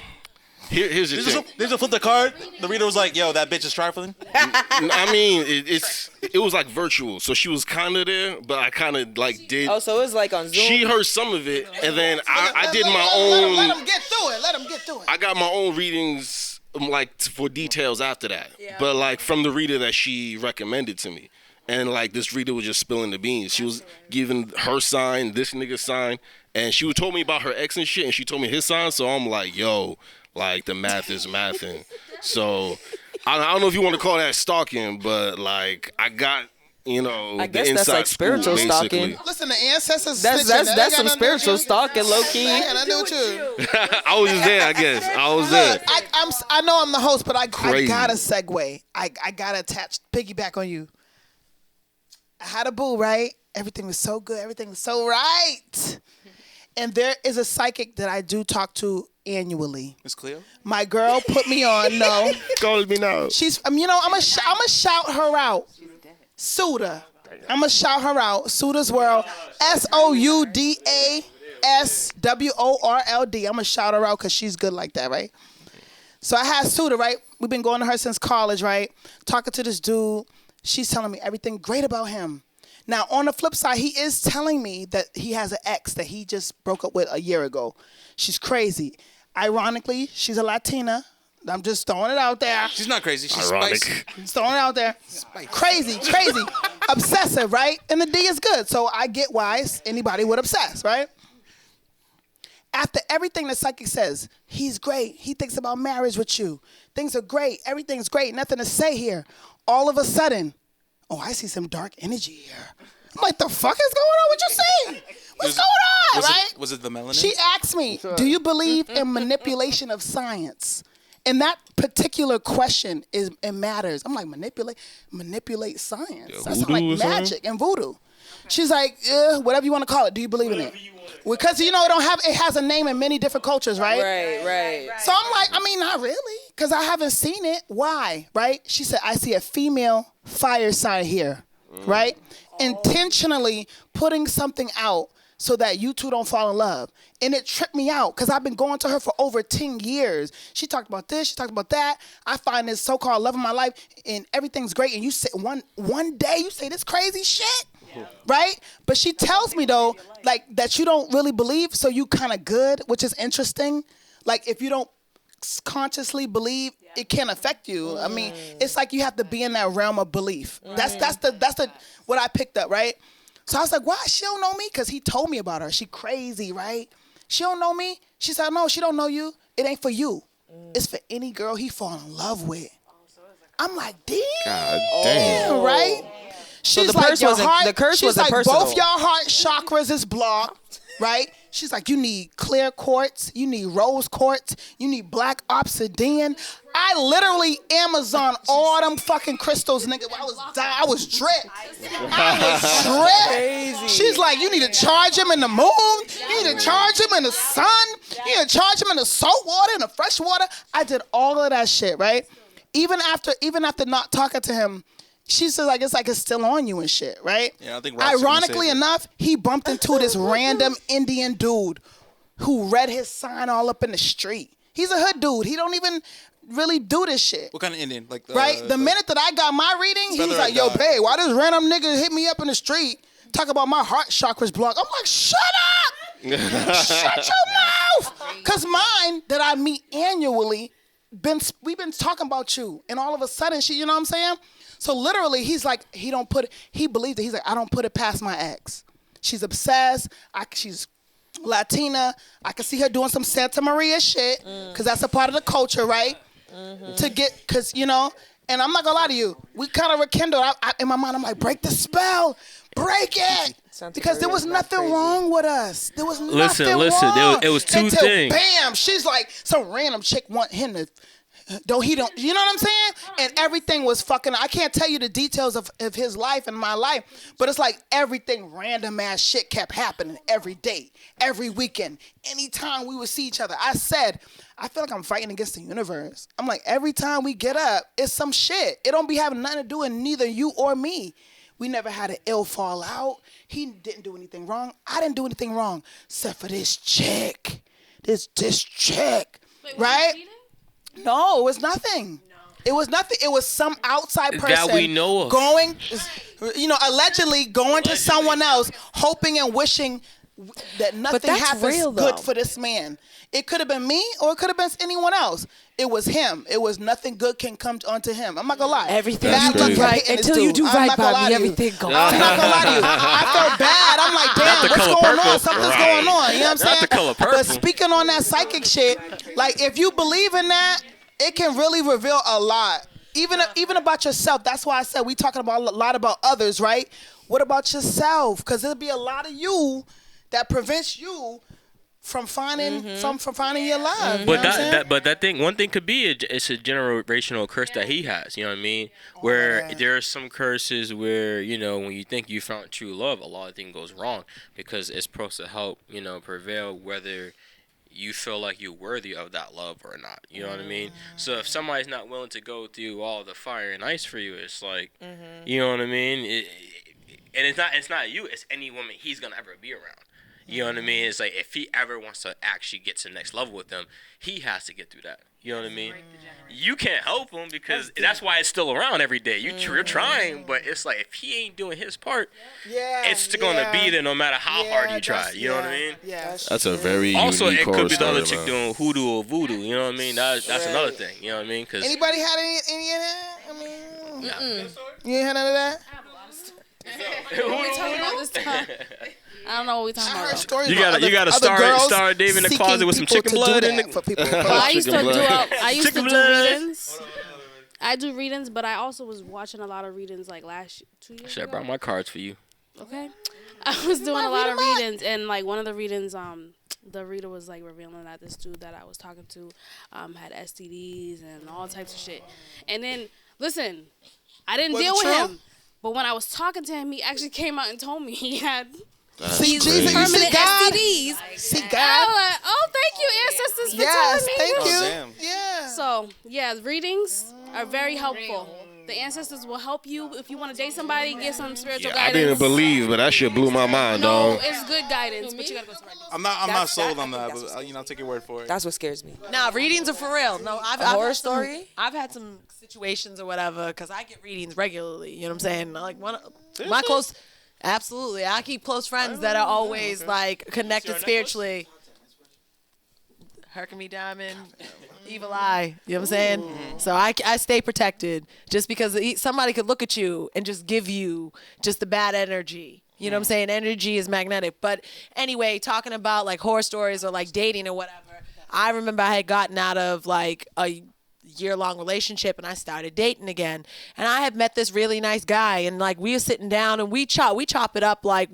here's the thing. They just flipped the card. The reader was like, "Yo, that bitch is trifling." I mean, it was like virtual, so she was kind of there, but I kind of like did. Oh, so it was like on Zoom. She heard some of it, and then I did my own. Let them get through it. Let them get through it. I got my own readings, like for details after that, but like from the reader that she recommended to me. And like this reader was just spilling the beans. She was giving her sign, this nigga's sign, and she told me about her ex and shit, and she told me his sign. So I'm like, yo, like the math is mathing. So I don't know if you want to call that stalking, but like I got, you know, I the guess that's inside like spiritual scoop, basically. stalking. Listen, the ancestors. That's some spiritual stalking, low key. I know you. I was just there, I guess. I was there. I know I'm the host, but I Crazy. gotta segue. I gotta piggyback on you. I had a boo, right? Everything was so good. Everything was so right. And there is a psychic that I do talk to annually. Miss Cleo? My girl put me on. No. Call me now. She's, you know, I'm gonna shout her out. Suda. I'm gonna shout her out. Suda's World. SOUDASWORLD. I'm gonna shout her out because she's good like that, right? So I had Suda, right? We've been going to her since college, right? Talking to this dude. She's telling me everything great about him. Now, on the flip side, he is telling me that he has an ex that he just broke up with a year ago. She's crazy. Ironically, she's a Latina. I'm just throwing it out there. She's not crazy. She's Ironic. spicy. Just throwing it out there. Crazy. Obsessive, right? And the D is good. So I get why anybody would obsess, right? After everything the psychic says, he's great. He thinks about marriage with you. Things are great. Everything's great. Nothing to say here. All of a sudden, I see some dark energy here. I'm like, the fuck is going on? What you saying? What's going on, right? Was it the melanin? She asked me, do you believe in manipulation of science? And that particular question it matters. I'm like, manipulate science. Yeah, That's like magic and voodoo. She's like, whatever you want to call it. Do you believe in it? Because you know it has a name in many different cultures, right? Right. So I'm like, I mean, not really, because I haven't seen it. Why? Right? She said, I see a female fire sign here, right? Intentionally putting something out so that you two don't fall in love. And it tripped me out because I've been going to her for over 10 years. She talked about this, she talked about that. I find this so-called love of my life and everything's great. And you say one day you say this crazy shit, right? But she tells me though, like that you don't really believe, so you kind of good, which is interesting. Like if you don't consciously believe, it can affect you. I mean, it's like you have to be in that realm of belief. That's the what I picked up, right? So I was like, why? She don't know me? Because he told me about her. She crazy, right? She don't know me. She said, no, she don't know you. It ain't for you. It's for any girl he fall in love with. I'm like, damn. God damn. Right? So She's the like, curse your wasn't- heart, the curse she's wasn't like, personal. both y'all heart chakras is blocked, right? She's like, you need clear quartz, you need rose quartz, you need black obsidian. I literally Amazon all them fucking crystals, nigga. I was dripped. Crazy. She's like, you need to charge him in the moon. You need to charge him in the sun. You need to charge him in the salt water, in the fresh water. I did all of that shit, right? Even after not talking to him, she says like it's still on you and shit, right? Yeah, I think Rock's gonna ironically say that. enough, he bumped into this random Indian dude who read his sign all up in the street. He's a hood dude. He don't even really do this shit. What kind of Indian? Like Right? The minute that I got my reading, he was like, yo, babe, why this random nigga hit me up in the street, talk about my heart chakras blocked? I'm like, shut up! Shut your mouth! Because mine, that I meet annually, we've been talking about you. And all of a sudden, you know what I'm saying? So literally, he's like, he believed it. He's like, I don't put it past my ex. She's obsessed. She's Latina. I can see her doing some Santa Maria shit, because that's a part of the culture, right? To get, because, you know, and I'm not gonna lie to you, we kind of rekindled. In my mind, I'm like, break the spell, break it. Because there was nothing wrong with us. There was nothing wrong. It was two until, things. Bam, she's like, some random chick want him to, you know what I'm saying? And everything was fucking, I can't tell you the details of his life and my life, but it's like everything random ass shit kept happening every day, every weekend, anytime we would see each other. I said, I feel like I'm fighting against the universe. I'm like, every time we get up, it's some shit. It don't be having nothing to do with neither you or me. We never had an ill fallout. He didn't do anything wrong. I didn't do anything wrong, except for this chick. This chick, right? No, it was nothing. It was nothing. It was some outside person that we know of. going, allegedly going to someone else, hoping and wishing that nothing that's happens real, good though. for this man. It could have been me, or it could have been anyone else. It was him. It was nothing good can come onto him. I'm not gonna lie. Everything Bad you luck do kept right hitting this until you dude. do I'm right not gonna by lie me. to you. Everything goes. I'm not gonna lie to you. I felt bad. I'm like, damn, the what's color going purple. on? Something's Right. going on. You know what I'm Not saying? the color But purple. speaking on that psychic shit, like if you believe in that, it can really reveal a lot. Even about yourself. That's why I said we talking about a lot about others, right? What about yourself? Because there'll be a lot of you that prevents you from finding from finding your love. But one thing could be it's a generational curse that he has. You know what I mean? Where there are some curses where when you think you found true love, a lot of things goes wrong because it's supposed to help prevail whether you feel like you're worthy of that love or not. You know what I mean? So if somebody's not willing to go through all the fire and ice for you, it's like, you know what I mean? And it's not you. It's any woman he's gonna ever be around. You know what I mean? It's like if he ever wants to actually get to the next level with them, he has to get through that. You know what I mean? You can't help him because that's why it's still around every day. You're trying, but it's like if he ain't doing his part, it's still gonna be there no matter how hard you try. You know what I mean? That's a very also unique it could be the horror other story, chick man. doing hoodoo or voodoo. You know what I mean? That's another thing. You know what I mean? Cause Anybody had any of that? I mean, you ain't had none of that? What we talking about this time? I don't know what we talking about. Stories you about gotta star Dave in the seeking closet with some people chicken to do blood that in the for people. Well, I used to Chicken do blood. readings. I do readings, but I also was watching a lot of readings like 2 years Shit, I ago. brought my cards for you. Okay. I was doing a lot of readings, and like one of the readings, the reader was like revealing that this dude that I was talking to had STDs and all types of shit. And then, listen, I didn't Was it deal with true? him, but when I was talking to him, he actually came out and told me he had See, crazy. Jesus, you see permanent God? STDs. See And I God? was like, oh, thank you, ancestors, for Yes, telling me. thank you. damn. Yeah. So, yeah, readings are very helpful. The ancestors will help you if you want to date somebody, get some spiritual I guidance. didn't believe, but that shit blew my mind, No, dog. it's good guidance, but you gotta go to the right place. I'm not That's- sold that- on I that, think that's but I'll take your word for it. That's what scares me. Nah, readings are for real. No, I've horror had some- story? I've had some situations or whatever because I get readings regularly. You know what I'm saying? Like my close, absolutely. I keep close friends that are always like connected spiritually. Herkimer Diamond, Evil Eye. You know what I'm saying? So I stay protected just because somebody could look at you and just give you just the bad energy. You know what I'm saying? Energy is magnetic. But anyway, talking about like horror stories or like dating or whatever, I remember I had gotten out of like a year-long relationship and I started dating again. And I had met this really nice guy and like we were sitting down and we chop it up like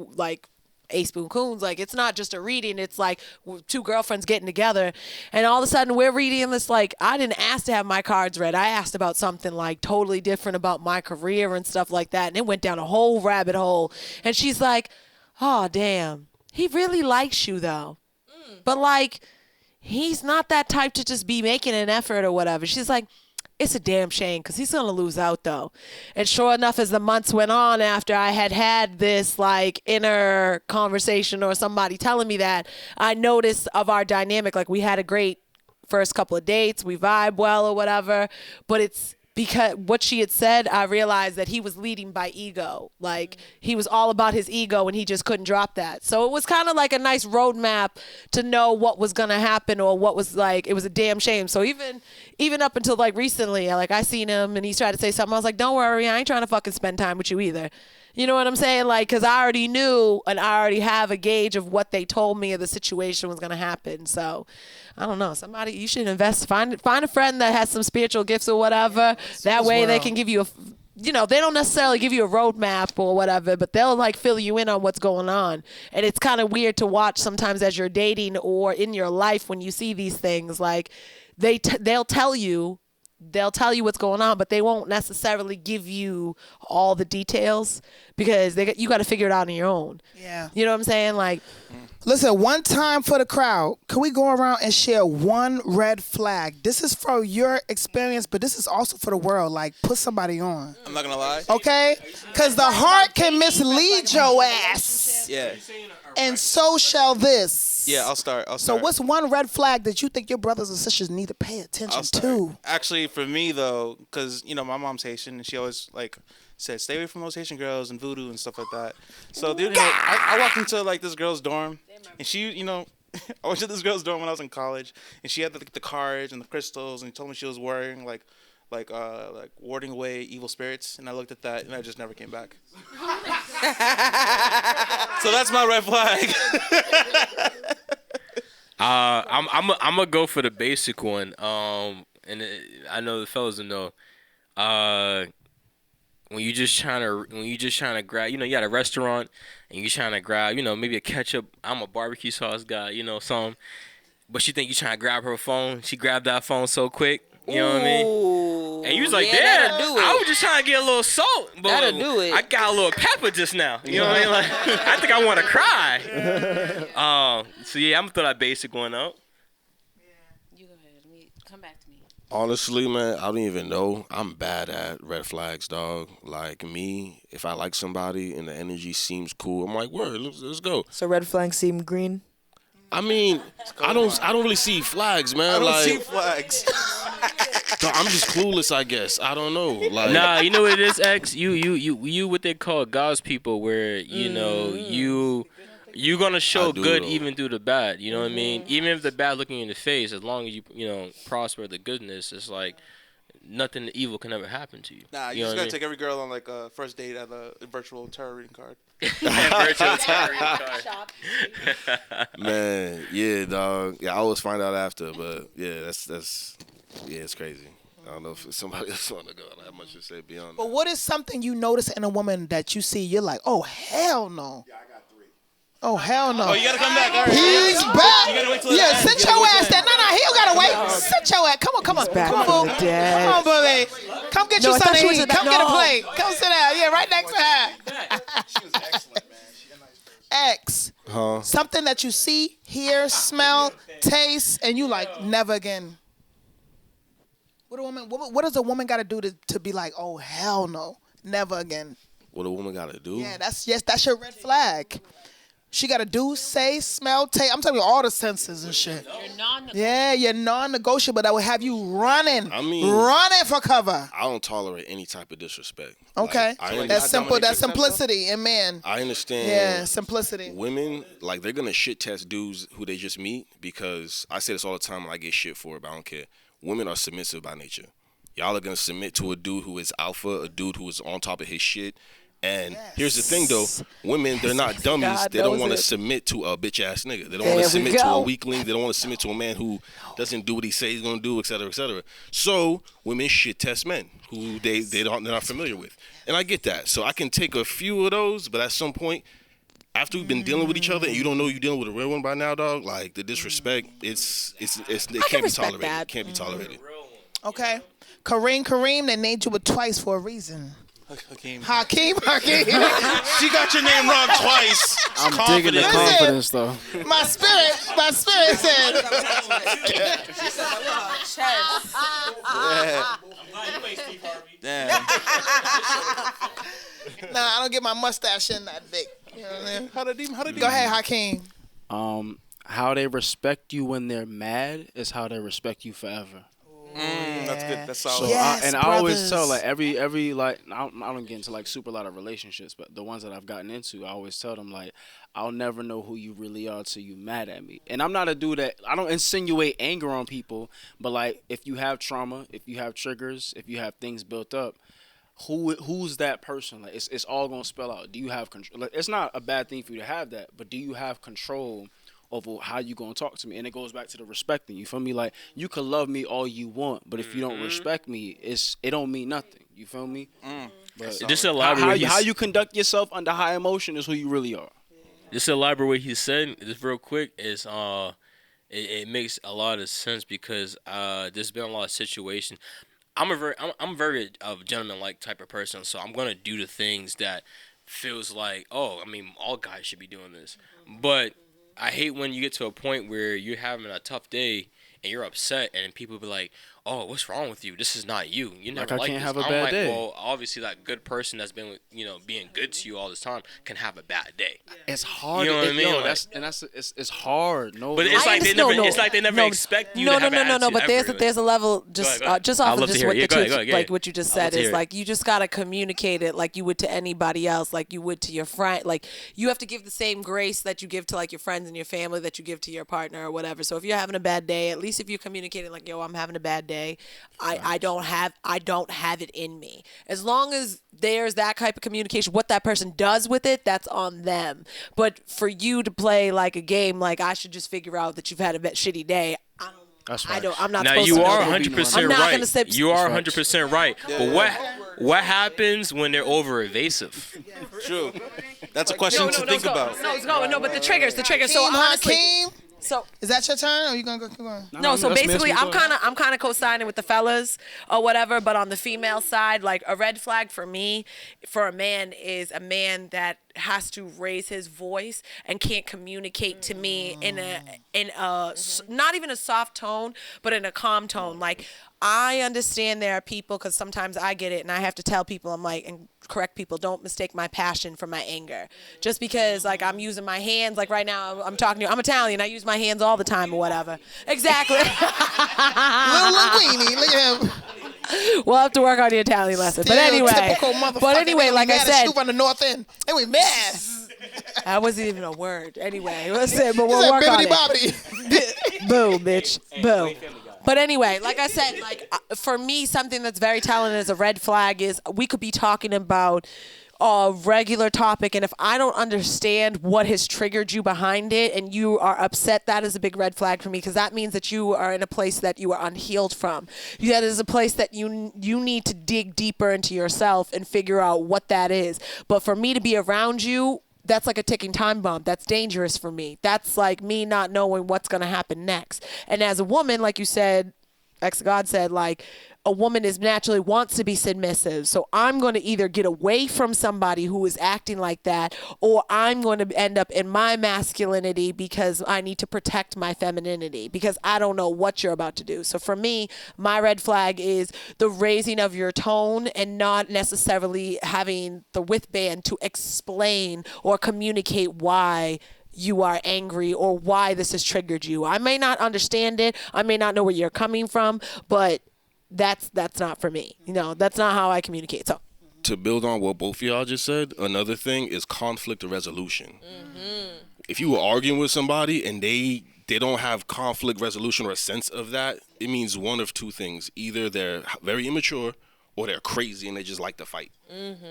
Ace Spoon Coons. Like it's not just a reading, it's like two girlfriends getting together and all of a sudden we're reading this. Like I didn't ask to have my cards read. I asked about something like totally different about my career and stuff like that, and it went down a whole rabbit hole. And she's like, oh damn, he really likes you though, but like he's not that type to just be making an effort or whatever. She's like, it's a damn shame because he's going to lose out though. And sure enough, as the months went on after I had this like inner conversation or somebody telling me that, I noticed of our dynamic, like we had a great first couple of dates, we vibe well or whatever, but it's because what she had said, I realized that he was leading by ego. Like he was all about his ego and he just couldn't drop that. So it was kind of like a nice roadmap to know what was going to happen or what was like, it was a damn shame. So even up until like recently, like I seen him and he tried to say something. I was like, don't worry, I ain't trying to fucking spend time with you either. You know what I'm saying? Like, because I already knew and I already have a gauge of what they told me of the situation was going to happen. So, I don't know. Somebody, you should invest. Find a friend that has some spiritual gifts or whatever. That way they can give you they don't necessarily give you a roadmap or whatever, but they'll like fill you in on what's going on. And it's kind of weird to watch sometimes as you're dating or in your life when you see these things. Like, they'll tell you what's going on, but they won't necessarily give you all the details because you got to figure it out on your own. Yeah. You know what I'm saying? Like, listen, one time for the crowd, can we go around and share one red flag? This is for your experience, but this is also for the world. Like, put somebody on. I'm not going to lie. Okay? Because the heart can mislead your ass. Yeah. And so shall this. Yeah, I'll start. So what's one red flag that you think your brothers and sisters need to pay attention to? Actually, for me, though, because, my mom's Haitian, and she always, said, stay away from those Haitian girls and voodoo and stuff like that. So, I walked into, this girl's dorm, and she, I went to this girl's dorm when I was in college, and she had, the cards and the crystals, and told me she was wearing, warding away evil spirits, and I looked at that, and I just never came back. So that's my red flag. I'm gonna go for the basic one. I know the fellas will know. When you just trying to grab, you got a restaurant and you trying to grab, maybe a ketchup. I'm a barbecue sauce guy, something. But she think you trying to grab her phone. She grabbed that phone so quick. You know what I mean? And you was like, damn, I was just trying to get a little salt. But That'll do it. I got a little pepper just now. You know what I mean? Like, I think I want to cry. So, yeah, I'm going to throw that basic one out. You go ahead. Come back to me. Honestly, man, I don't even know. I'm bad at red flags, dog. Like me, if I like somebody and the energy seems cool, I'm like, word, let's go. So red flags seem green? I mean, I don't really see flags, man. I don't see flags. I'm just clueless, I guess. I don't know. Like, nah, you know what it is, X? You what they call God's people, where you gonna show good even through the bad. You know what I mean? Even if the bad looking in the face, as long as you prosper the goodness, it's like nothing evil can ever happen to you. Nah, you just gotta take every girl on a first date at a virtual tarot reading card. Man, yeah, dog. Yeah, I always find out after, but yeah, that's it's crazy. I don't know if somebody else want to go. I don't have much to say beyond But what is something you notice in a woman that you see, you're like, oh, hell no. Yeah, I got 3. Oh, hell no. Oh, you got to come back. All right. He's back. You got to wait till the Yeah, end. sit your ass there. No, he don't got to wait. Sit your ass. Come on. Come on, boo. Come on, boo. Come get you something to eat. Come get a plate. Come sit down. Yeah, right next to her. She was excellent, man. She a nice X. Something that you see, hear, smell, taste, and you like, never again. What does a woman got to do to be like, oh, hell no, never again? What a woman got to do? Yeah, that's your red flag. She got to do, say, smell, taste. I'm telling you all the senses and shit. You're non-negotiable. Yeah, you're non-negotiable. That will have you running. Running for cover. I don't tolerate any type of disrespect. Okay. That's simple. That's simplicity in men. I understand. Yeah, simplicity. Women, they're going to shit test dudes who they just meet, because I say this all the time when I get shit for it, but I don't care. Women are submissive by nature. Y'all are going to submit to a dude who is alpha, a dude who is on top of his shit, And here's the thing, though. Women, they're not dummies. God They don't knows want to it. submit to a bitch-ass nigga. They don't There want we to submit to a go. weakling. They don't want to submit to a man who doesn't do what he says he's going to do, et cetera, et cetera. So women shit test men who they're not familiar with. And I get that. So I can take a few of those, but at some point, after we've been dealing with each other and you don't know you're dealing with a real one by now, dog, like the disrespect, it can't be tolerated. that. Can't be tolerated. Okay. Kareem, they named you with twice for a reason. Hakeem. Hakeem. She got your name wrong twice. I'm digging the confidence, though. My spirit said. Damn. Nah, I don't get my mustache in that big. You know what I mean? How did he? Go ahead, Hakeem. How they respect you when they're mad is how they respect you forever. That's good. That's solid. So Yes, I always tell brothers. like every like I don't get into like super lot of relationships, but the ones that I've gotten into, I always tell them like I'll never know who you really are till you mad at me. And I'm not a dude that I don't insinuate anger on people, but like if you have trauma, if you have triggers, if you have things built up, who's that person? Like it's all gonna spell out. Do you have control? Like, it's not a bad thing for you to have that, but do you have control over how you gonna talk to me? And it goes back to the respecting. You feel me? Like you can love me all you want, but if you don't respect me, it don't mean nothing. You feel me? But Just elaborate. how you conduct yourself under high emotion is who you really are. Just to elaborate what he said, just real quick, is it makes a lot of sense because there's been a lot of situations. I'm very gentleman-like type of person, so I'm gonna do the things that feels like, oh, I mean, all guys should be doing this. But I hate when you get to a point where you're having a tough day and you're upset, and people be like, "Oh, what's wrong with you? This is not you. You never Like I like can't this." have a I'm bad like, day. well, obviously that good person that's been, being good to you all this time can have a bad day. It's hard. You know what I mean? Yo, Like- it's hard. No, But it's no. like they never. It's like they never expect you to have an attitude But ever. there's a level Go ahead. just I'd off of love to just hear what it. Yeah, the go ahead, two, go ahead. like what you just I'd love said to hear is it. like you just gotta communicate it like you would to anybody else, like you would to your friend. Like you have to give the same grace that you give to like your friends and your family that you give to your partner or whatever. So if you're having a bad day, at least if you're communicating like, yo, I'm having a bad day, I don't have it in me. As long as there's that type of communication, what that person does with it, that's on them. But for you to play like a game, like I should just figure out that you've had a shitty day. That's I don't. I'm not. Now supposed you to know are that. 100% I'm not right. gonna say. You are 100% right. But what happens when they're over evasive? True. That's a question to think about. No, but the triggers. So honestly, Hakeem, so is that your turn? Or are you gonna go? Keep going? no, so that's me, basically, that's me, I'm kind of co-signing with the fellas or whatever. But on the female side, like a red flag for me, for a man is a man that has to raise his voice and can't communicate to me in a not even a soft tone, but in a calm tone. Like I understand there are people, because sometimes I get it and I have to tell people, I'm like, and correct people, don't mistake my passion for my anger. Just because like I'm using my hands, like right now I'm talking to you, I'm Italian, I use my hands all the time or whatever. Exactly. Little linguini, look at him. We'll have to work on the Italian lesson. But anyway, like I said, you run the north end. And we mad. that wasn't even a word. Anyway, listen, but we'll He said, work on bibbidi it. Boo, bitch. Boo. But anyway, like I said, like for me, something that's very telling as a red flag is we could be talking about a regular topic, and if I don't understand what has triggered you behind it and you are upset, that is a big red flag for me, because that means that you are in a place that you are unhealed from. That is a place that you need to dig deeper into yourself and figure out what that is. But for me to be around you, that's like a ticking time bomb. That's dangerous for me. That's like me not knowing what's going to happen next. And as a woman, like you said, ex-God said, like, a woman is naturally wants to be submissive. So I'm going to either get away from somebody who is acting like that, or I'm going to end up in my masculinity because I need to protect my femininity, because I don't know what you're about to do. So for me, my red flag is the raising of your tone and not necessarily having the wristband to explain or communicate why you are angry or why this has triggered you. I may not understand it. I may not know where you're coming from, but that's not for me. That's not how I communicate. So To build on what both of y'all just said, another thing is conflict resolution. If you were arguing with somebody and they don't have conflict resolution or a sense of that, it means one of two things. Either they're very immature or they're crazy and they just like to fight.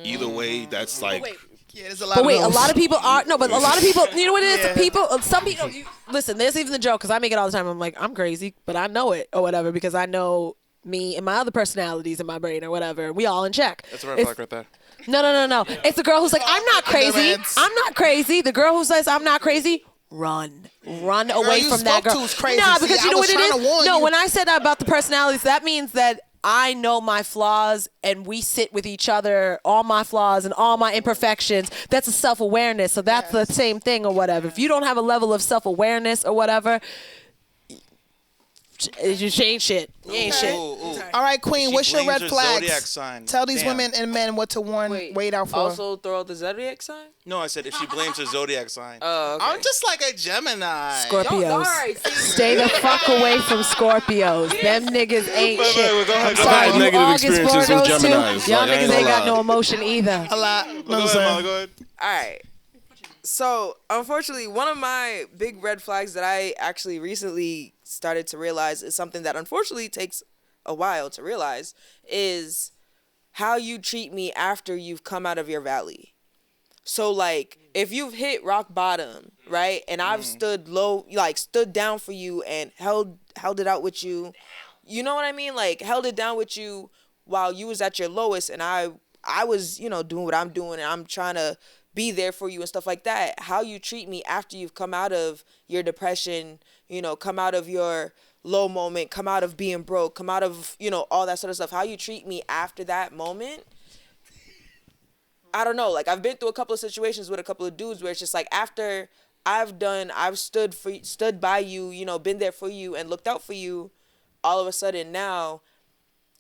Either way, that's like. Yeah, there's a lot But of wait, those. a lot of people are no, but a lot of people, you know what it is? People, some people. Listen, there's even the joke because I make it all the time. I'm like, I'm crazy, but I know it or whatever because I know me and my other personalities in my brain or whatever. We all in check. That's a red flag right there. No. It's the girl who's like, I'm not crazy. I'm not crazy. The girl who says I'm not crazy. Run away you from that spoke girl. to's crazy. Nah, See, because I you know was what it trying to is. warn No, you. when I said that about the personalities, that means that I know my flaws and we sit with each other, all my flaws and all my imperfections. That's a self-awareness. So that's the same thing or whatever. If you don't have a level of self-awareness or whatever, you ain't shit. You ain't shit. All right, Queen, She what's your blames red her zodiac flags? sign. Tell these Damn. women and men what to warn, wait out for. Also throw out the zodiac sign. No, I said if she blames her zodiac sign. Oh, okay. I'm just like a Gemini. Scorpios. All right, see. Stay the fuck away from Scorpios. Them niggas ain't shit. I'm I've sorry, had you negative August experiences with Virgos too. Geminis. Y'all Like, I ain't niggas gonna ain't got lie. no emotion either. A lot. Go ahead, Molly, go ahead. All right. So, unfortunately, one of my big red flags that I actually recently started to realize is something that unfortunately takes a while to realize is how you treat me after you've come out of your valley. So, like, if you've hit rock bottom, right, and I've stood low, like, stood down for you and held it out with you, you know what I mean? Like, held it down with you while you was at your lowest and I was, you know, doing what I'm doing and I'm trying to be there for you and stuff like that. How you treat me after you've come out of your depression, you know, come out of your low moment, come out of being broke, come out of, you know, all that sort of stuff. How you treat me after that moment, I don't know. Like, I've been through a couple of situations with a couple of dudes where it's just like after I've stood by you, you know, been there for you and looked out for you, all of a sudden now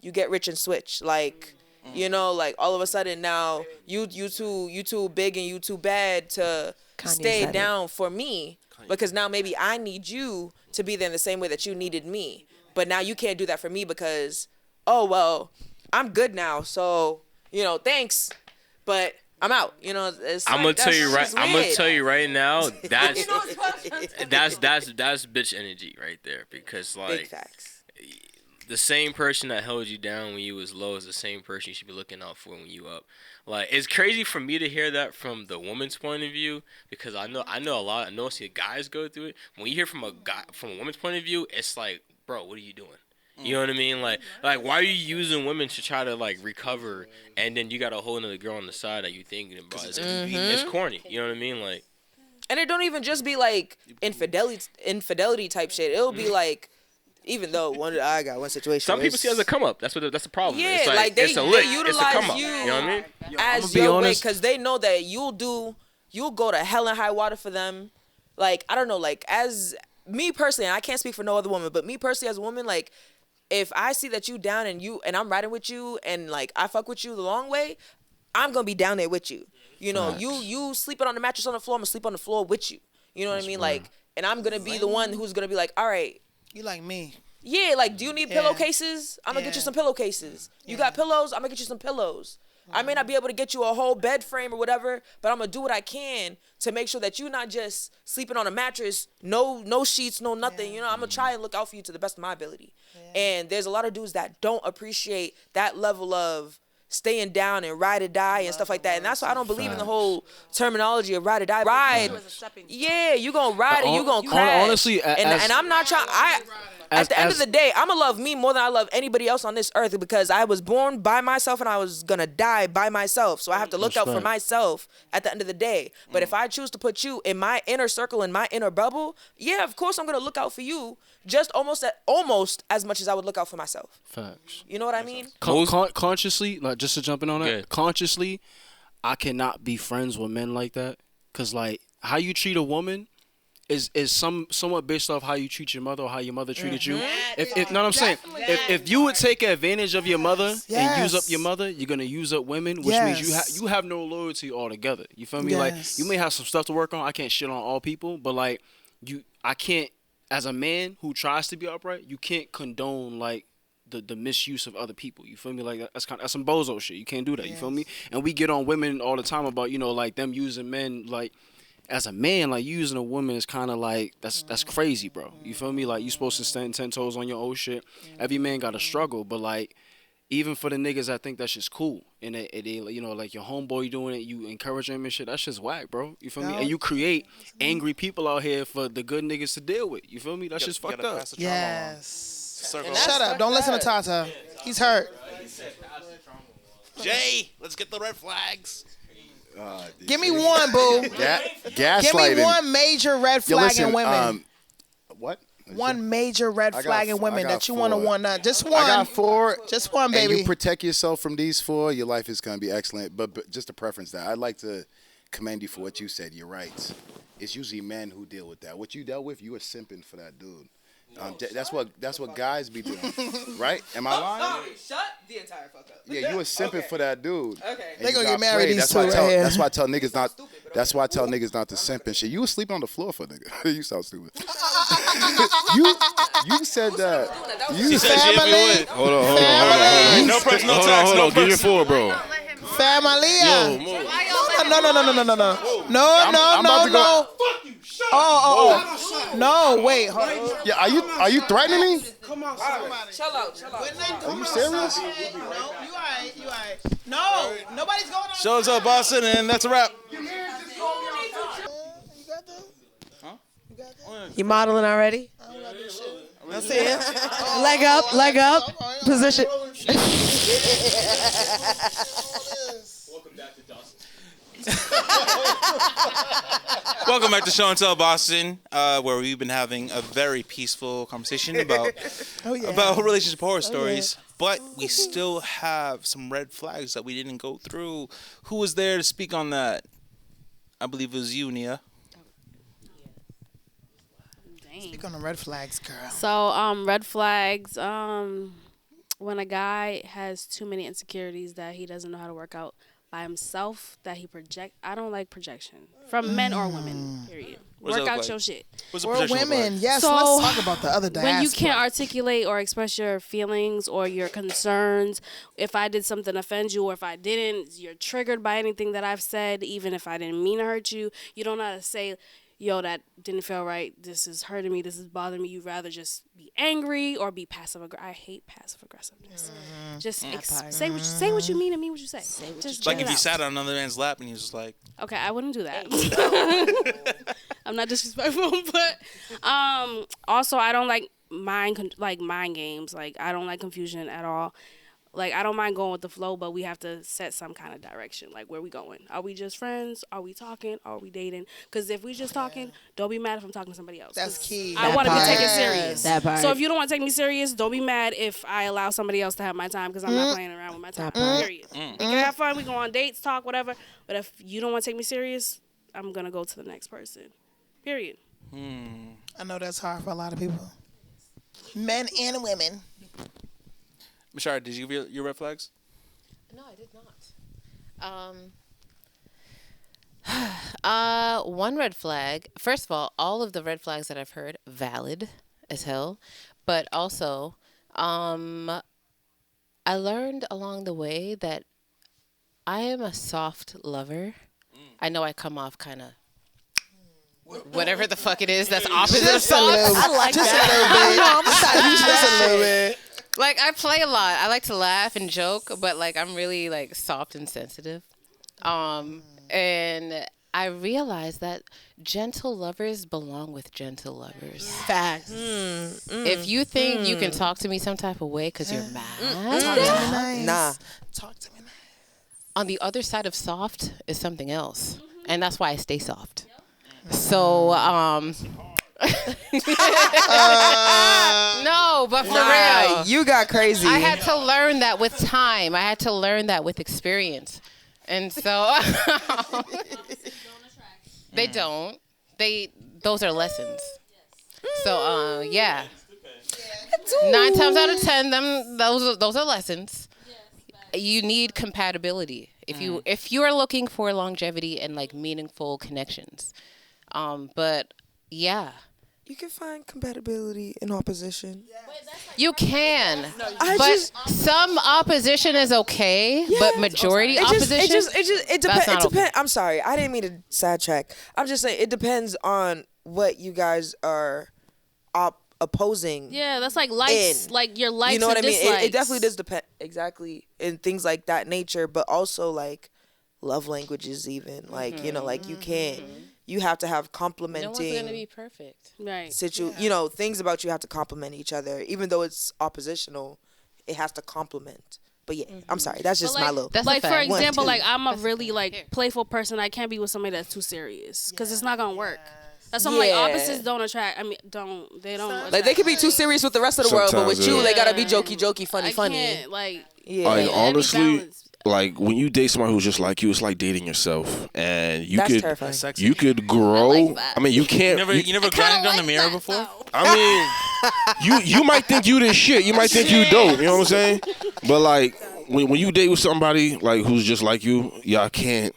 you get rich and switch. Like, you know, like all of a sudden now you too big and you too bad to stay down for me because now maybe I need you to be there in the same way that you needed me. But now you can't do that for me because, oh, well, I'm good now. So, you know, thanks. But I'm out. You know, it's I'm like, gonna tell you right. that's I'm gonna weird. tell you right now. That's that's bitch energy right there. Because Big like facts. the same person that held you down when you was low is the same person you should be looking out for when you up. Like, it's crazy for me to hear that from the woman's point of view because I know a lot. I know see guys go through it. When you hear from a woman's point of view, it's like, bro, what are you doing? You know what I mean? Like why are you using women to try to like recover, and then you got a whole another girl on the side that you thinking about? It's corny. You know what I mean? Like, And it don't even just be like infidelity type shit. It'll be like, even though I got one situation. some people see it as a come up. That's the problem. Yeah, it's like it's a they lick. utilize It's a come up. you You know what I mean? as be your way honest. because they know that you'll go to hell and high water for them. Like, I don't know, like as me personally, and I can't speak for no other woman, but me personally as a woman, like if I see that you down and I'm riding with you and like I fuck with you the long way, I'm gonna be down there with you. You know, you sleeping on the mattress on the floor, I'm gonna sleep on the floor with you. You know what I mean? Like, and I'm gonna be the one who's gonna be like, all right, You like me. yeah, like, do you need pillowcases? I'm gonna get you some pillowcases. You got pillows? I'm gonna get you some pillows. I may not be able to get you a whole bed frame or whatever, but I'm gonna do what I can to make sure that you're not just sleeping on a mattress, no sheets, no nothing. You know, I'm gonna try and look out for you to the best of my ability. And there's a lot of dudes that don't appreciate that level of staying down and ride or die and stuff like that. And that's why I don't believe in the whole terminology of ride or die. Ride, yeah, you gonna ride and you gonna crash. Honestly, and I'm not trying. At the end of the day, I'm gonna love me more than I love anybody else on this earth because I was born by myself and I was gonna die by myself. So I have to look out for myself at the end of the day. But if I choose to put you in my inner circle, in my inner bubble, yeah, of course I'm gonna look out for you just almost as much as I would look out for myself. Facts. You know what I mean? Consciously, like just to jump in on that, consciously, I cannot be friends with men like that. Cause like how you treat a woman is somewhat based off how you treat your mother or how your mother treated you. If know what I'm saying? If you would take advantage of your mother and use up your mother, you're gonna use up women, which means you have no loyalty altogether. You feel me? Like you may have some stuff to work on. I can't shit on all people, but like I can't, as a man who tries to be upright, you can't condone like the misuse of other people. You feel me? Like that's some bozo shit. You can't do that. You feel me? And we get on women all the time about, you know, like them using men. Like as a man, like you using a woman is kind of like that's crazy, bro. You feel me? Like you supposed to stand 10 toes on your old shit. Every man got a struggle, but like even for the niggas that think that shit's cool, and they you know, like your homeboy doing it, you encourage him and shit, that shit's whack, bro. You feel me? And you create angry people out here for the good niggas to deal with. You feel me? That shit's fucked up. Yes. Shut up. Don't listen to Tata. He's hurt. Jay, let's get the red flags. Give me one, boo. Gaslighting. Give me one major red flag in women. What? One major red flag in women that you want to one. Just one. I got 4. Just one, baby. And you protect yourself from these 4, your life is going to be excellent. But just a preference that I'd like to commend you for what you said. You're right. It's usually men who deal with that. What you dealt with, you were simping for that dude. That's what guys be doing, right? Am I lying? Shut the entire fuck up. Yeah, you were simping for that dude. Okay. They gonna get married. These two right here. That's why I tell niggas not. That's why I tell niggas not to simp and shit. You was sleeping on the floor for a nigga. You sound stupid. you said that. You said family. Hold on. No personal tax. Hold on. Give your 4, bro. Family. No. Oh. No, wait. Hold on. Yeah, are you threatening me? Come on, chill out. Are you serious? No, you alright. No, nobody's going on. Show and Tell Boston, and that's a wrap. You modeling already? That's it. Leg up. Position. Welcome back to Show and Tell Boston, where we've been having a very peaceful conversation about relationship horror stories. But we still have some red flags that we didn't go through. Who was there to speak on that? I believe it was you, Nia. Speak on the red flags, girl. So, red flags, when a guy has too many insecurities that he doesn't know how to work out by himself, that he project. I don't like projection from men or women, period. Work out your shit. We're women. Yes, So, let's talk about the other diaspora. when you can't articulate or express your feelings or your concerns, if I did something offend you or if I didn't, you're triggered by anything that I've said, even if I didn't mean to hurt you, you don't know how to say, yo, that didn't feel right. This is hurting me. This is bothering me. You'd rather just be angry or be passive aggressive. I hate passive aggressiveness. Just say what you mean and mean what you say. Just Like if you sat on another man's lap and he was just like, okay, I wouldn't do that. I'm not disrespectful, but also I don't like mind games. Like I don't like confusion at all. Like I don't mind going with the flow, but we have to set some kind of direction. Like where we going? Are we just friends? Are we talking? Are we dating? Because if we just talking, don't be mad if I'm talking to somebody else. That's key. I want to be taken serious. That part. So if you don't want to take me serious, don't be mad if I allow somebody else to have my time because I'm not playing around with my time. Period. We can have fun. We go on dates, talk, whatever. But if you don't want to take me serious, I'm gonna go to the next person. Period. I know that's hard for a lot of people. Men and women. Mashara, did you give your red flags? No, I did not. One red flag. First of all of the red flags that I've heard, valid as hell. But also, I learned along the way that I am a soft lover. I know I come off kind of whatever the fuck it is that's opposite of soft. I like that. Just a little bit. Like, I play a lot. I like to laugh and joke, but, like, I'm really, like, soft and sensitive. And I realized that gentle lovers belong with gentle lovers. Facts. If you think you can talk to me some type of way because you're mad, Talk to me nice. Nah. Talk to me nice. on the other side of soft is something else. And that's why I stay soft. So, no, but for real. You got crazy. I had to learn that with time. I had to learn that with experience. And so they don't. Those are lessons. So yeah. 9 times out of 10 those are lessons. You need compatibility. If you are looking for longevity and like meaningful connections. But yeah. You can find compatibility in opposition. You can, but some opposition is okay. But majority opposition, it depends. It depends. I'm sorry, I didn't mean to sidetrack. I'm just saying it depends on what you guys are opposing. Yeah, that's like likes, like your likes. You know what I and mean? dislikes. It definitely does depend exactly in things like that nature, but also like love languages, even like like you have to have complementing. No one's gonna be perfect, right? Things about you have to complement each other, even though it's oppositional. It has to complement. But yeah, I'm sorry. That's just my little. Like for example, like I'm a That's really like playful person. I can't be with somebody that's too serious because it's not gonna work. That's why I'm like opposites don't attract. I mean, they don't. Like they could be too serious with the rest of the world, but with Sometimes, you, yeah. they gotta be jokey, funny. Can't, like Like honestly, like when you date somebody who's just like you, it's like dating yourself, and you That's could terrifying. you could grow. I mean, you can't. You never grinded on the mirror before? I mean, you might think you this shit. You might think you dope. You know what I'm saying? But like when you date with somebody like who's just like you, y'all can't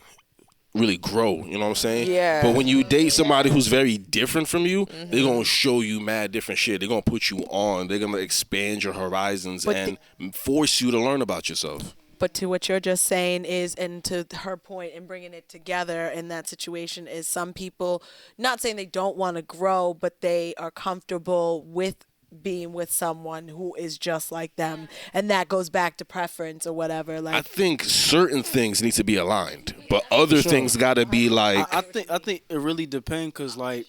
really grow. You know what I'm saying? Yeah. But when you date somebody who's very different from you, they're gonna show you mad different shit. They're gonna put you on. They're gonna expand your horizons and force you to learn about yourself. But to what you're just saying is, and to her point in bringing it together in that situation is some people, not saying they don't want to grow, but they are comfortable with being with someone who is just like them. And that goes back to preference or whatever. Like I think certain things need to be aligned, but other things gotta be like. I think it really depends, cause like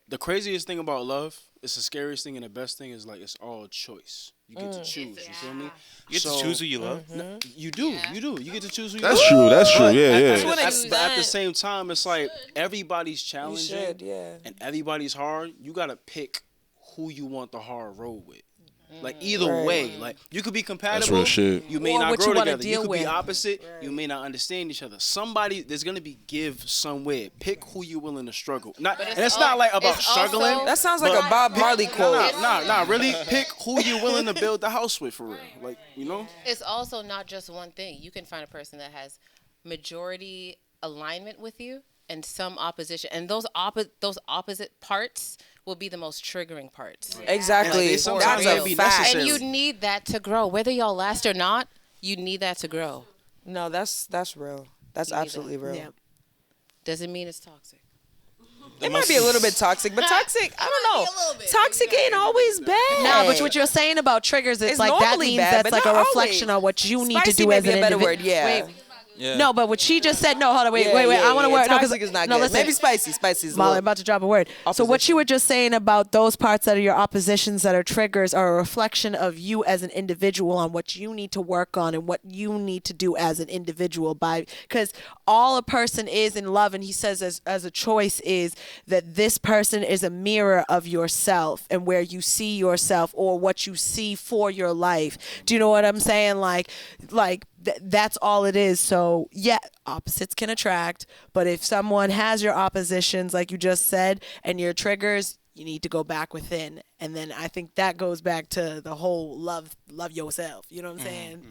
the craziest thing about love, it's the scariest thing and the best thing is like it's all choice. You get to choose. You feel me? You get to choose who you love. You do. You get to choose who you That's love. true. That's true. Yeah, yeah. But at the same time, it's like everybody's challenging yeah. and everybody's hard. You gotta pick who you want the hard road with. Like either way, like you could be compatible. That's real shit. You may Or not what grow you wanna together. You deal could be with. opposite. You may not understand each other. There's gonna be give somewhere. Pick who you're willing to struggle. And it's not like about struggling. That sounds like a Bob Marley quote. Nah. Really pick who you're willing to build the house with for real. Like It's also not just one thing. You can find a person that has majority alignment with you and some opposition, and those opposite parts will be the most triggering parts. Exactly. Like, sometimes That's that a be fact. necessary. And you need that to grow. Whether y'all last or not, you need that to grow. No, that's real. That's absolutely real. Yeah. Doesn't mean it's toxic. It might be a little bit toxic, but toxic, I don't know. Toxic ain't always bad. No, but what you're saying about triggers, it's like that normally means bad, that's but like a not reflection always. of what you need to Spicy do may as be an a better individual. word, yeah. Wait. No, but what she just said, no, hold on, wait. I want to word. No, 'cause- toxic is not no, good. listen. Maybe spicy. Spicy is Molly, I'm about to drop a word. So what you were just saying about those parts that are your oppositions that are triggers are a reflection of you as an individual on what you need to work on and what you need to do as an individual because all a person is in love, and he says as a choice is that this person is a mirror of yourself and where you see yourself or what you see for your life. Do you know what I'm saying? Like that's all it is. So yeah, opposites can attract, but if someone has your oppositions, like you just said, and your triggers, you need to go back within. And then I think that goes back to the whole love yourself. You know what I'm saying?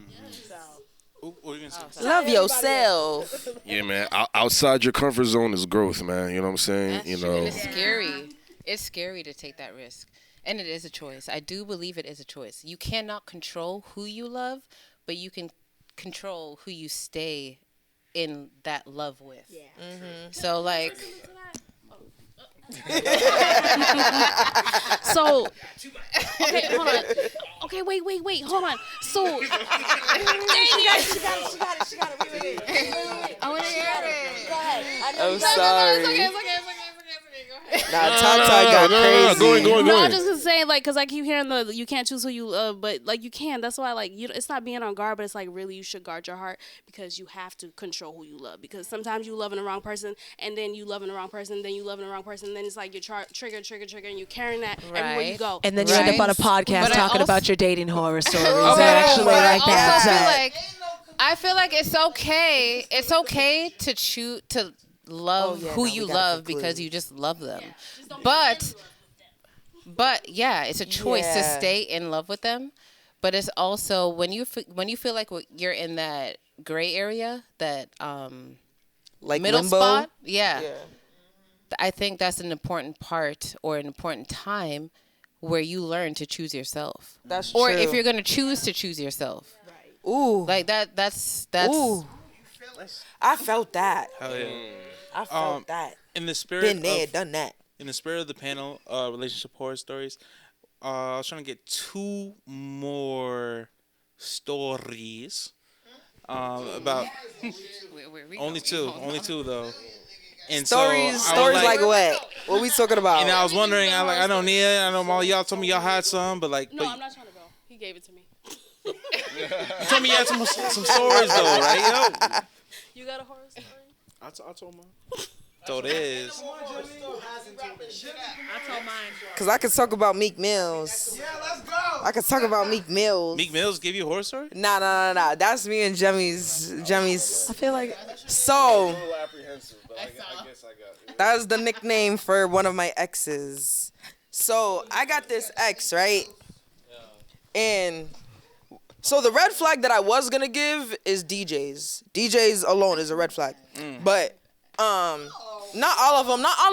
What are you gonna say? Love yourself. Yeah, man. Outside your comfort zone is growth, man. You know what I'm saying? That's true. And it's scary. It's scary to take that risk. And it is a choice. I do believe it is a choice. You cannot control who you love, but you can control who you stay in that love with. Yeah. So like So, okay, hold on. Okay, wait, hold on. So, She got it. Wait. I want to hear it. Go ahead. I'm sorry. It's okay. Go ahead. Nah, Tata got crazy. Go no, I'm ahead. just gonna say like, cause I keep hearing you can't choose who you love, but like you can. That's why like it's not being on guard, but it's like really you should guard your heart because you have to control who you love. Because sometimes you loving the wrong person, and then you loving the wrong person, then you loving the wrong person, and then it's like you're trigger, and you're carrying that everywhere you go. And then you end up on a podcast But I talking also- about your dating horror stories. Okay, Actually, but like that. I feel like it's okay. It's okay to choose to love who you love because you just love them. But yeah, it's a choice to stay in love with them. But it's also when you feel like you're in that gray area, that Like middle limbo? spot. Yeah. I think that's an important part or an important time where you learn to choose yourself. That's or true. if you're gonna choose to choose yourself. Ooh. Like that's Ooh. I felt that. Hell yeah. I felt that. In the spirit Been there, of, done that. In the spirit of the panel, relationship horror stories, I was trying to get 2 more stories. About only two though. And Stories so I was like what? What we talking about? And I was wondering, I don't need it. I know all y'all told me y'all had some, but like, No, I'm not trying to go. He gave it to me. you told me you had some stories though, right? Yo, you got a horror story? I told mine. So it is. I told mine. Cause I could talk about Meek Mills. Yeah, let's go. I could talk about Meek Mills. Meek Mills gave you a horror story? Nah. That's me and Jemmy's. I feel like So that's the nickname for one of my exes. So I got this ex, right? And so the red flag that I was gonna give is DJs. DJs alone is a red flag. But not all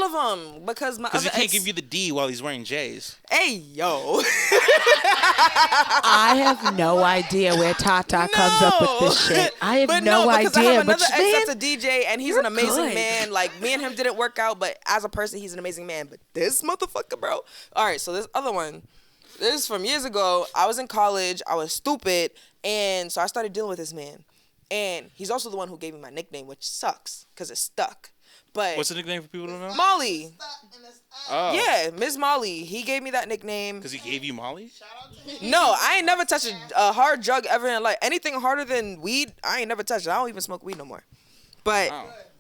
of them, because my Because other he can't ex, give you the D while he's wearing J's. Hey yo. I have no idea where Tata comes up with this shit. I have But no because I idea. have another But ex man, that's a DJ, and he's an amazing good. man. Like, me and him didn't work out, but as a person, he's an amazing man. But this motherfucker, bro. All right, so this other one, this is from years ago. I was in college. I was stupid, and so I started dealing with this man. And he's also the one who gave me my nickname, which sucks because it stuck. But What's the nickname for people who don't know? Molly. Oh. Yeah, Miss Molly. He gave me that nickname. Because he gave you Molly? No, I ain't never touched a hard drug ever in life. Anything harder than weed, I ain't never touched it. I don't even smoke weed no more. But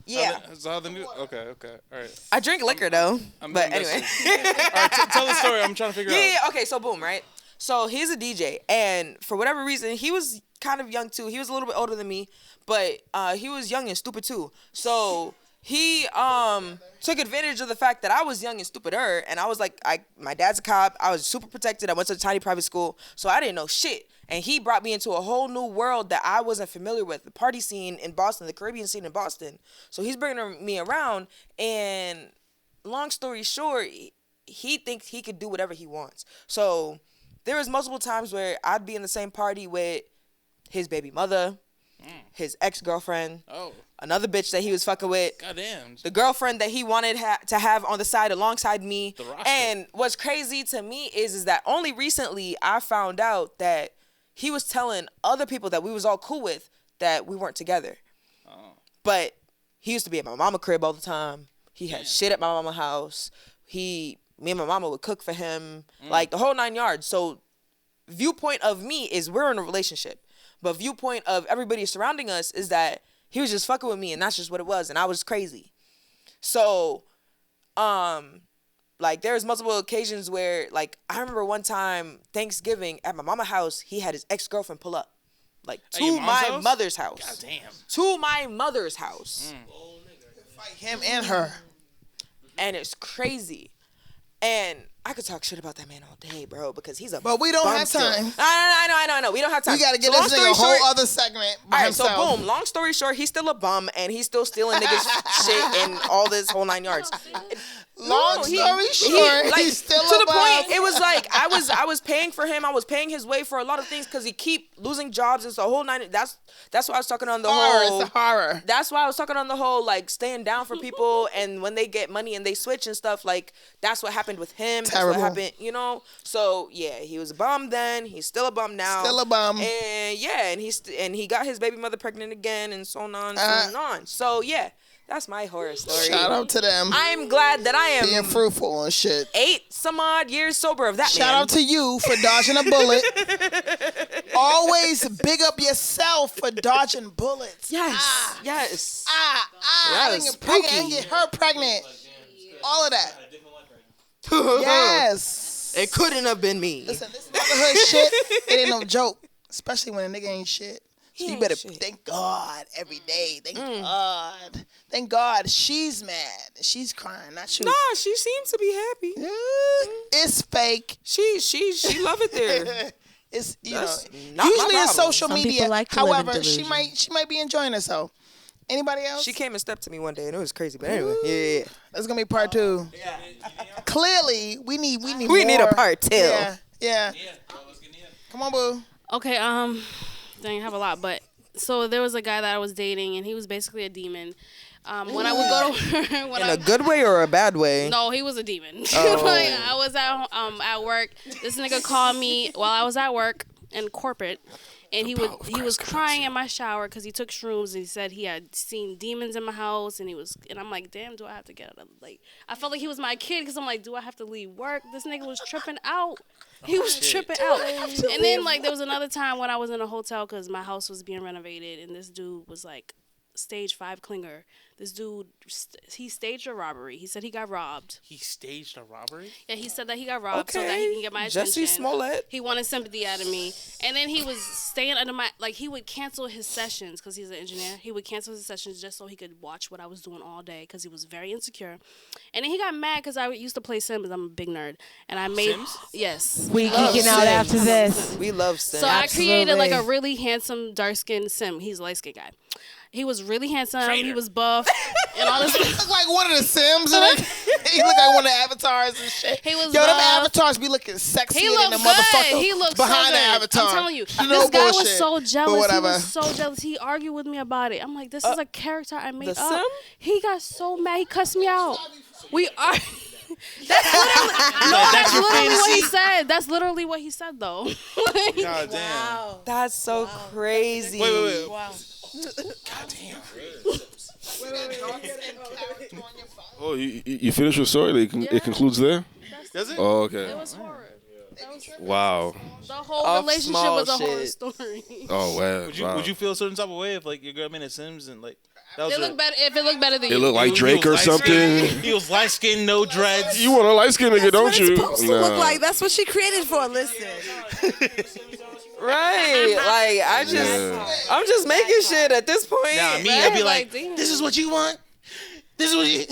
yeah, Okay, all right. I drink liquor though. But anyway, all right, tell the story. I'm trying to figure out. yeah. Okay, so boom, right? So he's a DJ, and for whatever reason, he was kind of young too. He was a little bit older than me, but he was young and stupid too. So he took advantage of the fact that I was young and stupider, and I was like, my dad's a cop. I was super protected. I went to a tiny private school, so I didn't know shit. And he brought me into a whole new world that I wasn't familiar with, the party scene in Boston, the Caribbean scene in Boston. So he's bringing me around, and long story short, he thinks he could do whatever he wants. So there was multiple times where I'd be in the same party with his baby mother, his ex-girlfriend, another bitch that he was fucking with, Goddamn. the girlfriend that he wanted to have on the side alongside me. And what's crazy to me is that only recently I found out that he was telling other people that we was all cool with that we weren't together. But he used to be at my mama crib all the time. He had shit at my mama house. Me and my mama would cook for him, like the whole 9 yards. So viewpoint of me is we're in a relationship. But viewpoint of everybody surrounding us is that he was just fucking with me, and that's just what it was, and I was crazy. So, like, there's multiple occasions where, like, I remember one time, Thanksgiving, at my mama's house, he had his ex-girlfriend pull up. Like, to my mother's house. Goddamn. To my mother's house. Fight him and her. And it's crazy. And I could talk shit about that man all day, bro, because he's a But we don't bum have still. time. I know. We don't have time. We got to get So this long nigga a story whole short- other segment by All right, himself. so boom. Long story short, he's still a bum, and he's still stealing niggas' shit and all this whole 9 yards. Long story short, like, he's still to a the bum. point. It was like I was paying for him. I was paying his way for a lot of things because he keep losing jobs. It's a whole 9. That's why I was talking on the whole. It's a horror. That's why I was talking on the whole, like, staying down for people, and when they get money and they switch and stuff, like, that's what happened with him. Terrible. That's what happened, you know. So yeah, he was a bum then. He's still a bum now. Still a bum. And yeah, and he got his baby mother pregnant again, and so on, so on. So yeah, that's my horror story. Shout out to them. I'm glad that I am being fruitful and shit. 8 some odd years sober of that Shout man. out to you for dodging a bullet. Always big up yourself for dodging bullets. Yes. Yes. I didn't Yes, get pregnant. I spooky. didn't get her pregnant. All of that. Yes. It couldn't have been me. Listen, this motherhood shit, it ain't no joke. Especially when a nigga ain't shit. So you better thank God every day. Thank God. Thank God she's mad. She's crying, not you. Nah, she seems to be happy. It's fake. She love it there. It's That's know not my usually in problem. social Some media. people like to live in However, she delusion. might be enjoying herself. Anybody else? She came and stepped to me one day and it was crazy. But anyway, yeah. That's gonna be part 2. Clearly, we need We more. need a part 2. Yeah. Come on, boo. Okay, dang, I have a lot, but so there was a guy that I was dating, and he was basically a demon. When I would go to In a good way or a bad way? No, he was a demon. Oh. Like, I was at work. This nigga called me while I was at work in corporate, and he was crying in my shower because he took shrooms and he said he had seen demons in my house, and I'm like, damn, do I have to get out? Like, I felt like he was my kid because I'm like, do I have to leave work? This nigga was tripping out. He was tripping out. And then like there was another time when I was in a hotel because my house was being renovated, and this dude was like stage 5 clinger. This dude, he staged a robbery. He said he got robbed. He staged a robbery? Yeah, he said that he got robbed so that he can get my attention. Jussie Smollett. He wanted sympathy out of me. And then he was staying under my, like, he would cancel his sessions because he's an engineer. He would cancel his sessions just so he could watch what I was doing all day because he was very insecure. And then he got mad because I used to play Sims. I'm a big nerd. And I made, Sims? Yes. We geeking out after this. We love Sims. So I created like a really handsome, dark-skinned Sim. He's a light-skinned guy. He was really handsome. He was buff and all this. He look like one of the Sims. And he look like one of the avatars and shit. He was Yo, them buff. avatars be looking sexy He than looked the good. motherfucker He looked behind so the good. avatar. I'm telling you, No this guy bullshit, was so but jealous. He whatever. was so jealous. He argued with me about it. I'm like, this is a character I made The up. Sim? He got so mad. He cussed me out. We are. That's literally what he said. That's literally what he said, though. God damn. That's so crazy. Wait. Wow. God damn. Oh, you finished your story? It concludes there? Does it? Oh, okay. It was horror. Wow. The whole relationship was a horror shit. story. Oh, wow. Would you feel a certain type of way if like your girl made a Sims and like that was It looked better if it looked better than It you. looked like Drake or something. He was light skinned, no dreads. You want a light skinned nigga, don't you? Supposed to look like that's what she created for. Listen. Right. Like I'm just making shit at this point. Nah, me, Right, I'd be like, damn. this is what you want? This is what you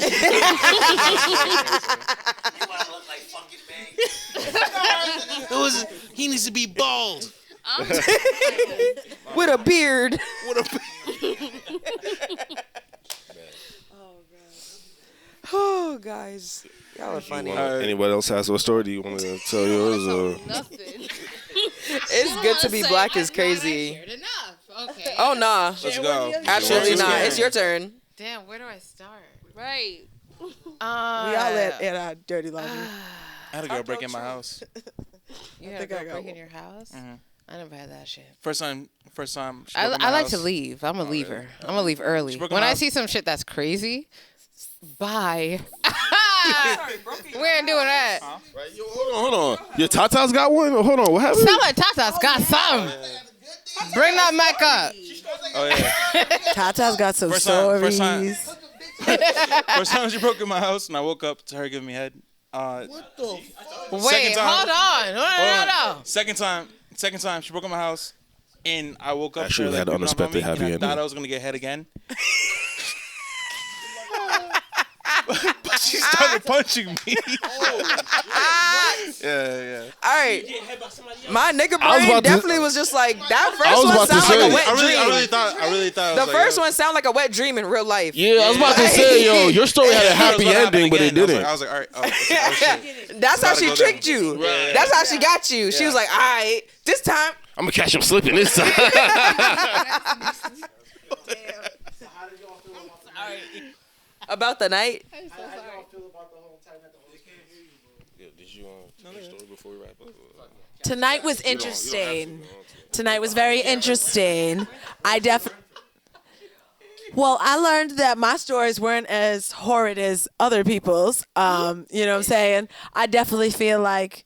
He needs to be bald. With a beard. Oh, guys. Y'all are funny. Anybody else has a story? Do you want to tell yours? Or? Nothing. It's good to be black is crazy. Okay. Oh, nah. Let's go. Absolutely Let's not. go. It's your turn. Damn, where do I start? Right. We all at our dirty laundry. I had a girl break in my house. You had a girl break in your house? I never had that shit. First time. She broke in I my like to house. leave. I'm a leaver. I'm gonna leave early. She broke in When my I house. see some shit that's crazy, bye. We ain't doing that. Right, yo, hold on. Your Tata's got one? Hold on, what happened? Some of Tata's got some. Bring that mic up. Oh yeah. Tata's got some First time- stories. First time she broke in my house, and I woke up to her giving me head. Wait, Second time- hold on. Hold on. Second time she broke in my house, and I woke up. Actually, to her, had like, an creeping up on unexpected me, happy and I ending. thought I was gonna get head again. But she started punching me. Yeah. All right. My nigga I was brain about to- definitely was just like, that I was first one about to sounded like say. a wet I dream. really thought. I was The like, first yo. one sounded like a wet dream in real life. Yeah, I was about to say, yo, your story had a I thought it was happy gonna happen ending, but it again. didn't. I was like, all right. Oh shit. That's how Gotta she go tricked down. you. Right. That's how she got you. She Yeah. was like, all right, this time. I'm gonna catch him slipping this time. About the night. Did you story before we wrap up? Tonight was interesting. Tonight was very interesting. Well, I learned that my stories weren't as horrid as other people's. You know what I'm saying? I definitely feel like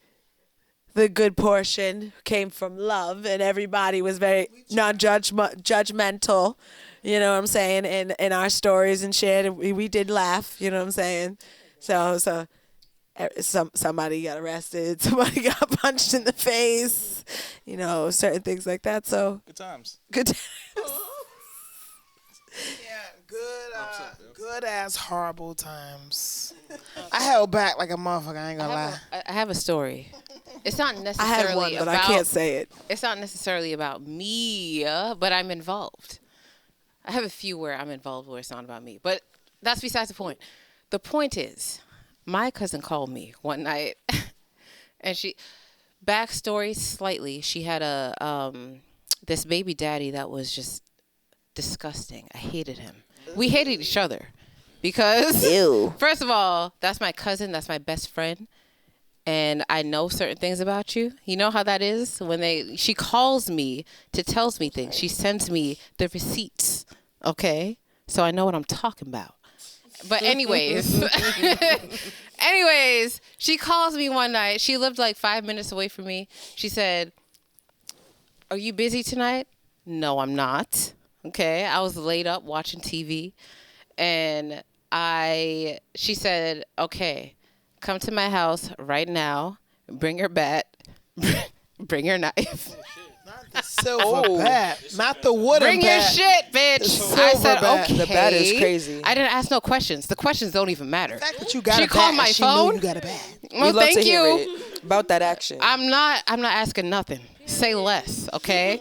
the good portion came from love, and everybody was very non-judgmental. You know what I'm saying? In our stories and shit, and we did laugh. You know what I'm saying? So somebody got arrested, somebody got punched in the face. You know, certain things like that. So Good times. good. Times. Good ass horrible times. I held back like a motherfucker. I ain't gonna lie. I have a story. It's not I necessarily had one, but about, I can't say it. It's not necessarily about me, but I'm involved. I have a few where I'm involved where it's not about me, but that's besides the point. The point is, my cousin called me one night, and backstory slightly, she had this baby daddy that was just disgusting. I hated him. We hated each other because, Ew. First of all, that's my cousin. That's my best friend. And I know certain things about you. You know how that is? She calls me to tells me things. She sends me the receipts. Okay? So I know what I'm talking about. But anyways, she calls me one night. She lived like 5 minutes away from me. She said, "Are you busy tonight?" No, I'm not. Okay. I was laid up watching TV. And she said, "Okay, come to my house right now. Bring your bat. Bring your knife." The silver bat, not the wooden Bring bat. your shit, bitch. I said, bat. okay. The bat is crazy. I didn't ask no questions. The questions don't even matter. The fact that you got She a bat called my and she phone. knew you got a bat. Well, We love thank to hear you. it. About that action. I'm not asking nothing. Say less, okay?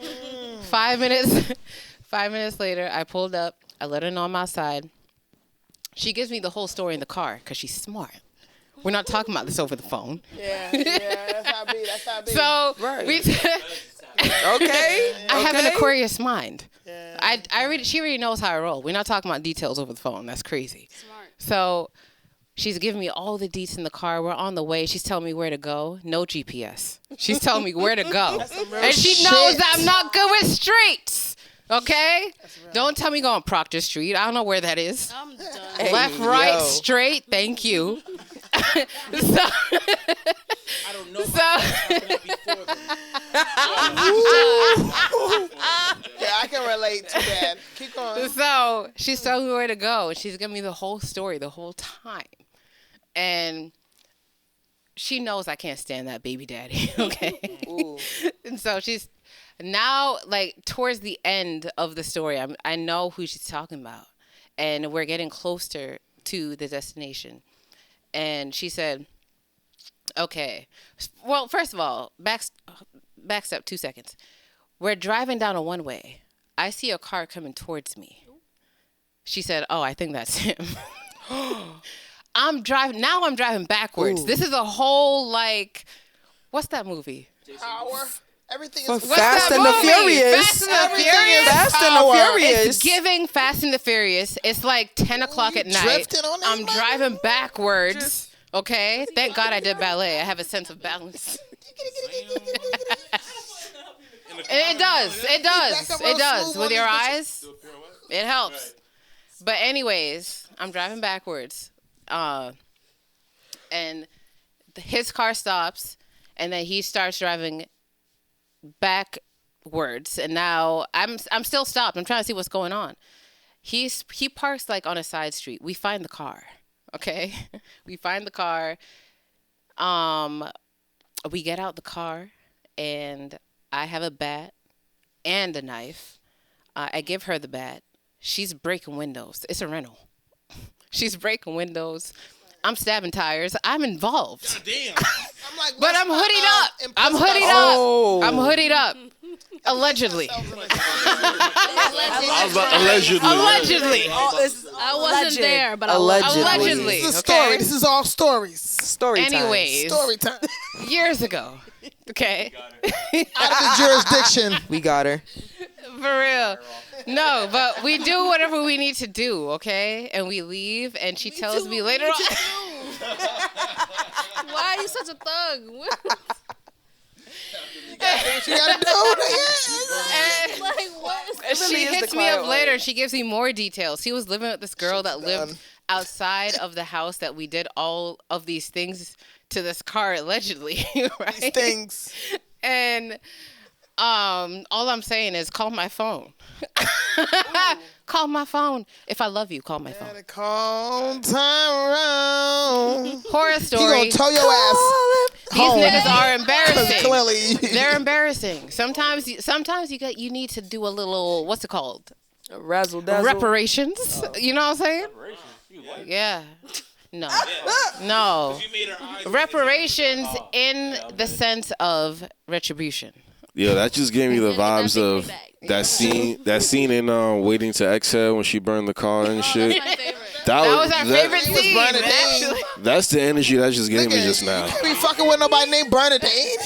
5 minutes. 5 minutes later, I pulled up. I let her know I'm outside. She gives me the whole story in the car because she's smart. We're not talking about this over the phone. Yeah, that's how I be. That's how I be. So Right. Okay. I have an Okay. Aquarius mind. Yeah. She already knows how I roll. We're not talking about details over the phone. That's crazy. Smart. So she's giving me all the deets in the car. We're on the way. She's telling me where to go. No GPS. She's telling me where to go. And she knows that I'm not good with streets. Okay? Don't tell me go on Proctor Street. I don't know where that is. I'm done. Hey, Left, right, yo. straight. Thank you. I don't know. Yeah, I can relate to that. Keep going. So she's telling me where to go. And she's giving me the whole story the whole time. And she knows I can't stand that baby daddy. Okay. Ooh. And so she's now, like, towards the end of the story, I know who she's talking about. And we're getting closer to the destination. And she said, okay. Well, first of all, back step 2 seconds. We're driving down a one-way. I see a car coming towards me. She said, "Oh, I think that's him." I'm driving backwards. Ooh. This is a whole, like, what's that movie? Power. Everything For is Fast and the Furious. Fast and the Furious. Fast and the Furious. It's giving Fast and the Furious. It's like 10 o'clock at night. drifting on that I'm driving backwards. Okay? Thank God I did ballet. I have a sense of balance. It does. It does. It does. With your eyes, it helps. But anyways, I'm driving backwards. And his car stops, and then he starts driving backwards, and now I'm still stopped. I'm trying to see what's going on. He parks like on a side street. We find the car. Okay, we find the car. We get out the car, and I have a bat and a knife. I give her the bat. She's breaking windows. It's a rental. She's breaking windows. I'm stabbing tires. I'm involved. God damn. I'm like, But I'm hoodied up. I'm hoodied Oh. up. I'm hooded up. Allegedly. Allegedly. Allegedly. I wasn't there, but Allegedly. Allegedly. This is a story. Okay. This is all stories. Story time. Anyways, Story time. years ago. Okay. Out of the jurisdiction. We got her. For real. No, but we do whatever we need to do, okay? And we leave, and she tells me later on. Why are you such a thug? What you gotta do, nigga? Like what? She is the hits me up quiet later, one. and she gives me more details. He was living with this girl that lived outside of the house that we did all of these things to this car, allegedly, right? These things. And all I'm saying is call my phone. Call my phone. If I love you, call my phone. Gotta call Tyrone. Horror He story. gonna tow your ass. These home. niggas are embarrassing. Clearly. They're embarrassing. Sometimes you need to do a little, what's it called? Razzle dazzle. Reparations. You know what I'm saying? Yeah. No. No. Reparations in the sense of retribution. Yeah, that just gave me the vibes of that scene in Waiting to Exhale when she burned the car and shit. That was our favorite scene, Bernadine. actually. That's the energy that just gave me just now. You can't be fucking with nobody named Bernadine.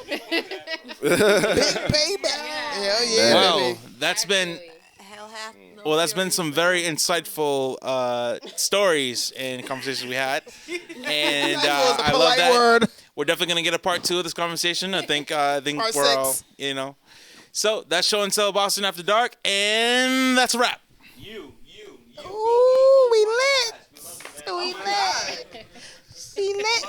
Big baby. Hell yeah, Well, baby. that's been Well, that's been some very insightful stories and conversations we had, and I love that. Word. We're definitely gonna get a part 2 of this conversation. I think Part we're all, 6. So that's Show and Tell Boston After Dark, and that's a wrap. Ooh, we lit. We lit. We lit.